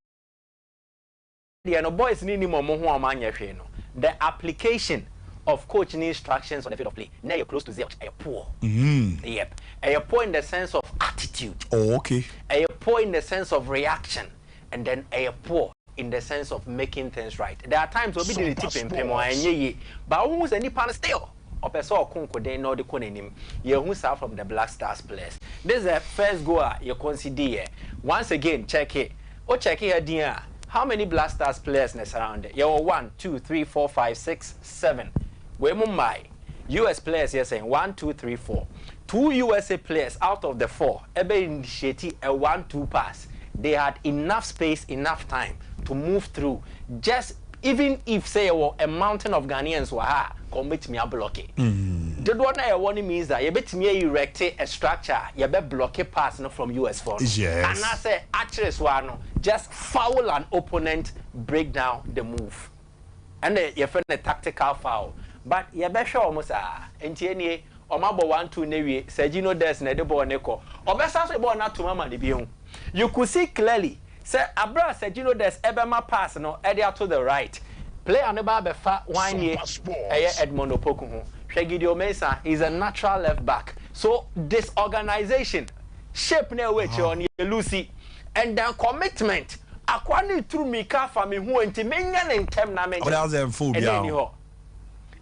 no boys ni momo ho amanya hwe no the application of coaching instructions on the field of play now you're close to zero a poor yep a poor in the sense of attitude okay a poor in the sense of reaction and then a poor in the sense of making things right. There are times we'll be the tip in Pemo and but who's any pan still? Or person conquer they know the conim. You who start from the Black Stars players. This is the first goal you consider. Once again, check it. Oh, check it here. How many Black Stars players is around it? You 1, 2, 3, 4, 5, 6, 7. Where my US players you're saying 1, 2, 3, 4. 2 USA players out of the 4 ever initiated a 1-2 pass. They had enough space, enough time to move through. Just even if say a mountain of Ghanaians were commit me a block it. The one I want means that you bet me erect a structure, you bet block a pass from US for. Yes. And I say actually one just foul an opponent, break down the move. And you find a tactical foul. But you bet sure almost NTNA or mabo 1-2 nevi Sergino Des ne de ball neko. Or best as a ball not to mama de you could see clearly say Abra Sergino Des Ebema pass no edia to the right. Play on the bar 1 year Edmondo Pokuhu. Shegidio Mesa is a natural left back. So this organization shape near which on Lucy and then commitment. Akwani through Mika family who intimate in term na mention.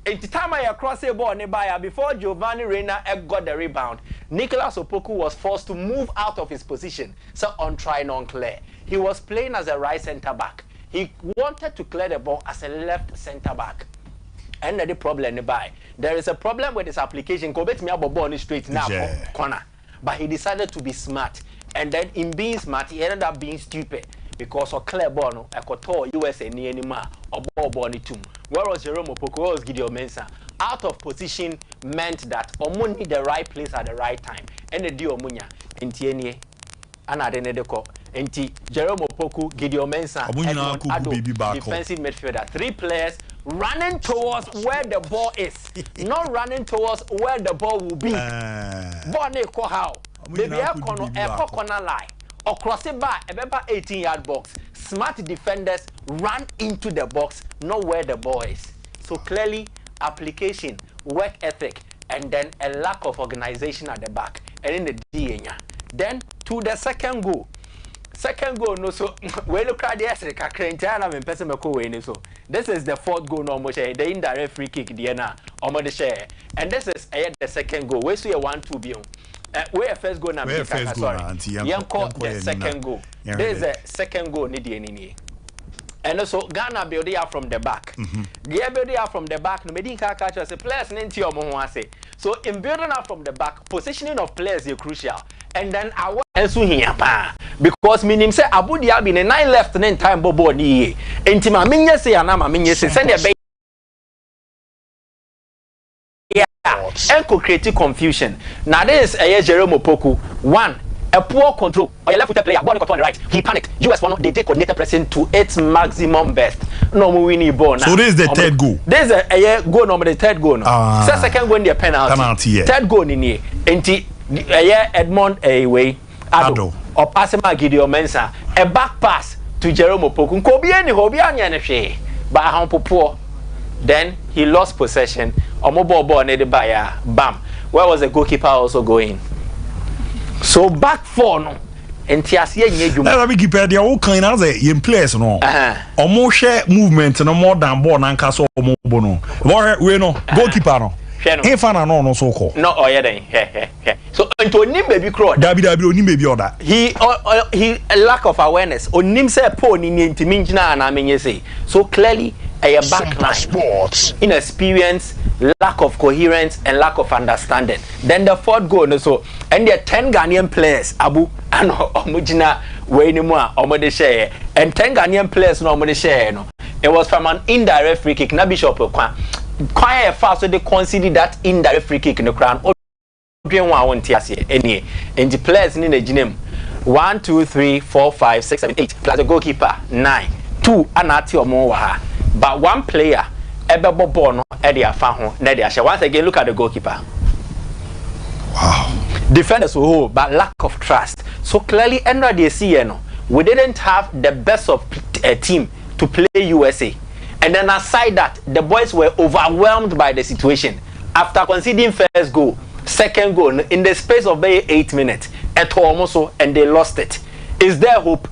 In the time I cross a ball nearby before Giovanni Reina got the rebound, Nicolas Opoku was forced to move out of his position. So on try non clear. He was playing as a right centre back. He wanted to clear the ball as a left centre back. and the problem nearby. There is a problem with his application. Go bet me about ball straight now corner. But he decided to be smart. And then in being smart, he ended up being stupid. Because of clear ball, I could tell USA anymore or ball bonny tomb. Whereas Jerome Opoko was Gideon Mensah. Out of position meant that Omo need the right place at the right time. And the deal Munya in TNA. And I didn't call. And Jerome Opoku, Gideon Mensah, Edmond Ado, defensive midfielder. 3 players running towards where the ball is, not running towards where the ball will be. Ball ne ko how? Baby corner line. Across the bar, a 18-yard box. Smart defenders run into the box, not where the ball is. So clearly, application, work ethic, and then a lack of organization at the back. And in the DNA. Then to the second goal. Second goal, no, so we look at the so this is the 4th goal, no more share. The indirect free kick, Diana, almost share. And this is the second goal. We see a 1-2 bill. Where first goal now? Sorry, young caught the second goal. There is a second goal, Nidi. And also Ghana build out from the back. The build out from the back. No, me didn't catch us. Players into your say. So in building up from the back, positioning of players is crucial. And then our also here because meaning say Abu Dhabi in 9 left 9 time bobo ni. Intima minye say anama minye say send the and could create confusion. Now this is Jerome Opoku. 1. A poor control. Or your left-footed player, ball on the right. He panicked. US one, they take coordinated pressing to its maximum best. No more winning ball. So this is the 3rd goal. This is a goal number the 3rd goal. Second goal in the penalty. Yeah. 3rd goal in here. And Edmond away. Ado. Or passing by Gideon Mensah. A back pass to Jerome Opoku. Kobe any hobby and she. But how poor. Then he lost possession. Or mobile ball needed by bam. Where was the goalkeeper also going? So back 4 no. Entiasie nye dwuma. Na be keeper dey all kind as a players no. Omo share movement no more than ball na nka so omo bo no. We no goalkeeper no. If no so call. No then. So into onim baby crow. Dabi onim baby order. He lack of awareness. Onim say po ni ntimi ngina na menye say. So clearly a backline, inexperience, lack of coherence, and lack of understanding. Then the 4th goal, no, so and there are 10 Ghanaian players, Abu and Omujina Wainimua, Omode share, and 10 Ghanaian players no Omode share. No, it was from an indirect free kick. Na Bishop quite fast, so they consider that indirect free kick in the crown. And the players in the gym 1, 2, 3, 4, 5, 6, 7, 8 plus the goalkeeper 9, 2 and at your more. But one player, Ebebo Bono, Eddie Afaho, Nedia. Once again, look at the goalkeeper. Wow. Defenders who but lack of trust. So clearly, we didn't have the best of team to play USA. And then aside that, the boys were overwhelmed by the situation. After conceding first goal, second goal, in the space of 8 minutes, and they lost it. Is there hope?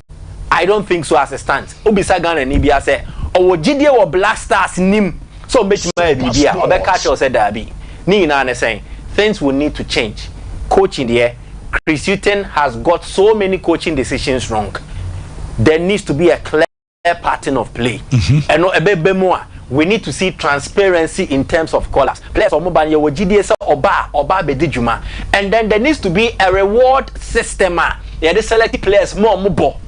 I don't think so as a stand. Obisagan and Ibia say, "Oh, Jide or Black Stars nim." So much more Ibia. Obekacho said Derby. Ni na saying things will need to change. Coaching there, Chris Hughton has got so many coaching decisions wrong. There needs to be a clear pattern of play. And no a bit more. We need to see transparency in terms of call-ups. Players or mobile you GDS oba bedijuma. And then there needs to be a reward system. Yeah, they select players more mobile.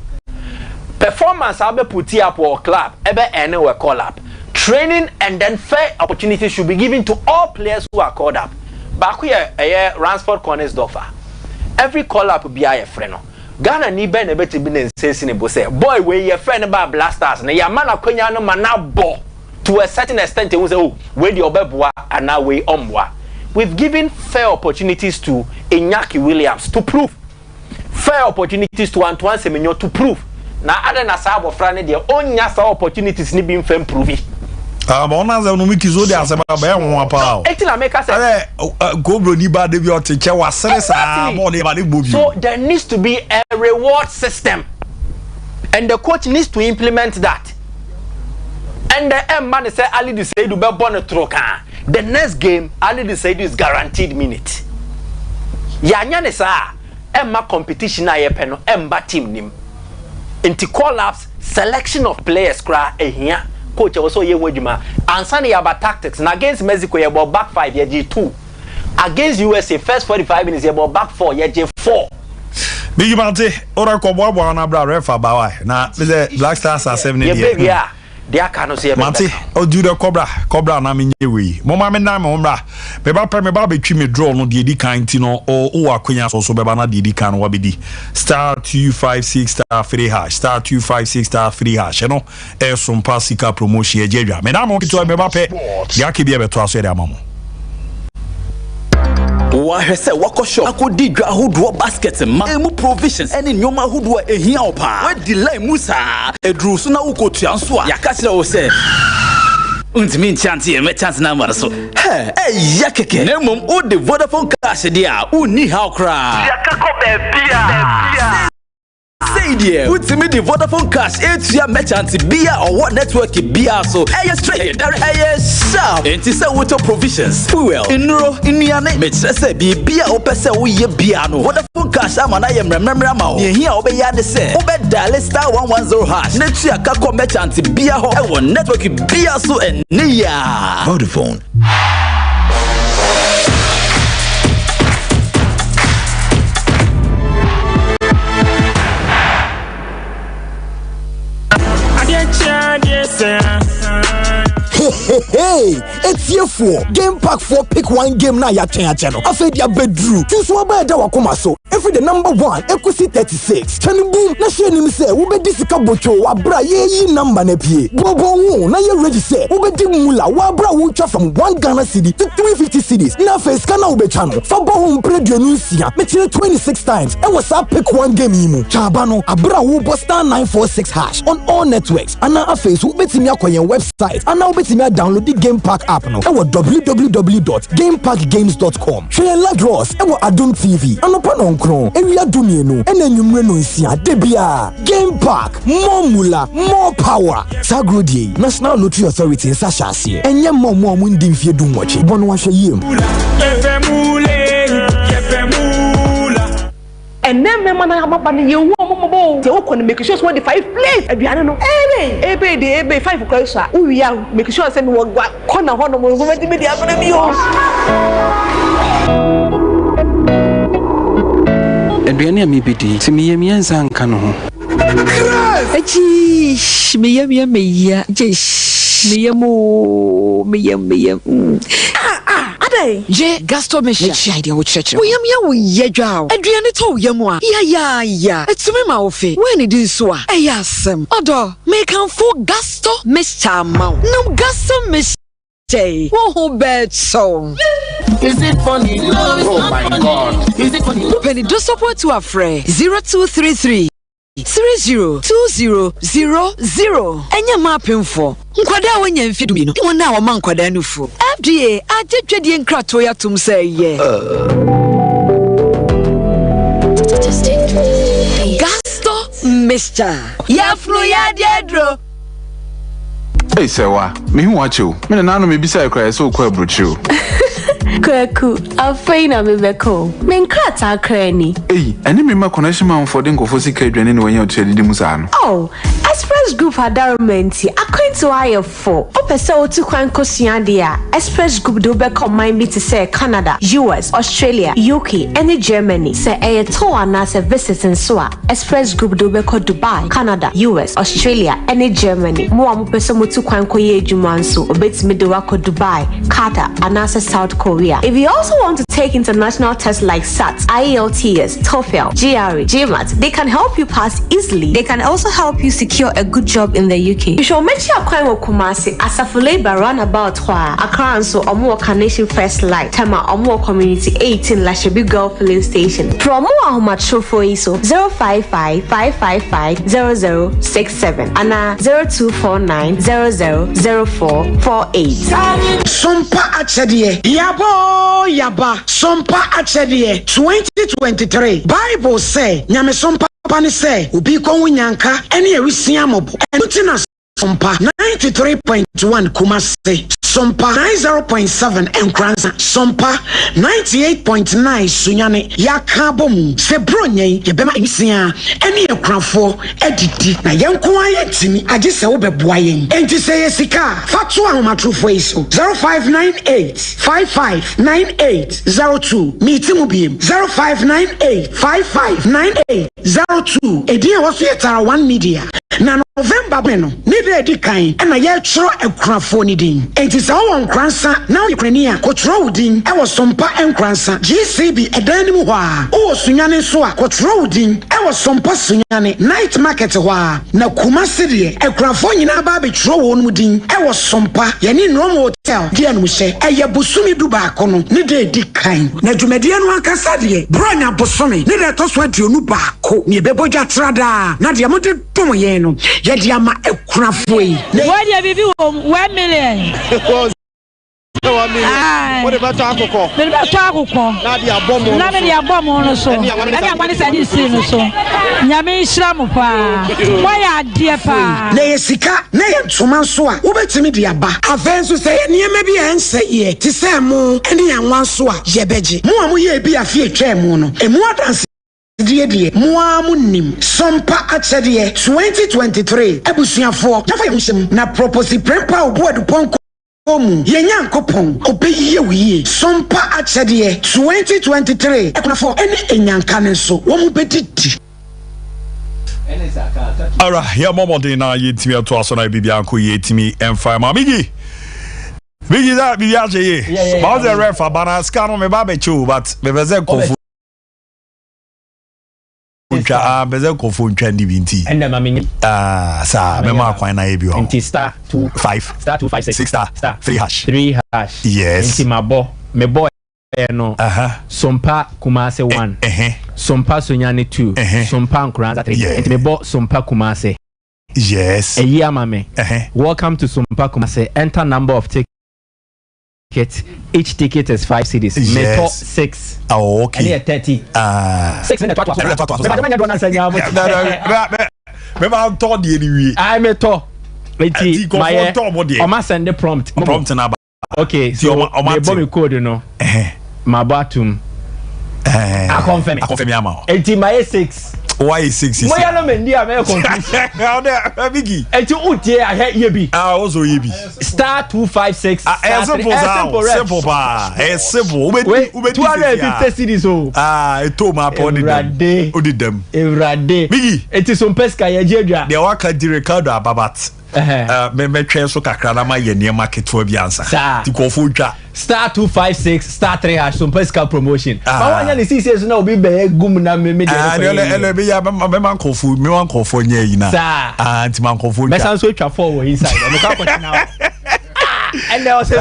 Performance I'll be put up for club, ever anywhere call up. Training and then fair opportunities should be given to all players who are called up. Back here, Ransford Corners Doffer. Every call up be a friend. Ghana ni ben ebe to be in sensible say, boy, where your friend about blasters, na your man akonya no man now ball to a certain extent. They will say, oh, where the obebwa and now we omwa. We've given fair opportunities to Iñaki Williams to prove, fair opportunities to Antoine Semenyo to prove. Na other na sabo frane dia onya sa opportunities ni bi mfem prove. Ona za no mikizo de asaba ba enwo apa. Etina make say Gobro ni ba de bi o teche wa sere sa mo ne ba de bobi. So there needs to be a reward system. And the coach needs to implement that. And the man say Ali Seidu be born troka. The next game Ali Seidu is guaranteed minute. Ya nya ne sa emma competition na ye pe no emba team nim. Into call-ups, selection of players cry here. coach also ye wejuma ansani about tactics and against Mexico ye about back 5 ye G2 against USA first 45 minutes ye about back 4 ye G4 Big Mante ora ko boa na bra refa ba wa na the Black Stars are 7 ye they are cannot say Mante o do the cobra na me we mama me na me umra me ba betwi me draw no de di kan ti no o akonya so be ba na de di kan wa be di *256 *3# *256 *3# no e Sompa sika promotion e jedwa me na mo kito me ba pe ya ke bia beto aso e de amamo Wahese wako shop akodi dwa hodo basket ma emu provisions ene nyoma hodo ehia opa we delay musa edru so na ukotua nso a yakasira wo se untimi nchante e mechance na mara so ya keke na mom o de Vodafone cash dia uni how cry yakako bebia say dear untimi de Vodafone cash etua mechante bia or what network bia so straight direct sharp enti say water provisions fuel inro inuane metrese bia opese wo ye bia no Vodafone cash ama na ye mremremra ma o ye hia obeya de say obedale *110# netua kako mechante bia ho e wo network bia so enia Vodafone Hey, it's here for Game Pack 4 pick one game na ya channel. After dia bedru. Choose one by da wakoma so. Every the number 1 equity 36. Chani boom na share nim say we be disika bocho wa bra ye number na pie. Bobo wu na ye ready say we be di mula wa bra wu twa from 1 Ghana cedi to 350 cedis. Na face kana we be channel. Fa bo hu play the nusia. Me 26 times. E was up pick one game yimu. Chaba no abra wu *946# on all networks. Ana aface we betimi akoyen website. Ana we betimi download the Game Pack app no. Ewo www.gamepackgames.com. Share la draws. Ewo Adum TV. Anopa no nkron. Ewia dumie no. Ena nwumre no nsia. Debia. Game Pack. More mula, more power. Sagrodi. National Lottery Authority nsa hyase. Enye mo ndi mfie dum wachi. Bono wa hwe yem. And then me man am ba ne yewu omomobo te wo kon make sure so the 5 plates aduane no ebe 5 o'clock so we ya make sure say me wo corner ho no mo di me dia bana bi o aduane mi bidi ti me yemi ansa nka no ho achi me ya me yem Je gasto me shi idea wo church. Wo yam ye dwa. Aduane to wo yam a. Ya. Etumi ma wo fe. When it is so a. Eya asem. Odo, me kan fo gasto Mr. Mount. No gasto me Jay. Wo ho bet so. Is it funny? Oh my God. Is it funny? Penny do support to a friend 0233 302000. Enya mapemfo. Nkwada wonya mfidu bi no. Wona wo man nkwada nufu. FDA ajetwedie nkrato ya tum say ye. Gasto Mr. Ya flu ya dedro. Hey sewa, me hu wacho. Me na nanu me bisa ekra so kwa brochu. Kwaku, afeina bebeko. Menkrata krani. Hey, eni me ma connection man for den kofo sika adwane ne wanya otwedi mu sa no. Oh, Express Group adarmenti akwanto aye for. Opese otu kwan kosua de a Express Group do be combine to say Canada, US, Australia, UK, and Germany. Say a tour na se visiting so a Express Group do be ko Dubai, Canada, US, Australia, and Germany. Mo am pese motu kwan ko ye adwuma nso obetimi de wa ko Dubai, Qatar, and South Korea. If you also want to take international tests like SAT, IELTS, TOEFL, GRE, GMAT, they can help you pass easily. They can also help you secure a good job in the UK. You should make sure you Kumasi Asafu Labor roundabout Hwa, Accra so Omo Carnation First Light, Tema Omo Community 18 Lashabi Girl Filling Station. From Omo Macho for ISO 055-555-0067 and 0249-000448. Sompa Achadie, Yaba, Sompa Achadie, 2023. Bible say, Nyame Sompa Pani say, Ubi Konyanka, any Risiamob, and Utinas. Sompa 93.1 Kumasi, Sompa 90.7 Nkranza, Sompa 98.9 Sunyane, Yakabom, Sebronye, Yabema Isia, any Ekranfo, Editi, na Yankwa Timi, Adisa Obebuayen, and to say Sika, Fatua Matru Faiso, 0598 559802, Meetimubim, 0598 559802, Edia was Yetara 1 Media. Na November beno ni de di kan na ye tro ekrafo ni din enti sa won kransa na Ukraine ko tro udin e wo Sompa enkransa GCB edan mu ho a wo sunyane so a ko tro udin e wo Sompa sunyane night market ho a na Kumasi de ekrafo nyina ba be tro won mu din e wo Sompa ye ni no hotel de anu hye e ye busumi du ba ko no ni de di kan na dwumade anu akasa de bronya busumi ni de to so aduonu ba ko ni bebogya trada na de mo de tomo ye no yedi ama ekrafoi where dey bibi 1 million what about akoko me ba to akoko na dia bomo na me dia bomo no so e ka kwani say dis no so nyame nhira mo pa why ade pa na yesika na yentoma so a wobetimi dia ba afenso say niema bi ense ye ti say mo ene yanwan so a yebeje mo a mo ye bi afie etwa mo no emu adanse die muamunim Sompa achedie 2023 ebusuafo nafa yemsem na propose prempa obuadu ponko mu yenyankopon obeyiye wiye Sompa achedie 2023 ekunafo ene enyanka ne so wo mu bedidi ara ya momo de na yetimi ato aso na bibia anko yetimi emfa ma bigi da bibia je ye ba the ref abana scan me ba be chu but me beze kofu beze kofu ntwa ndi binti enda mami sa me ma kwan na ye bi ho nti star 25 star 256 star 3 hash yes nti mabo me boy no Sompa Kumasi 1 Sompa Sunyane 2 Sompa Nkranza 3 nti me bo Sompa Kumasi yes eyi amame welcome to Sompa Kumasi enter number of tickets. Each ticket is 5 cedis. Yes. Meto 6. Oh, okay. And 30. 6 minutes. Remember, told you anyway. I meto. My send the prompt. Okay, so my bomb code no. My bottom. I confirm. Enti my 6. Why 6 is? Moya no mendi a me confuse. How there bigi. Enti utie a he yebi. Also yebi. Star 256. Simple pa. Simple. Ube 250 cities o. It told my pony dem. Odi dem. Evrade. Bigi. Enti so peska ye jedwa. De waka di record ababat. Me twen so kakra na ma ye ne market for biansa. Ti ko fu twa. Star 256 star 3 hash some pesca promotion. Ma wanya ne see say so na obi be gum na me de. Ele be ya me man kofu me wan kofu nya yi na. Anti man kofu twa. Me san so twa for inside. Me ka kwati na. And there was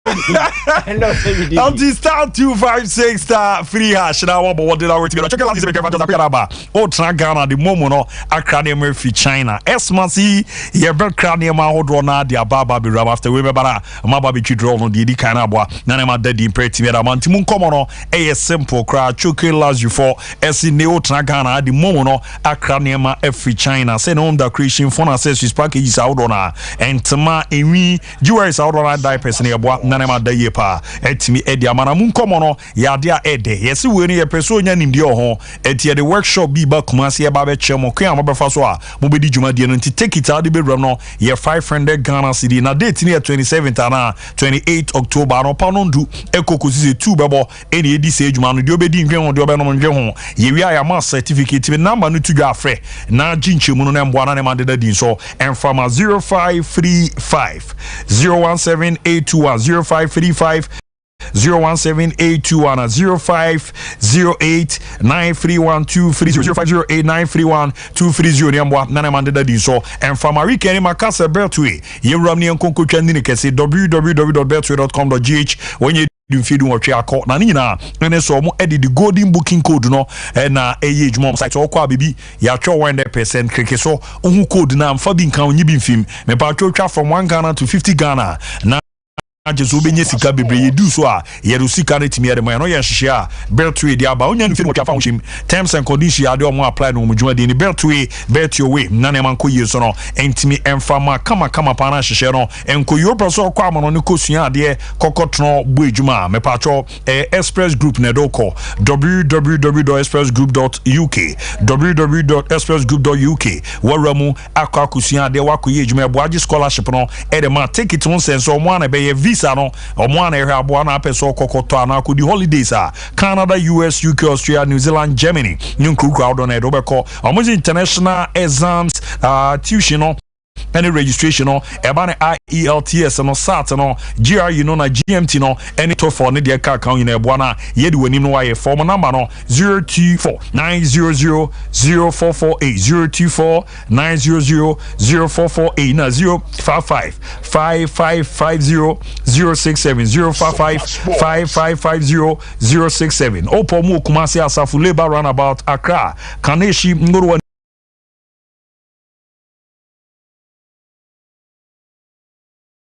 Until star 256 star 3 hash na wa bo de la we check out this make ba o Ghana the momo no akra ne me fi China esmasi ye be kra ne ma hodo na de ababa be ram after we be bara ma ba be twidro no de di kan aboa na ne ma dadi imperative me da man timu nkomo no e simple kra choke last you for esi ne o Ghana the momo no akra ne ma fi China say no the creation phone accessories packages out on entma enwi jewelry out on diapers ne aboa na ma da ye pa etimi edi amana mu nkomo no ya de a ede yesi we ne ye peso nya nimdi ho eti the workshop bi ba Kumasi ye ba be chemo kwan mo befa so a mo be di dwumade no nti take it out the bedroom no ye 500 Ghana cedi na date ni 27th na 28 October no pa no ndu ekoko sise 2 bebo eni edi se dwuma no de obedi ndwen ho de obe no ndwen ho ye wi aya ma certificate be number no tudwa afre na ginchemu no na mboa na ne ma de da din so enfama 0535 017821 0535 01782 0508 93123 931 niambwa nana mandeda din so and from a weekend makasa beltway ye ramni enkonko twandi ne kese www.beltway.com.gh when you do feeding or try call na nyina ene so mo edit the golden booking code no na eye djuma site okwa bibi ya twa 100% kreke so ohu code na amfa bi nkan onyi bi mfim me pa twa from 1 Ghana to 50 Ghana na Ajesu benye sika bebre yedu so a yeru sika na timi edemo no ye hye a Betway dia ba onya nfi no twa fa hwim terms and conditions ade omo apply no mudwuma de ni Betway bet your way na ne man ko yeso no entimi emfa ma kama pa na hye no enko yo proso kwa amono ne kosua ade kokotro bo edwuma me pacho Express Group ne doko www.expressgroup.uk www.expressgroup.uk waramu akwa kosua ade wakoye edwuma ebo agi scholarship no ede ma ticket won sense omo na be visa no omo na ehwe abo na apeso kokoto ana akudi holidays Canada, US, UK, Australia, New Zealand, Germany nyunku crowd on edo beko omo international exams tuition no any registration no eba na IELTS no SAT no GRE no na GMT no any TOEFL ne de ka account yin ebo na yedi wanim no waye form number no 02490004480 024900448 na 055555067 opo mu Kumasi Asafu Labour Runabout Accra Kaneshi Ngoro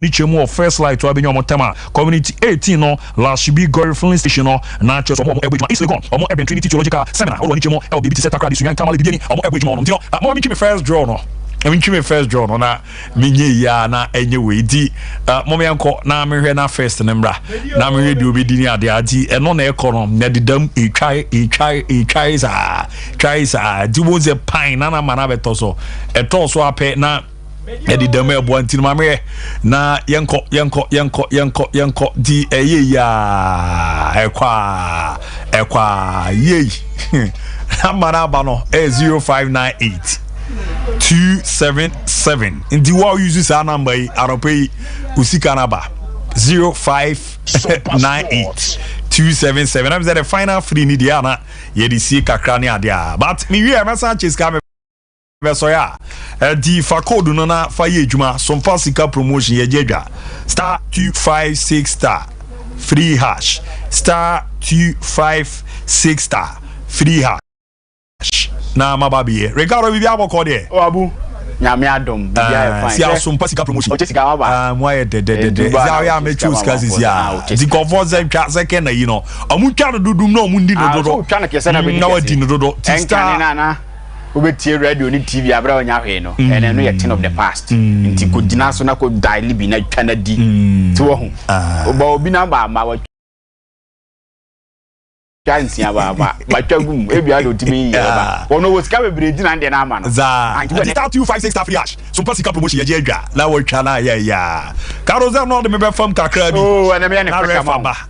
Nichemu of First Light to Abinyo Motema Community 18 no Lashibi Gori Filling Station no na church omo ebejuma Islegon omo Eben Trinity Theological Seminar omo Nichemu LBBT set akra disuyan tamale bieni omo ebejuma no ntino mo mi first draw no first draw no na minye ya na enye we di mo me enko na mehwe na first nembra na mehwe di obedi ni ade adi eno na ekọ no na didam etwai sa di wo ze pine na mana beto so eto so ape na edi dama ebo antini mamre na yenko di eye ya ekwa ye amara ba no 0598 277 ndi wa use sa number yi arope usika naba 0598 277 am the final free ni dia na ye di si kakra ni adia but me wi message ka Vesoya di fa code no na fa ye adwuma Sompa sika promotion ye jedwa *256* free hash *256* free hash na mababiye Ricardo bibi aboko de o abu nyame adom bibia fine si Sompa sika promotion o chesika baba mo ye de za ya me choose kasi ya di convo ze twa second na yi no omu twa dodum na omu ndi dodo na wadi no dodo tista Ubetie radio ni TV abra onya hwe no ene no ye thing of the past nti ko dina so na ko daily bi na twa na di ti wo hu oba obi na ba ma wa chance ya ba twa gum e bia do timi ba wono wo sika bebre di na de na ama no za anti 256 free hash Sompa sika promotion ye jedwa na wo twa na ya Carousel no de me be fam kakra bi ene me ne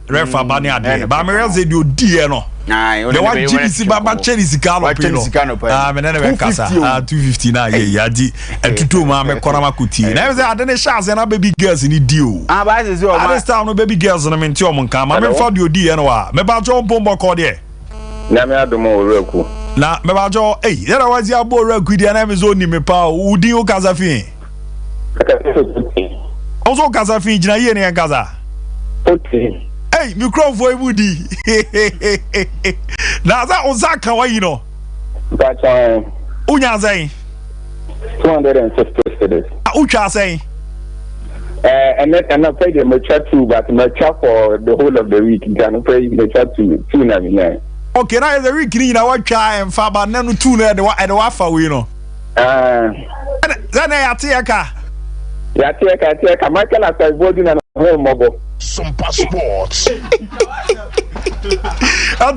refa ba ne ade ba me reze di odi no the one GBC baba Chelsea Carlo me nene we kasa 250 na ye yadi etutu ma me kora makuti na say ade ne chance na baby girls ni dio ba say o ma this time no baby girls na me nti o nka ma me fa di odi ye no wa me ba jo bombo ko de na me adomo oraku na me ba jo there was ya bo oraku de na me zo ni me pa udi o kaza fin o zo kaza fin jina ye ne kaza okay hey, microphone Woody. Now that was that kawaii no. But Unya saying 250 cities. Ucha saying. And I pay the mature too, but mature for the whole of the week. Can pay mature to 299. Okay, now the week in our try and faba nanu 2 at the wafa we know. Then I take a Michael as I voted on home mobile. Sompa Sports.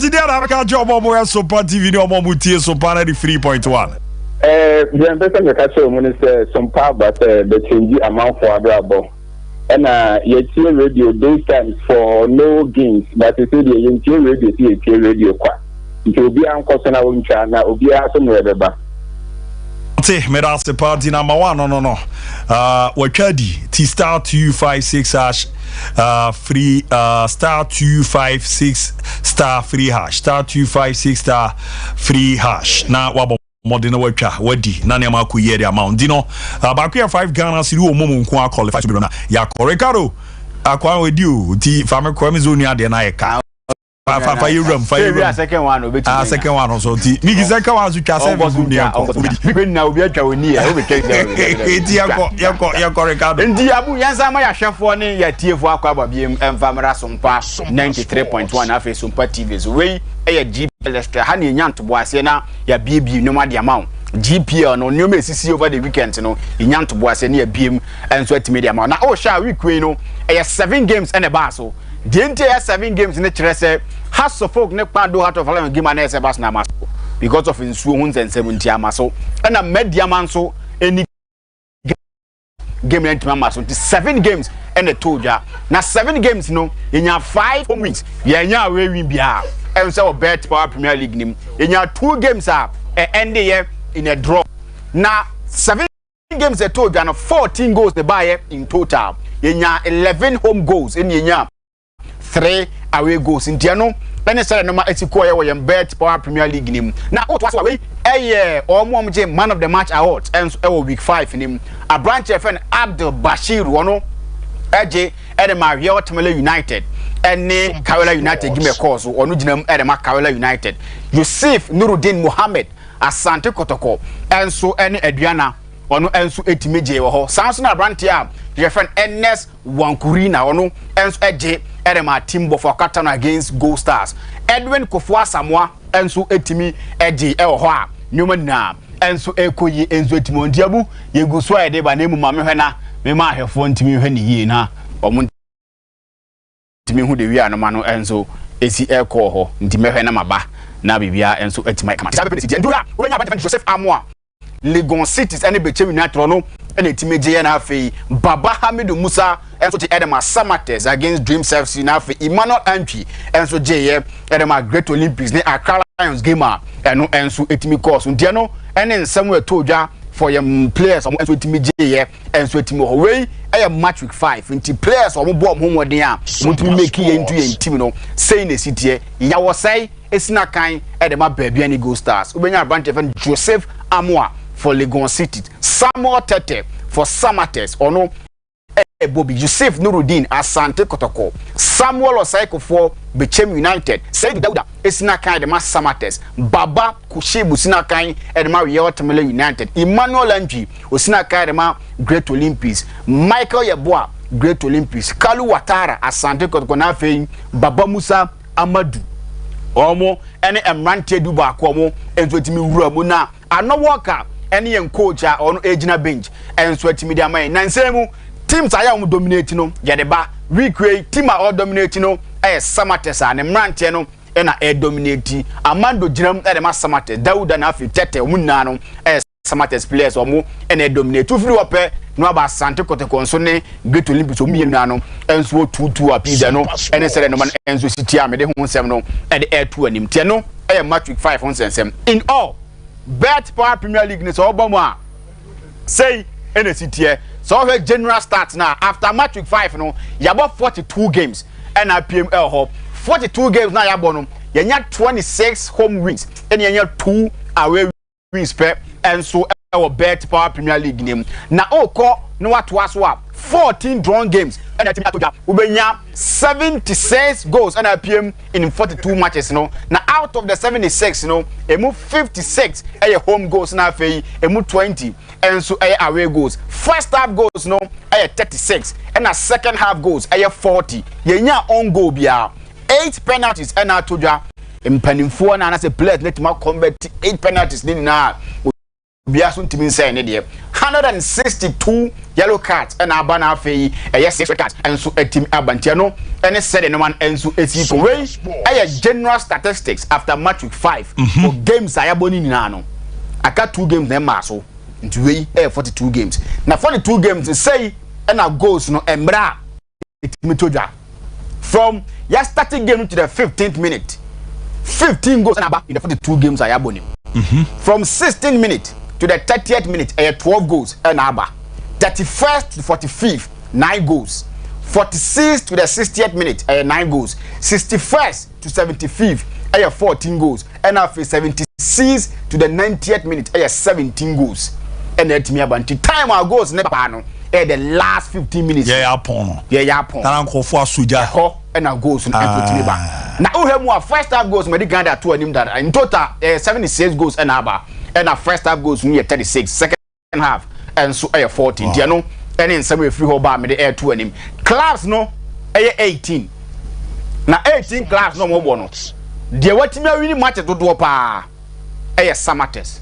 Today I have a job on Sompa TV no more mutie Sompa 93.1. The person that catch when is Sompa but the change amount for Abrabo. And you radio those times for no games, but you see the radio see radio kwa. It will be uncle na uncha na obi asomwe beba. Meda se party number 1 no wakadi T star 256 hash free star 256 star free hash star 256 star free hash na wabo modena watwa wadi na ne ma kuye the amount dino ba ku 5 Ghana siri o momo nko qualify to be na ya Ricardo akwa wedi o ti fame kwame zoni ade na ye ka fa you ram second one obeti second one so ti me second one so twa 7 gum ne yanko bi na obi atwa oni e obi keke eti yanko Ricardo ndi abu yansa ma ya hwefo ne ya tiefo akwaba biem emfamra Sompa 93.1 afa Sompa TV so we e GPL ha na enya ntobo ase na ya biebi no ma de amount GPL no nyoma esisi over the weekend no enya ntobo ase na ya biem enso atimi de amount na o sha week we no e 7 games and a bar so the entire 7 games in the Chelsea has so folk ne kwado heart of lion game na bas na maso because of insuo 170 amaso and a media man so any game and maso 7 games and a toja na 7 games no in your 5 home wins ya we win bia and so bet power Premier League nim in your 2 games are end the year in a draw na 7 games a toja and 14 goals the buyer in total in your 11 home goals in your 3 away goals in Tiano. Then it's no matter if bet power Premier League nim. Now what was away? Or man of the match award and week 5 in him. A branch FN Abdul Bashir Wono AJ Edema Real Tamale United and Kerala United give me a call so or no Edema Kerala United. Yusuf Nuruddin Mohammed Asante Kotoko and so any Adriana or no and so 80 meje or Samson Abrantia your friend Ernest Wankurina or no and so AJ Edema Timbo for Katana against Gold Stars. Edwin Kofua Samoa and so etimi eji ehwa nyoma na enso ekoyi enso etimo ndiabu yeguso ede ba nemu ma mehwe na me ma ahefo ntimi hwe ni yie na omo ntimi hu de wi anoma no enso esi eko ho ntimi hwe na maba na bibia enso etima kama sabe pedi ndura urenya ba Joseph Amoa Legon Cities ene Bechem United no ene etime je na afei Baba Hamidu Musa enso ti Edema Samates against Dreams FC na afei Emmanuel Antwi enso je Edema Great Olympics ne Accra Lions gamer eno enso etimi course ntia no ene nsem we toja for your players enso etimi je enso etimi ho we match week 5 nti players omo bo omo hoden a mutumi make ye into ye team no say na sitie ya wo say esina kan Edema baabia ni Gold Stars ubenya branch fan Joseph Amoa for Legon City, Samuel Tete for Samates, or no Bobby Yusuf Nuruddin Asante Kotoko, Samuel Osaiko for Bechem United, Said Dauda, Esinakai the Mas Samates, Baba Kushibu Sinakai and Mario Tamale United, Emmanuel Anji, Osinakai the Ma Great Olympics, Michael Yeboah, Great Olympics, Kalu Watara Asante Kotoko Nafe, Baba Musa Amadu. Omo ene emrante du ba akomo enso etimi wura mu na ano worker ene yen coach a ono ejina bench enso etimi dia man nansemu teams aya mu dominate no yede ba week team a dominate no Samates a ne mrante no na dominate Amando ginam de ma Samates Dauda na afi Tete mu na no Samates players omo ene dominate ufiri ope no aba Asante Kotoko nso ne Great Olympics omu yenu ano enso tutu apida no ene sere no man enso city a me de ho nsem no e de air to anim tie no match week 5 on sensem in all bet power Premier League ne so obamu a say ene city so we general start now after match week 5 no yabo 42 games and PML hop 42 games na yabo no yenya 26 home wins and yenya 2 away wins per enso our bet power Premier League name na oko no watu aswa 14 drawn games and atimi atoja ubenya 76 goals and PM in 42 matches no na out of the 76 no emu 56 home goals na afei emu 20 and so away goals first half goals no 36 and a second half goals 40 yenya on goal bia 8 penalties and atoja mpanimfo na say players let ma convert 8 penalties ni na biasun timin say ne de 162 yellow cards and abana afei 6 red cards and so team abantia no any said no man and so eti ko we general statistics after match week 5 for games ayaboni ni na no aka 2 games na ma so nti we 42 games na 42 games say and goals no embra team toja from your starting game to the 15th minute 15 goals and about in the 42 games ayaboni from 16 minutes to the 30th minute 12 goals and aba 31st to the 45th 9 goals 46th to the 60th minute 9 goals 61st to 75th 14 goals and after 76th to the 90th minute 17 goals and let me about time our goals never no the last 15 minutes yeah upon yeah upon taran ko fo asuja and our goals and put me back na uhemu first half goals me di Ghana 2 anim that in total 76 goals and a first half goals near 36 second half and so 14 dia no any nsem free ho ba me di 2 anim clubs no 18 na 18 clubs no mo bo no dia watimi awini match dodo pa Samates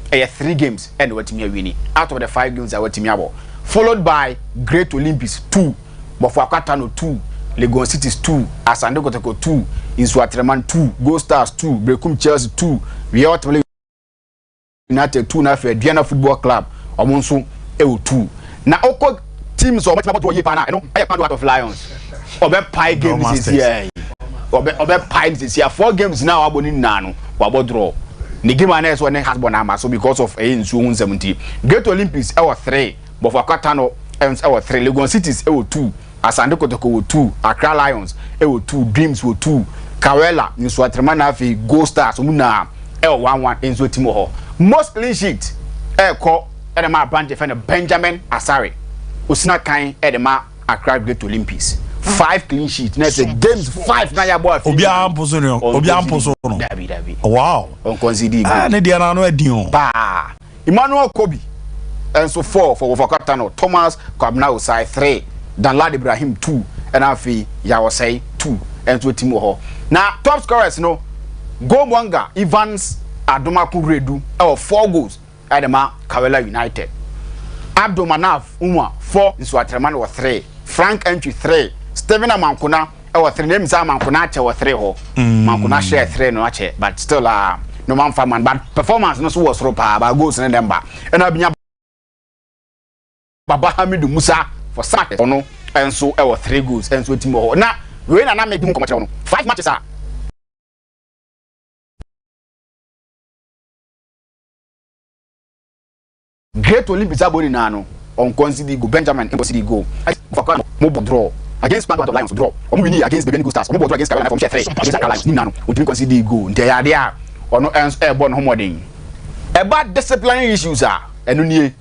3 games and watimi awini out of the 5 games that watimi abo followed by Great Olympics 2 Bofuakwatano 2 Legon Cities 2 Asante Kotoko 2 Inswatreman 2 Go Stars 2 Brekum Chelsea 2 Viot United 2 na fe Diana Football Club omonso 2 na oko teams o match about yepa na no I am out of Lions obe pie games this year obe pie this year 4 games now aboni na no wabo draw ni game na so ne has bona so because of nsu 170 Great Olympics 3 Bofuakwatano 3 Legon Cities 2 Asante Kotoko 2 Accra Lions 2 Dreams 2 Kawela Inswatreman na fe Go Stars muna 1-1 enzo timo ho most clean sheet ko edema branch defender Benjamin Asare osina kan edema Accra Great Olympics 5 clean sheet na say games 5 na ya boy obi amposo no David wow on concede ne dia na no adin ba Emmanuel Kobi enso 4 for Bofuakwatano Thomas Kwabna Osai 3 Danlad Ibrahim 2 and afi Yawosai 2 enzo timo ho na top scorers no Gomwanga Evans Adomaku Redu 4 goals Adema Kawela United Abdul Manaf Umwa 4 Inswatreman 3 Frank Entry 3 Steven Amankuna 3 names Amankuna che 3 ho Mankuna share 3 no ache but still no man for man but performance no so was ropa ba goals in them ba and abinya Baba Hamidu Musa for Saturday ono enso 3 goals enso timo ho na we na make mu komache no 5 matches Great Olympics aboni na no on concede go Benjamin impossible go for mo draw against Panther of Lions draw omo win against Benin Stars omo draw against Kawela from 3 against Accra Lions ni na no o concede go nte ya de a ono ebo no homodin e bad disciplinary issues enu nie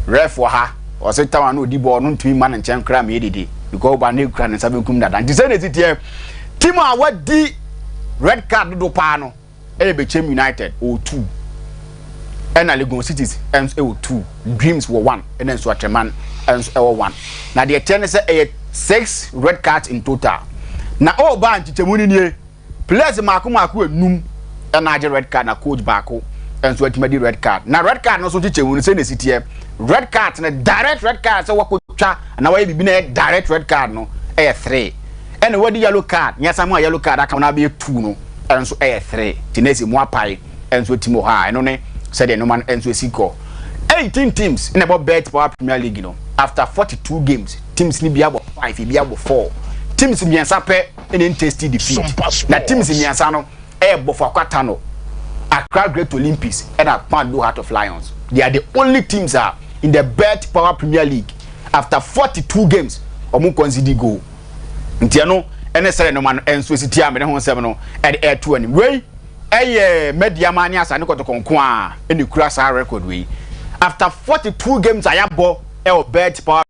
ref wa ha o se tawa no di ball no ntumi man nchen kra me edede because ba na ekura ne sabe kum dada nti se ne titie team a wadi red card do pa no Bechem United 2 and Legon Cities and 2 Dreams were 1 and then Swatreman and 1 now the tennis 6 red cards in total now all band chichemuni nie players maku enum and na red card na coach bako and so ultimately red card now red card no so chichemuni say na city red card na direct red card so wako twa na why bibi na direct red card no 3 and what the yellow card nyasa mo yellow card aka na be 2 no and so 3 tinesi mo apai and so timo ha no ne said no man enso siko 18 teams in about bet power Premier League you know after 42 games teams ni be about 5 be about 4 teams miensa pe in tasty defeat na teams miensa no Bofuakwatano Accra Great Olympics and Akpando Heart of Lions they are the only teams in the bet power Premier League after 42 games omo concede goal ntia no ene sere no man enso sitia me ne ho nsem no e 2 anim wey media mani Asante Kotoko nko a eni kura sa record we after 42 games ayabo bet power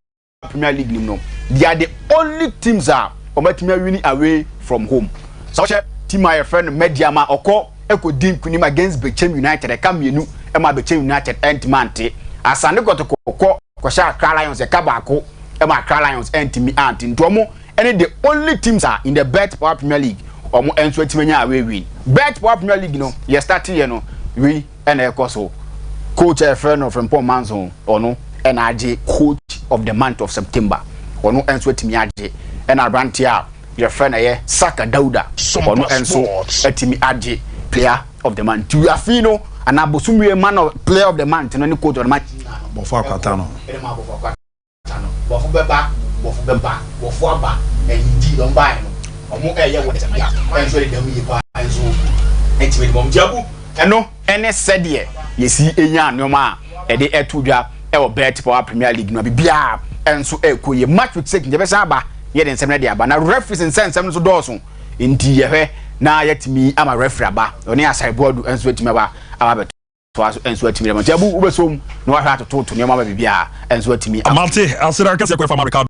Premier League no they are the only teams omatimi winning away from home so team my friend media ma oko dim kunim against Bechem United kamienu ma Bechem United entmante Asante Kotoko ko sha Accra Lions kabako ma Accra Lions entimi anti ntomo any the only teams in the bet power Premier League omo enso atimanya away win bet power Premier League no ye start here no we and ekoso coach friend from Paul Manson ono NRJ coach of the month of September ono enso atimi age and Abrantia your friend Saka Dauda ono enso atimi age player of the month you afino and abosumwe man of player of the month no ni coach of the month Bofuakwatano Bofuaba and di don buy omo eye wo de ya enso de mu yipa enso etiwe bom jabu eno ene sede yesi enya anoma e de etudwa e wo bet power Premier League no bibia enso ekoye match with second be sa ba ye de nsem na de aba na referees nsem so doso nti ye hwe na yetimi ama referee aba oni asai board enso etimi aba aba to aso enso etimi de jabu ubesom no wa hwa to nema ba bibia enso etimi amate asira kase kwa fa America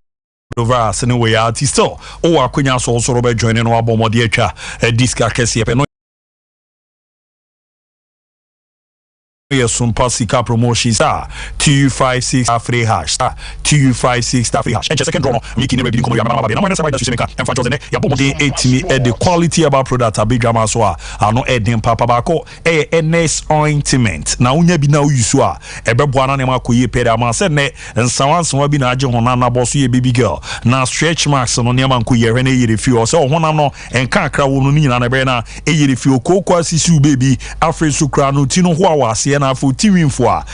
over anyway artist still o akonya so Robert joining no abomode atwa disca kese pe no Sompa Sika promotion star 256 free hash star 256 free hash. And second draw, making everything come. I'm going to say that you make and for the abomode 8 the quality about product abidjama so a no edin papa bako NS ointment. Na unya bi na usu a ebeboa na nema koye pere ama se ne nsawanso bi na age hona na boso ye baby girl na stretch marks no nema nkoye hwe na yire fi o se honam no enka akra wo no nyina na be na eyire fi okoko asisi baby afre so kra no ti no ho awase na for tiwinfo a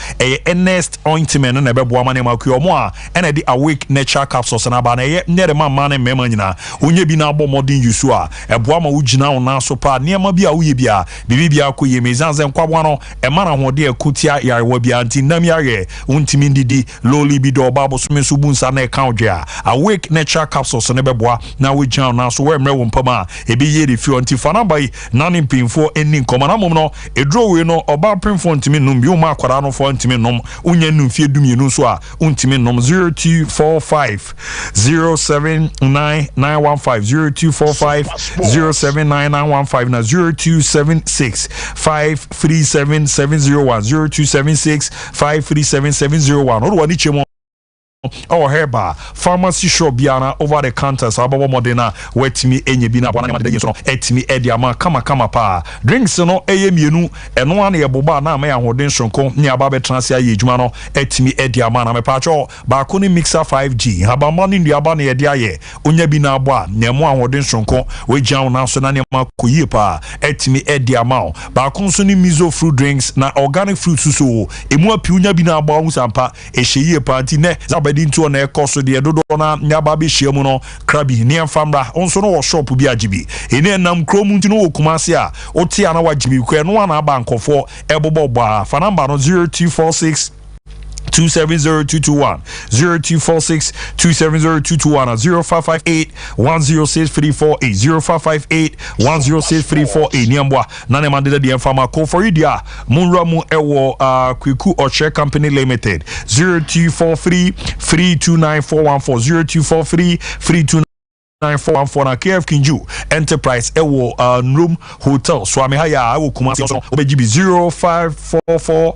NS ointment na ebeboa ma nema koye omo a na di awake natural capsules na ba na ye nyere ma na mema nyina unya bi na abomodin yusu a eboa ma ugina wo na so pa nema bi a uye bia bibi bia koye mezanze nkwabwa no emana hode akutia yarewa bia nti nam yare untimi ndidi loli bi do babo so menso bunsa na account a awake natural capsules na beboa na we jan na so we mre wo mpama ebi ye refi anti fa number na ni mpinfo eni nkoma na mom no edro we no oba pinfo ntimi num bi o ma akwara no fo ntimi num unya num fie dumienu so a untimi num 0245 079915 0245 079915 na 0276 537701 0276 537701 or wani chemo or herba pharmacy shop biana over the counter so ababo modena wetimi enye bi na bwana ma de so etimi ediama kama pa drinks no eye mienu eno an ye boba na ma ya hoden sonko ni aba be transi aye ejuma no etimi ediama na me pa cho ba ko ni mixer 5G haba ma ni nduaba na ye de aye onya bi na abo a na mo ahoden sonko we jan na so na ne ma koyie pa etimi ediama ba ko so ni miso fruit drinks na organic fruit so emu api onya bi na abo hu sampa ehye pa anti ne into na ekoso de dodo na nyaba be hyiamu no krabi ne famra onso no wo shop bi agibi ene nam krom nti no okumase a otia na wagibi ko eno na aba nkofo ebobo gba fa number no 0246 270221 0246 270221 0558 106348 0558 niambwa nane mandela di enfama call for idia munra mu ewo kwiku oche company limited 0243 329414 0243 329414 na KF Kinju Enterprise ewo Nrum Hotel Swami Haya ewo Kumasi obejibi 0544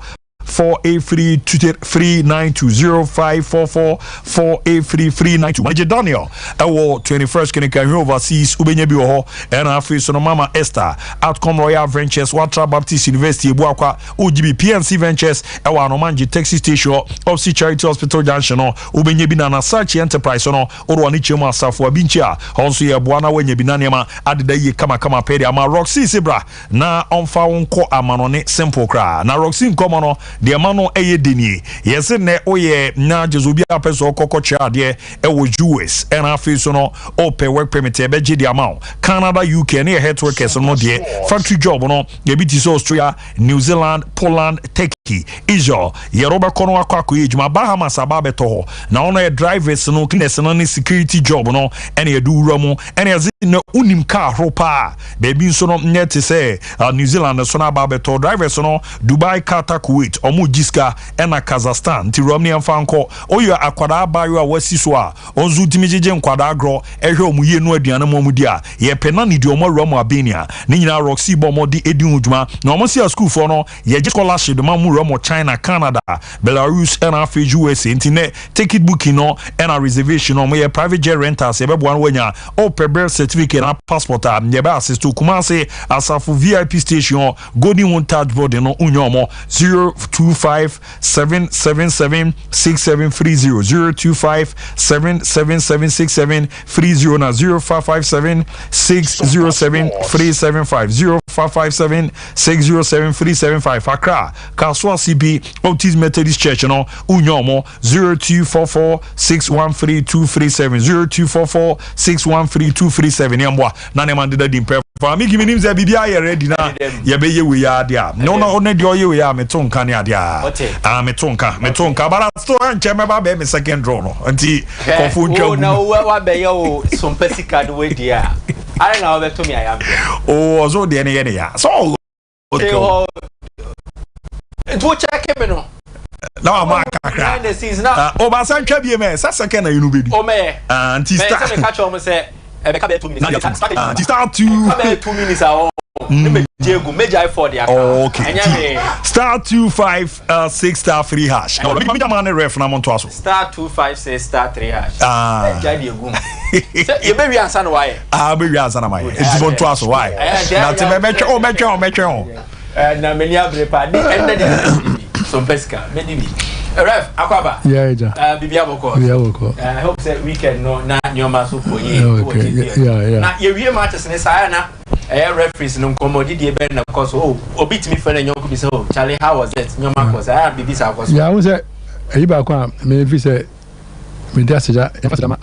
48393920544483392 Manager Daniel ewo 21st Kenya overseas ubenya bi ho and afi so no Mama Esther Outcome Royal Ventures Watra Baptist University ebuakwa OGB PNC Ventures ewo Anomanji Taxi Station Opsi Charity Hospital Junction no ubenya bi na Sachi Enterprise no odo ani chemu asafo abinchia honso ye boa na wanya bi na nema adeda ye kama pedi ama Roxy Sibra na onfa wonko amanone simple kra na Roxy nkomo no de mano eye denie yese ne oye na jezobi apeso kokoche ade ewo US and afi so no open work permit e beji de amount Canada UK ne health workers no de factory job no ye biti so Australia New Zealand Poland Turkey Israel Yoruba kono akwa ejuma Bahamas ababeto ho na ono e drivers no cleaners no ni security job no ene edu uramu ene ezi no unim car ropa baby so no net say New Zealand so na ababeto drivers no Dubai Qatar Kuwait omu jiska ena Kazakhstan ti romni amfanko oyo akwada abayo a wasi so a onzu timijeje nkwada agro ehwe omu ye no aduane mu dia ye pena ni di omo romu Albania ni nyina Roxy bomo di edin ujuma na omo sia school for no ye scholarship de mamu romu China Canada Belarus ena afi USA intine ticket booking no ena reservation no ye private jet rentals ye bebo an wanya open birth certificate and passport a ye ba assist to Kumasi asafu VIP station Golden One Touch board no unyomo 025776730 na 0557607375 Accra Kaswa CB Baptist Methodist Church no unyomo 0244613237 0244613237 yambwa nane mandida dimpe for me give me names be bia ready na ye be ye we ya dia no no de oye we ya metonka ne adia metonka bara store nche me ba be me second draw no anti kofu ntwa oh na wa be ye o Sompa Sika do we dia I na be to me I am oh so de ne ye ya so okay it wo check me no na ma ka behind the scenes now. Obasan Trabi me sa second na you no be do. O me. Anti start. Me catch on me say e be ka be 2 minutes. Anti start 2. Ka be 2 minutes ah. Me Diego major for the account. Okay. Star 256 star 3 hash. No, me man ref na monto aso. Star 256 star 3 hash. Major Diego. Say you be answer no why? Be answer na why. It's monto aso why? Na te me metwe. Na me lia brepa di ende di. So pesca, me di. Ref akwaba. Yeah. Bibia boko. I hope say weekend no na nyoma so for you. Yeah. Na ye wie matches ne sa na referees no commodity dey be na cause obi timi fe na nyoko bi say Charlie how was it nyoma cause bibi sa cause. Yeah, we say e ba kwa me fi say me dey aseja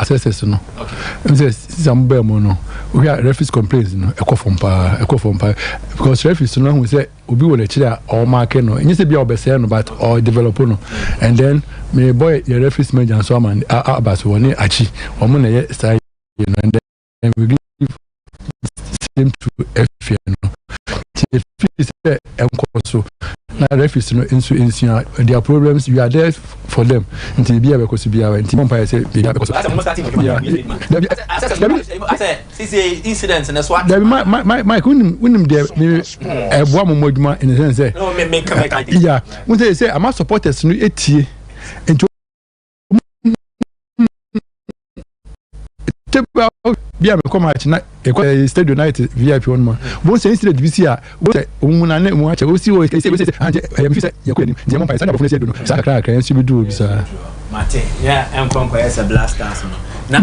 assessors no. Okay. Me say some be mo no. We have referees complaints no e ko from pa because referees no we say obi wo le chira or mark no enye say bia obese no but or develop no and then me boy the referees manager so man abas woni achi omo na ye style you know and then we give same to FA no if is enkoso na referees no insu their problems we are there for them until bia because bia until umpire say bia because I say incidents and swat my unim there eboa momoduma in the sense no me yeah we say am supporters no etie ento bia me come match na Stadium United VIP on ma bo say instead BC a bo say omuna na mu acha o si o say anje am fi say yakoni je mo pa say na bofune say do no sa kra kra nsi bi do bi sa mate yeah em kon ko yes blasters no na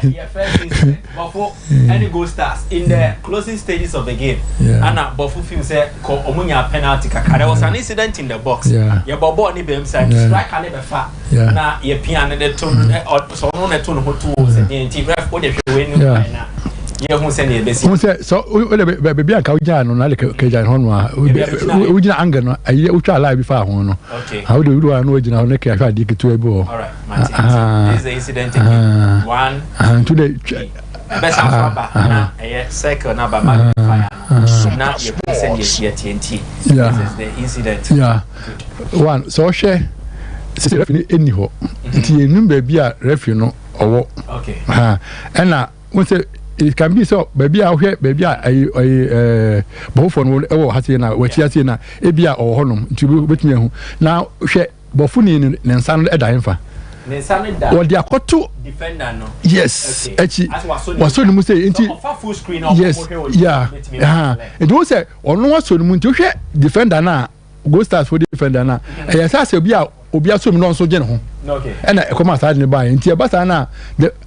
yeah first is bofo any goal stars in the closing stages of the game and bofo feel say ko omunya penalty kakare was an incident in the box yeah bobo ni be side striker ne be fa na ye pian ne to so no ne to no to say the ref o de hwe ni na yeah who send you besi who say so baby aka uja no na le keja ho no a ujina anga no ayi utwa live fa ho no okay how do you no ujina ho ne ke afa di ketu ebo all right this is the incident one today best afaba na cycle na ba magnifier na you send you TNT this is the incident one so share say referee eni ho nti enum ba bia referee no owo okay na we say it can be so baby a hwe baby a bofo no e wo hase na wachi hase na e bia o honom nti betumi hu na hwe bofo ni ne nsa no e da hemfa ne nsa no da wo dia koto defender no yes echi waso ni mu say nti full screen yes yeah it was say ono waso ni mu nti hwe defender na go start for defender na e yasa se obi aso mi no so je ne ho okay and I come outside the buy nti e basa na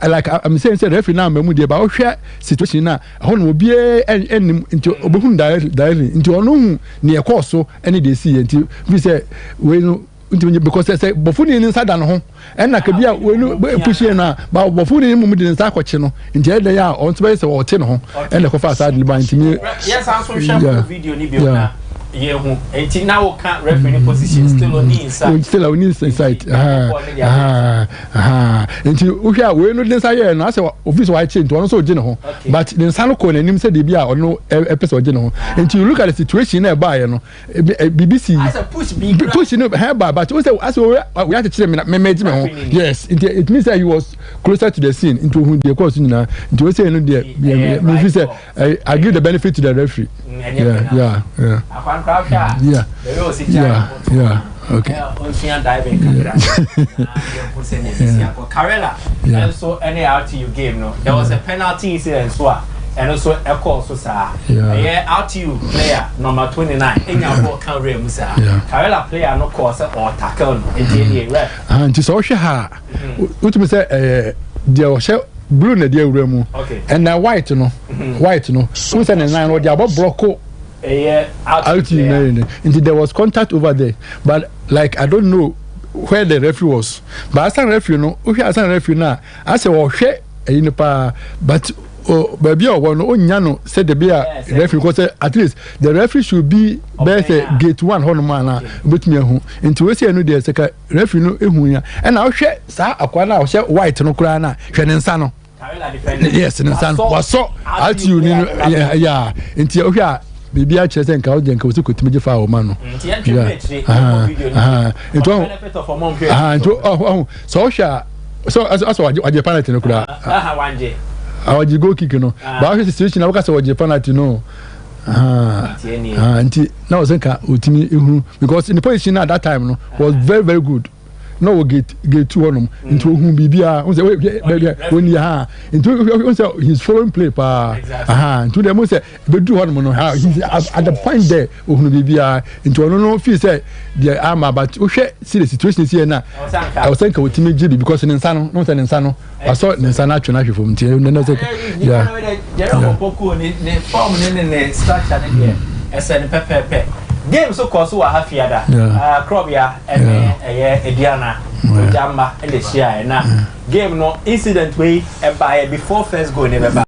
like I'm saying say referee na mamu dey ba o hwe situation na ho no obi enim nti obehun directly nti ono hu ne e course so any dey see nti we say we no nti because say bofuni ni nsa da no ho and na ka bia we no push na ba bofuni ni mu dey nsa kwache no nti e dey ya on to be say o te no ho and ko fa outside the buy nti yes answer share video ni bi na yeah who until now can't referee position still on the inside until we no dey say na say office why change to so je ne ho but the inside ko nanim say dey bia ono episode je ne ho until you look at the situation na buy no BBC as a push no but we say as we have to check me ho yes it means that he was closer to the scene into who the course na into we say no there me say I give the benefit to the referee yeah okay Karela and so any RTU game no there was a penalty incident so and also a call so sir RTU player number 29 in your ball can real musa Karela player no cause or tackle in the ref and so ha what me say there blue na dia wura okay and na white no so say na nine no dia block out into there was contact over there but like I don't know where the referee was but as a referee no as a referee na as a hwe yin pa but baby o no onya no said the beer referee because at least the referee should be better gate 1 hono man na betumi ahu into we say no there say referee no ehu ya and na hwe sa akwa na hwe white no kura na hwe ne nsa no yes ne nsa was so out you yeah into hwe baby I chese nka o je nka o se kotimi je fa o ma no so sha so aso waje penalty no kura wanje awaji go kick no ba o situation na wo ka se waje penalty no nti na o se nka otimi ehuru because in the position at that time no was very very good no we get 2 on into whom bibia on say when you into say he's following play pa into them say be do on no he's at the point there whom bibia into no feel say the armor but we see the situation here now I was saying with me GB because in Insano no say Insano I saw Insano atwe na hwefo mtie no say yeah form ne structure ne SN pepe game so cause wa hafiada crobia ediana jamba and the share na game no incident way by before first goal never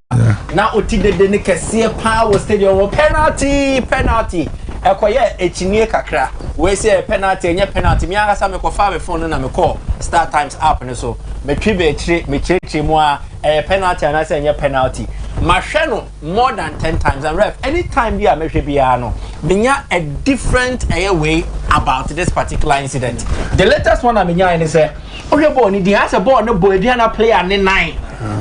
na otide de ne kese power stadium penalty ekoye echinie kakra we say penalty enye penalty mi anga sa me ko fa me phone na me call start times up ne so me twibe echire me cheche mu a penalty na say enye penalty masheno more than 10 times and ref anytime we are measure bia no menya a different way about this particular incident. The latest one I menya is say okay ball ni dia say ball no boy dia na player ne 9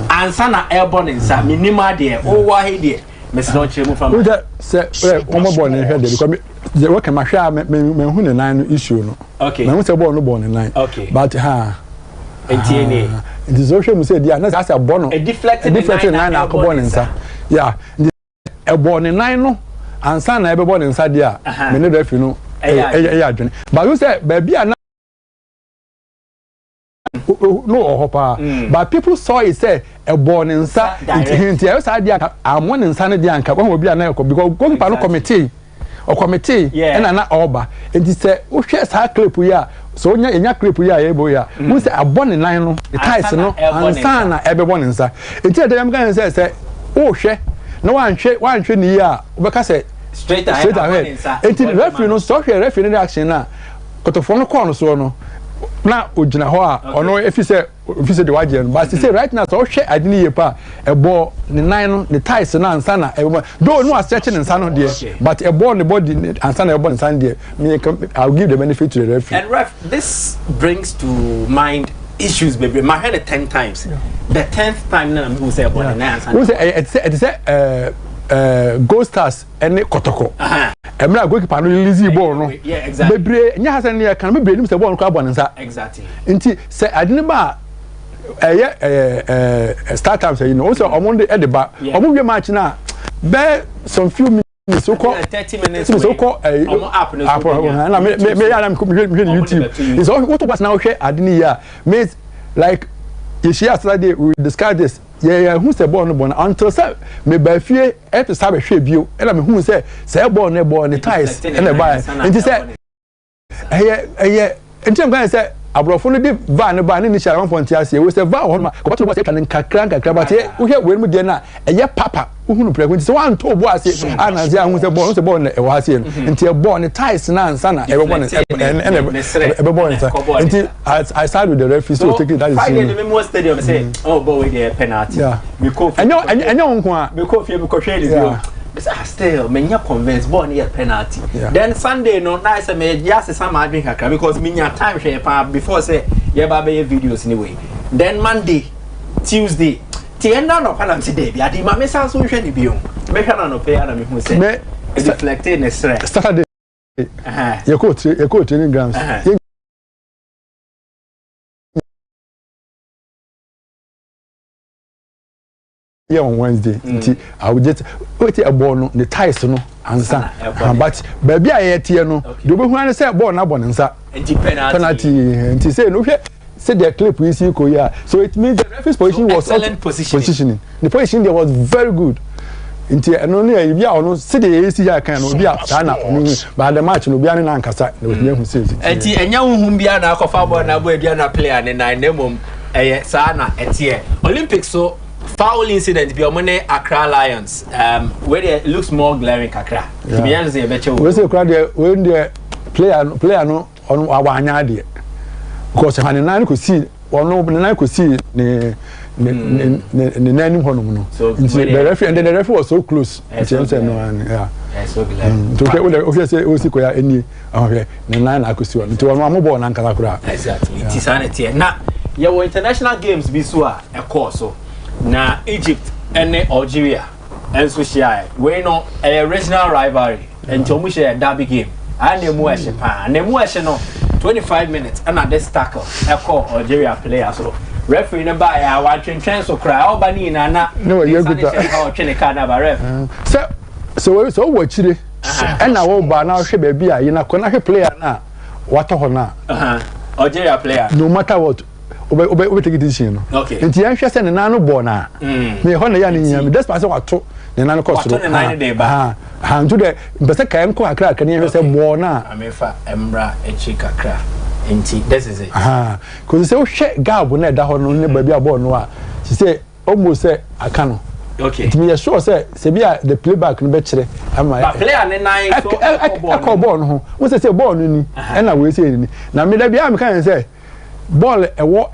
ansa na airborne insa minima there o wa he there Miss no chemu from we say one ball ne head because the work ma hwa me hu ne 9 issue no okay me hu say ball no ball ne 9 okay but NTNA it is also me say dia na say ball no a deflected 9 na ko ball insa yeah a ball ne 9 no ansa na ebe ball insa dia me ne referee no adwene but you say baby na no hopa but people saw it say a ball insa it you say dia amon insa ne dia anka obi na because goalkeeper no committee na oba it say o hwe sa clip ya so nya clip ya ebo ya we say abon 9 no the ties no ansa na ebe ball insa it dey am gan say o hwe na wan hwe ni ya obeka say straight ahead until the referee no so hwe referee reaction na kotofo no call no so no na ojina ho a ono if you say the waje but say right now so hwe adini ye pa ebo ni 9 no the ties na ansa na ebo do no stretch ni ansa no there but ebo ni body ansa na ebo ni ansa there me I'll give the benefit to the referee. And ref, this brings to mind issues baby my head 10 times the 10th time na me say about the 9 we say Gold Stars and Kotoko. Emra goalkeeper no release ball no. Yeah, exactly. Bebre nya hasan ne kan bebre nim say ball no kwa ball nsa. Exactly. Nti say adine ba start time say you know so omonde e de ba. Omo we match na be some few minutes so call 30 minutes. So call app no. Na me ya na me YouTube. Is what was now share adine ya. Me like yesterday we discussed this. Yeah, who say born no born until say me ba fie e to sabe hwe bio e na me hu say born ne ties e na buy nti say nti am gan say abrofo no de van ba ne share 1.5 we say van ho ma ko to bo say kan kakra but wo hwe we mu de na eye papa wo hu no preko nti say wan to bo ase ana say hu say born e wa ase nti e born ties na ansa na e be born e be born nti I started with the referee so take it that is Friday the Memo Stadium say oh boy we dey penalty me ko enyo nko a me ko fie me ko hwe dey still menya convince born here penalty then Sunday no na say me just some admin kakra because menya time share pa before say ye ba be videos anyway then Monday Tuesday ti enda no penalty day bi adi ma me san so hwe ni bi o me hwe na no pay na me hu say deflected ne sre Saturday ye ko training grounds on Wednesday nti I will just wait a ball no the ties no ansa but baby ayetie no do be hu an say ball na ball nsa penalty nti say no hwe say the clip we see ko ya so it means the referee's position was excellent positioning the position there was very good nti eno ne bia ono say the AC ya kan no bia na ba the match no bia ne na nkasa na we hu say nti enya huhum bia na akofa ball na boy bia na player ne na nemom sa na etie Olympics so foul incident be omone Accra Lions where it looks more glaring kakra to be honest e beche we say kra there when the player no on awanya there because han nan ko see ono nan ko see ne nanim hono no the referee and the referee was so close no so glad to okay say o si ko ya eni ahwe ne nan na akosi wa nti won amobɔ na nkala kura exactly it is sanity na ye wo international games bi so a course so na Egypt and Algeria and so share we no a regional rivalry and to mu share derby game and emu ehye pa na emu ehye no 25 minutes and at this tackle e call Algeria player so referee na ba ya wa twentwen so cry oba ni na no you good how twene ka na ba ref so wo chire and na wo ba na hwe ba bi a na ko na hwe player na wato ho na Algeria player no matter what obe take decision no okay nti yan hwe se ne na no ball na me ho na ya ni nyam this person wato ne na no cost wato ne na de ba ha nto de mbese kan ko akra kan hwe se ball na amefa emra echi kakra nti this is it cause say o hwe gab na da ho no ne ba bi a ball no a say almost say aka no okay it me sure say bia the playback no be kire ama ba player ne nine so ball no ho wo say ball no ni e na we say ni na me da bia me kan say ball ewo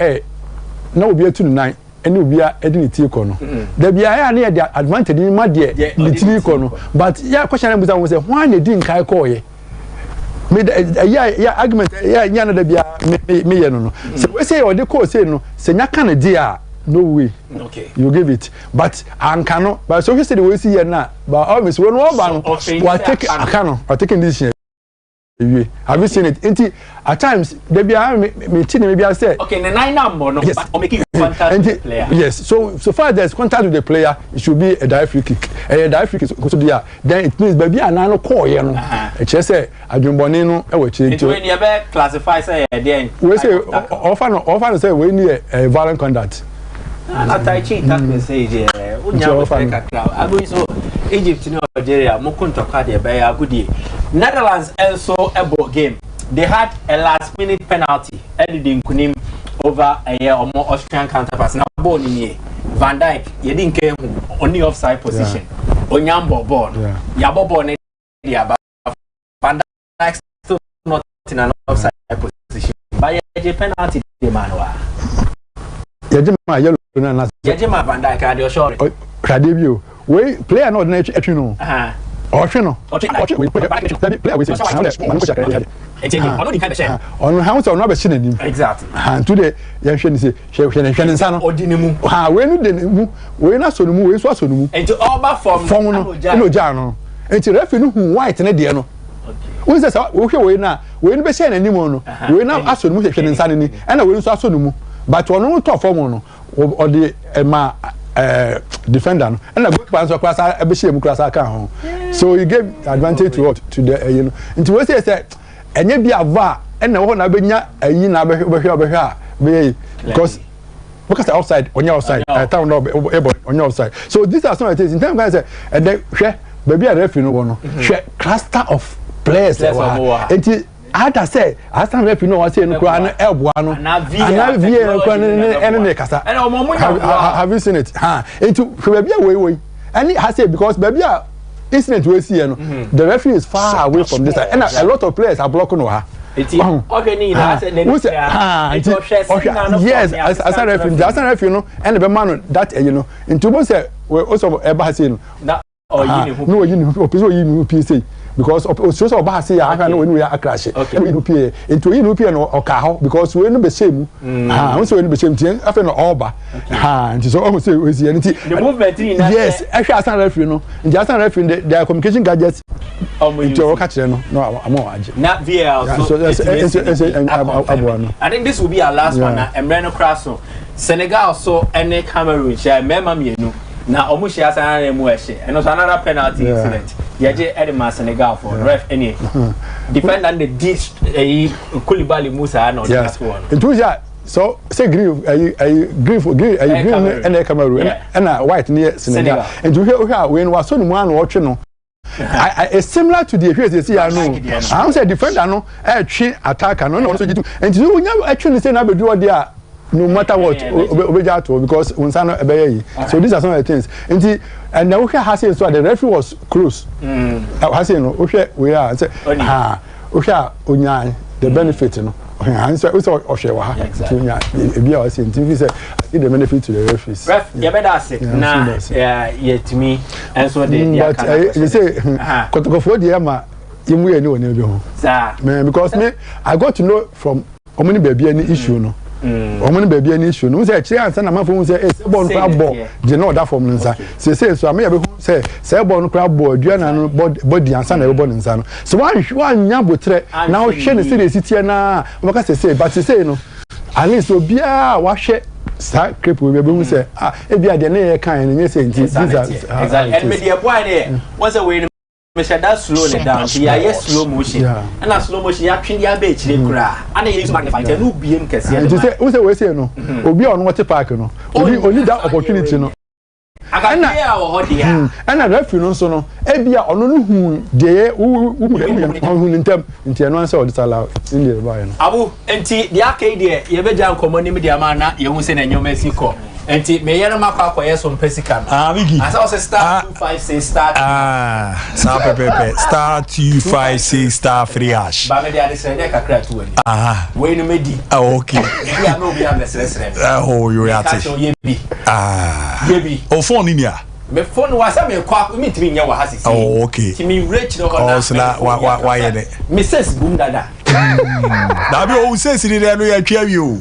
na obi atu ni nine ene obi a edi ni tie ko no da bia ya na the advantage ni ma de ni tie ko no but ya question am say why na di nkai ko ye me ya argument ya nya na da bia me ye no so we say o de ko say no se nya kan di a no way okay you give it but ankano but so we say the we see here na but always when we ba no we take akano or taking this here have you seen it at times they be me tin me be say okay the nine number no but o make it contact with the player yes so far there's contact with the player it should be a direct free kick go to there then it means baby anano call here no e che say adwumbone no e wa chire when you be classify say there we say offer say we need a violent conduct na tai chi that message unya we take akra ago so Egypt and Algeria mo kontoka de be ya gudi Netherlands also a ball game they had a last minute penalty editing kunim over a year or more Austrian counterparts na ball ni Van Dijk ye din ke only offside position onyambo ball ya ball ne dia Van Dijk still not in an offside position but ye penalty de manwa ye ma yellow na ye ma Van Dijk and your short Kadebio we player no na etwi no ohwe no we player we say ono di kan be share ono how so no be share nanim exactly and today ya hwe ni say hwe ne nsa no odi ne mu we no de ne mu we na so no mu we so aso no mu enti oba form no no ja no enti referee no hu white ne de no we say we hwe we na we no be share nanim no we na aso no mu hwe ne nsa ne e na we so aso no mu but ono to form no odi ma defender no and the goalkeeper so class e be share mu class aka ho so he gave advantage to what to the you know until we say enye bi ava and na wo na be nya ayi na be hwe a be because outside on your outside town no on your outside so these are some of the things in time guys say and then hwe baby a referee no no hwe cluster of players and Ada say asan ref no wa say no kura no elbow no ana vie kura ne kasa have you seen it into baby away and has say because baby incident we see no the referee is far away from this and a lot of players are blocking her okay ni na say yes asan ref no and the man that you know into bo say we also eba say no na no you know opiso you know pc because so oba say ya ahwa no we ya crash we no pie into you no pie no oka ho because we no be shame so we no be shame tien afa no oba nti so o say we see nti the movement ni na yes ahwa asan referee no nti asan referee their communication gadgets nti o ka kire no amo age na VL so I think this will be our last one na Emre Cross Senegal so any Cameroon share mema mienu na omushi asana na mu ehye and also another penalty incident yeje Edema Senegal for ref any defender the dish Koulibaly Musa na that one it was so say green and Cameroon and white near Senegal and you hear when was so no one watching no it's similar to the affairs you see I know I say defender no attacker no so and you actually say na be do there no matter what obejato because unsano ebeye so these are some of the things and now we has so the referee was close has no we are say onya the benefit no answer also Oshewa to be our scientific say it the benefit to the referees. Ref, you better say na yet me and so they but you say Kotoko the ama imu any one be ho. Sir. Because me I got to know from omuni baby any issue no. Omuni baby any issue no say chire answer na man for say e ball no crab ball je no that from nsa say so am ya be say ball no crab ball dua na body answer na e ball nsa no so wan nya botre na o hwe ne say dey sitie na o ka say but say no at least obia wa hwe sa crepe we be hu say e bia de na ye kan ne say nti exactly and media boy there once away Mr. That slow it down. Yeah, slow motion. And that slow motion, ya twin ya be chile kura. And you use magnifier. No BM kesi. You say, we say no. Obi on water park no. Only that opportunity no. And a referee no so no. Ebia ono no hu de hu ntem nti no answer all this allow in the buy no. Abu enti the arcade there ye be jam common ni media man na ye hu say na nyoma siko. Enti me yere makwa akoye so mpesika no. Bigi. Asa say star 256 star. Star pepe star 256 star free hash. Ba me dey say dey kakra to ani. We no medi. Okay. Ya no be am lesere. Oh you are it. Yebi. O phone ni nia. Me phone was me kwa me timi nya wa hasisi. Oh okay. Timi rich no na. Oh so why ye me sense boom dada. Da bi o sense ni dey no ya twa wi o.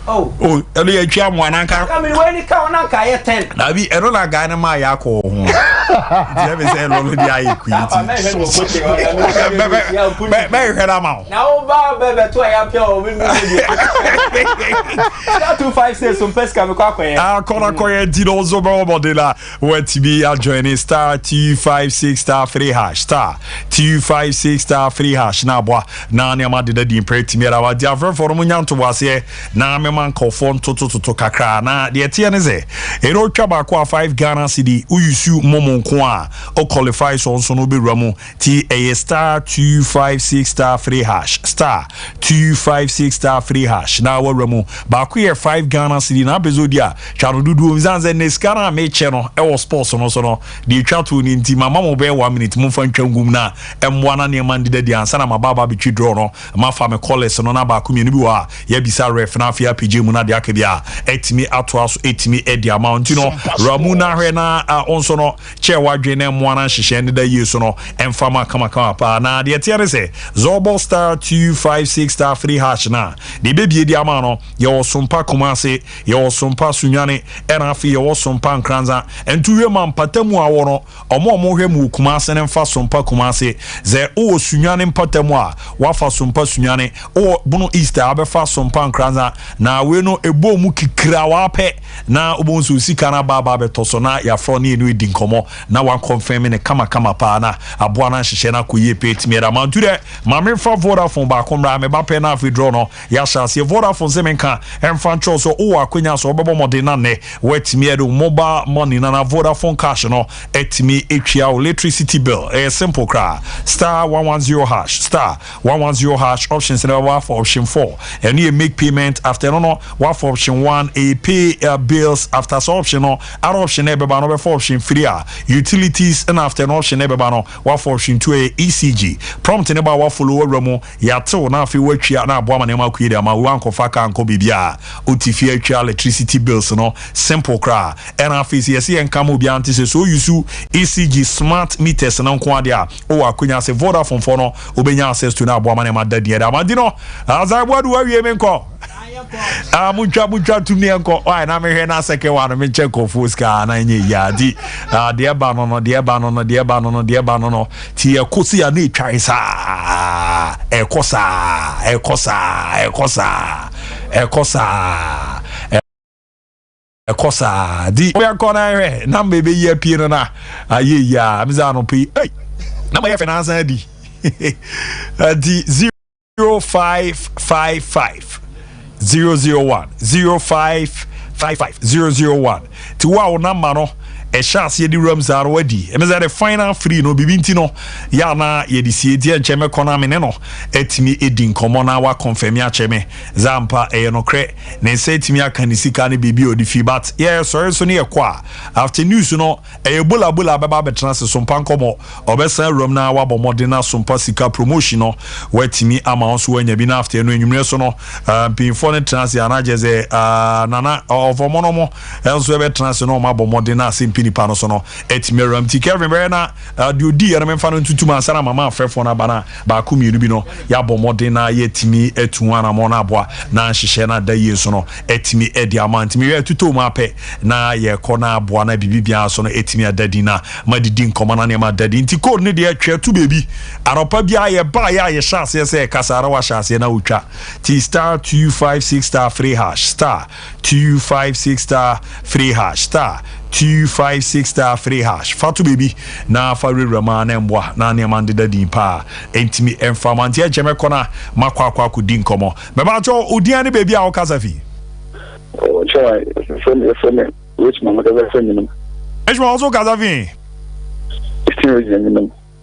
Oh, elo ya twa mo ananka. Ka me we ni ka onanka ye 10. Na bi ero na ga na ma ya ko ho. Je be say lo di ayi kwiti. Me hwera ma. Na o ba be to ya pia o me me. 256 some pesca me kwa kwen. Kona koye dino zo ba modela. Wet be a join star 256 star free hash star 256 star free hash na boa na ne ma de di pretty me ra wa dia for mo nyanto wase na me man kofon to kakra na de tie ne ze ero twa ba kwa 5 Ghana cedi uyusu momo nko a o qualify so no be ramu ti a star 256 star free hash star 256 star free hash na wa ramu ba ku ye 5 Ghana cedi na bezodia chano dudu nzanze ne skana me che no e wo sports no so no de twa to ni nti mama mo be 1 minute mo fa ntwangum na emwa na ne man de ansa na mababa be twi draw no ma fa me college no na ba ku mi ni bi wa ya bisa ref na afia PJ mu na de akebia etimi ato so etimi edi amount no ramuna hwe na onso no che wadwe na emwa na hihye ne da yeso no emfama kama pa na de tiare se zobo star 256 star free hash na de bebie di ama no ye osompa kumase ye osompa sunyane era afi ye osompa nkranza entuwe mampatamu awo no omo hwe mu kumase ne mfa sompa kumase ze o sunyane mpatamu a wafa sompa sunyane o bunu easter abefa sompa nkranza na we no ebo mu kikra wape na obonso sika na baba betoso na ya fro ne enu edi nkomo na wan confirm ne kama pa na aboa na hihye na koye pet miera manture ma me fa Vodafone ba komra me ba pe na afi draw no ya shase Vodafone se menka emfa ncho so o akonya so obebo mode na ne wetimi edo mobile money na Vodafone cash no etimi etwia electricity bill simple cra star 110 hash star 110 hash options na for option 4 and you make payment after no for option 1 a pay bills after so option no other option e be ba no for option 3 utilities and after no option e be ba no for option 2 a ECG prompt ne ba wa follow ramu ya to na afi watwia na aboa ma ma kuyi ma wan kofa ka nko bibia otifi atwa electricity bills no simple cra and afi yes enkam obi anti so use ECG smart meters na nko ade a o akonya se Vodafone for no obenya access to na aboa ma dadie da ma di no azabwadu awie menko mucha tumni enko why na me hwe na seke wa no me check ofuska na nye ya di de ba no ti ekosi ya na etwan sa ekosa di we akona hwe na mbebe ye pie no na aye ya amza no pi na ma ye finance di di 0555 001 0555 001 to wow number no a chance ye di rooms are ready e me say the final free no bibi nti no ya na ye di sie die ncheme kona me ne no etimi edi nkomo na wa confirm ya cheme zampa e no kre ne say etimi aka ni sika ne bibi odi fi but yeah sorry so ne ye kwa after news no e bola beba betrance Sompa nkomo obesa room na wa bomode na Sompa sika promotion no wetimi ama onso wanya bi na after no enwumre so no pinfo ne trance ya na jeze nana of omonomo enso e betrance no ma bomode na simpini pa no so no etimi ram ti Kevin Berna di odi ya na memfa no tutuma asana mama afrefo na bana ba ku mienu bi no ya bomode na yetimi etuwa na mo na aboa na hihye na da yeso no etimi edi amount mi we tuto ma pe na ye kona aboa na bibibia so no etimi adadi na madidi nkoma na ne madadi nti code ne de atwa tu baby aropa bia ye ba ye chance se kasara wa chance na utwa ti star 256 star free hash star 256 star free hash star 256 star free hash fatu baby na faru rama na mbwa na ne mandida din pa entimi enfamanti e jeme kona makwa kudi nkomo me ba cho odian ne baby a o kasafi o choi from which mama ka friend no e also kasafi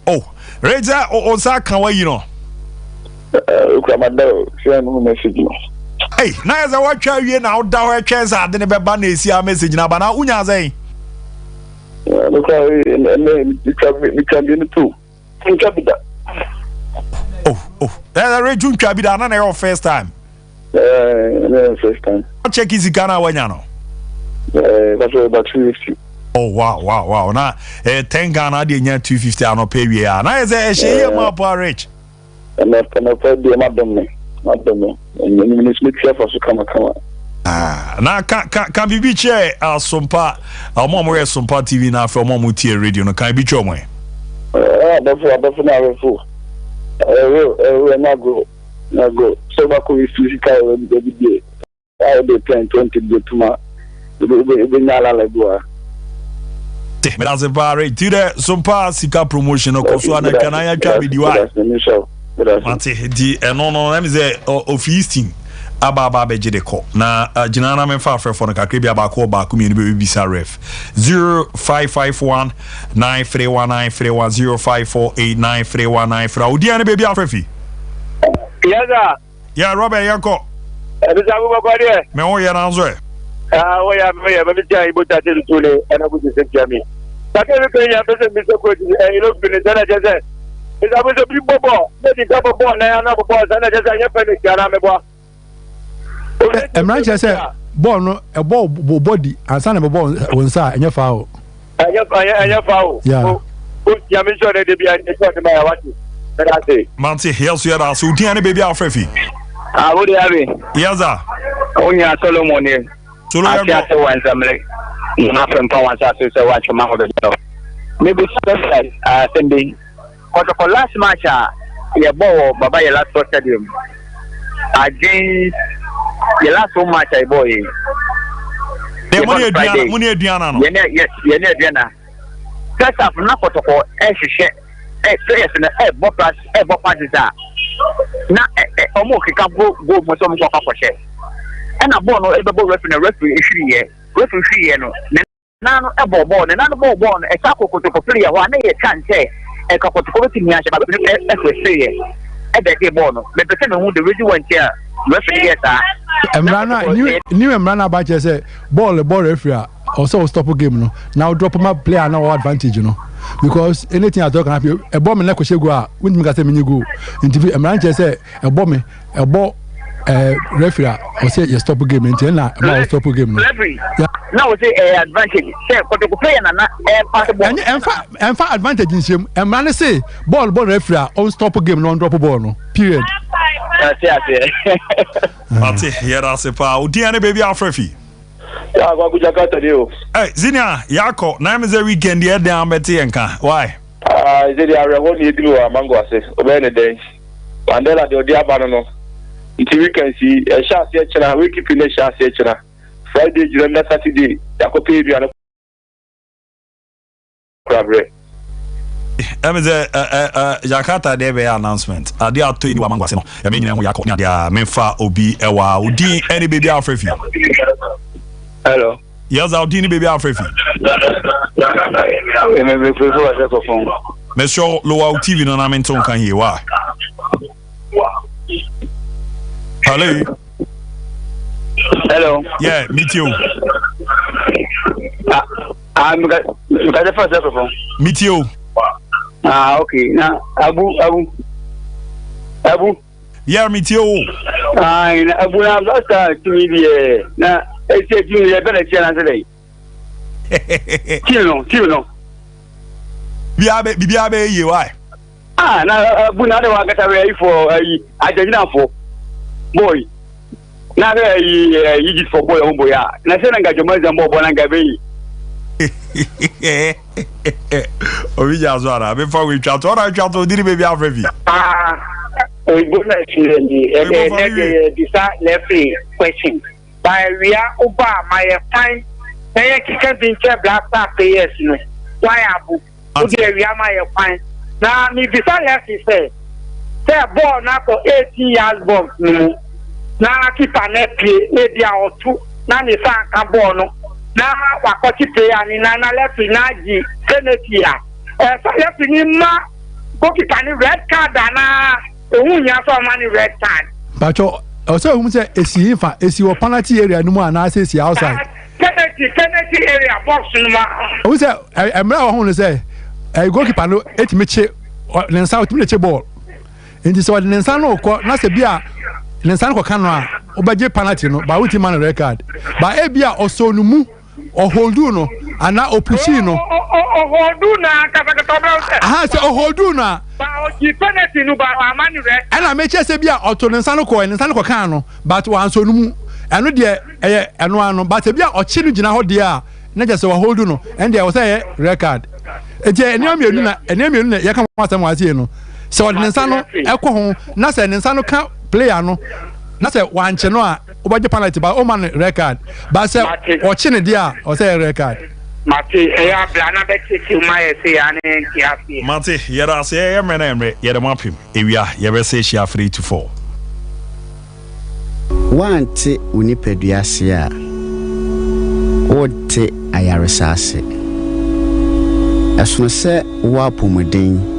oh reza on sa kan wa yi no ukramado shey no message no hey na eza watwa wie na oda ho chance ade ne beba na esi a message na bana unya zai look how we can be too oh that reju ntwa bi da na your first time first time check is Ghana wanya no that's about 250 oh wow na 10 Ghana de nya 250 ano pay we na eza e she ma pa rich na pay de madam and ministry for so kama na kan bibi che Sompa omo Sompa TV na from omo tie radio no kan bi che omo that's na refu na go so ba ko physical de I dey plan 20 de tuma be nyala la doa me that's a bare to the Sompa sika promotion ko so na kan anya twa bi diwa mate di no let me say of Easting aba beje de ko na jinana me fa frefo no kakre bia ba ko ba ku mi no be bisa ref 0551 931931 05489319 odi an be bia frefi yaza ya Robert yanko ebisa bu ko de me o ya na nzo o ya me be ja ibo ta te tule ana ku se jami ta ke ko ya be se mi se ko e lo bi ne dana jese esa bu se bi bobo me di ka bobo na na bobo sana jese anya pe ni kana me bo Emranche say ball no a ball body and son of ball on sa anya foul. Anya foul. Yeah. Ya me sure de bia e so de ma wati. That say. Manti here so ya so udi an baby afrefi. Wo de abi. Yaza. Onya Solomon e. Solomon ya se wan samle. Na from pa wan sa so wa chuma ho de. Maybe special Sunday. Ko last match ya ball baba ya last stadium. Against the last home match I boy. Money Adriana no. Yes, Adriana. First half na protocol ehhehye players na bopas is na omo kika go mo so mo kwakwache. E na ball no e bebo referee ehwie no. Na no e ball na no ball no e sakokotoko player ho na ye chance e kakotoko ti nya ba e the ball no. Me pese me hu the reason one here. Emrana new Emrana ba che say ball referee also stop game no now drop my player now advantage you know because anything I talk happen a ball me na kwese go a win me ka say me go interview Emrana che say a ball referee or say you stop game until na stop game no now we say advantage say for the player na possible and for advantage in him Emrana say ball referee on stop game no drop ball no period. Mate, yera se pa. Odi ane baby afrefi. Ya kwa kujakata dio. Hey, Zinia, yako, na mze weekend ye de ambeti enka. Why? Zedi arewoni edilu wa mango ase. Obene den. Mandela de odi abano no. Iti weekend si sha se chena, we keep in sha se chena. Friday jira Saturday, yakope bi ana krabre. Emze Jakarta de be announcement. Ade ato ni wa mangwase no. Ya me nyina ho yakọ nya dia memfa obi ewa odi any baby afrefi. Hello. Yes, I'll do baby Alfrefi. Make sure lower TV no Namenton can hear why. Hello. Hello. Yeah, meet you. I'm got the first microphone. Meet you. Okay. Now, Abu. Yeah, meet you. Abu, I'm lost to me. Now, it's a junior better chance today. Tino. Biabe, you why? Now, Abu, now I got away for I don't know for boy. Now, you just for boy, boy. Now, I got your mother and Bob and Gaby. Before we chat, what I chat to did baby Alfrefi. We both decide left question. By we are over my fine. They can't be black players. Why Abu? Okay, we are my fine. Now, me decide left is say ball now for 18 years bomb. Now I keep a net play, maybe or two. Now the fan can ball. Now, what play and Nana left in Naji, Senatia. So left in him, Bookie can red card and who you have money red card. But also, who say, is your penalty area no more, and I say, outside. Kennedy area box in my. Who say, I'm not going to say, I go keep a 8 minutes or then South Minute ball. In this one, Nensano, not a beer, Nensano Canra, or by J penalty, but with him on a record. By Abia or so no. Or holduno and now opushino holduna holduna and I may just say auto Nansano and Nansano Cano, but one so no and no dear and one but a beer or children out there, not just a holduno, and there was a record. A name Yakan Wasano. So Nansano, alcohol, Nasa Nansano can't play ano. Not say one channel over the penalty by Oman record, but say watching a dear or say a record. Mati, I have my say, Mati, yet say, yet a map him. If we are, you ever say she are free to fall. One tea Unipeduasia or tea Ayarisasi. As we say, Wapumudin.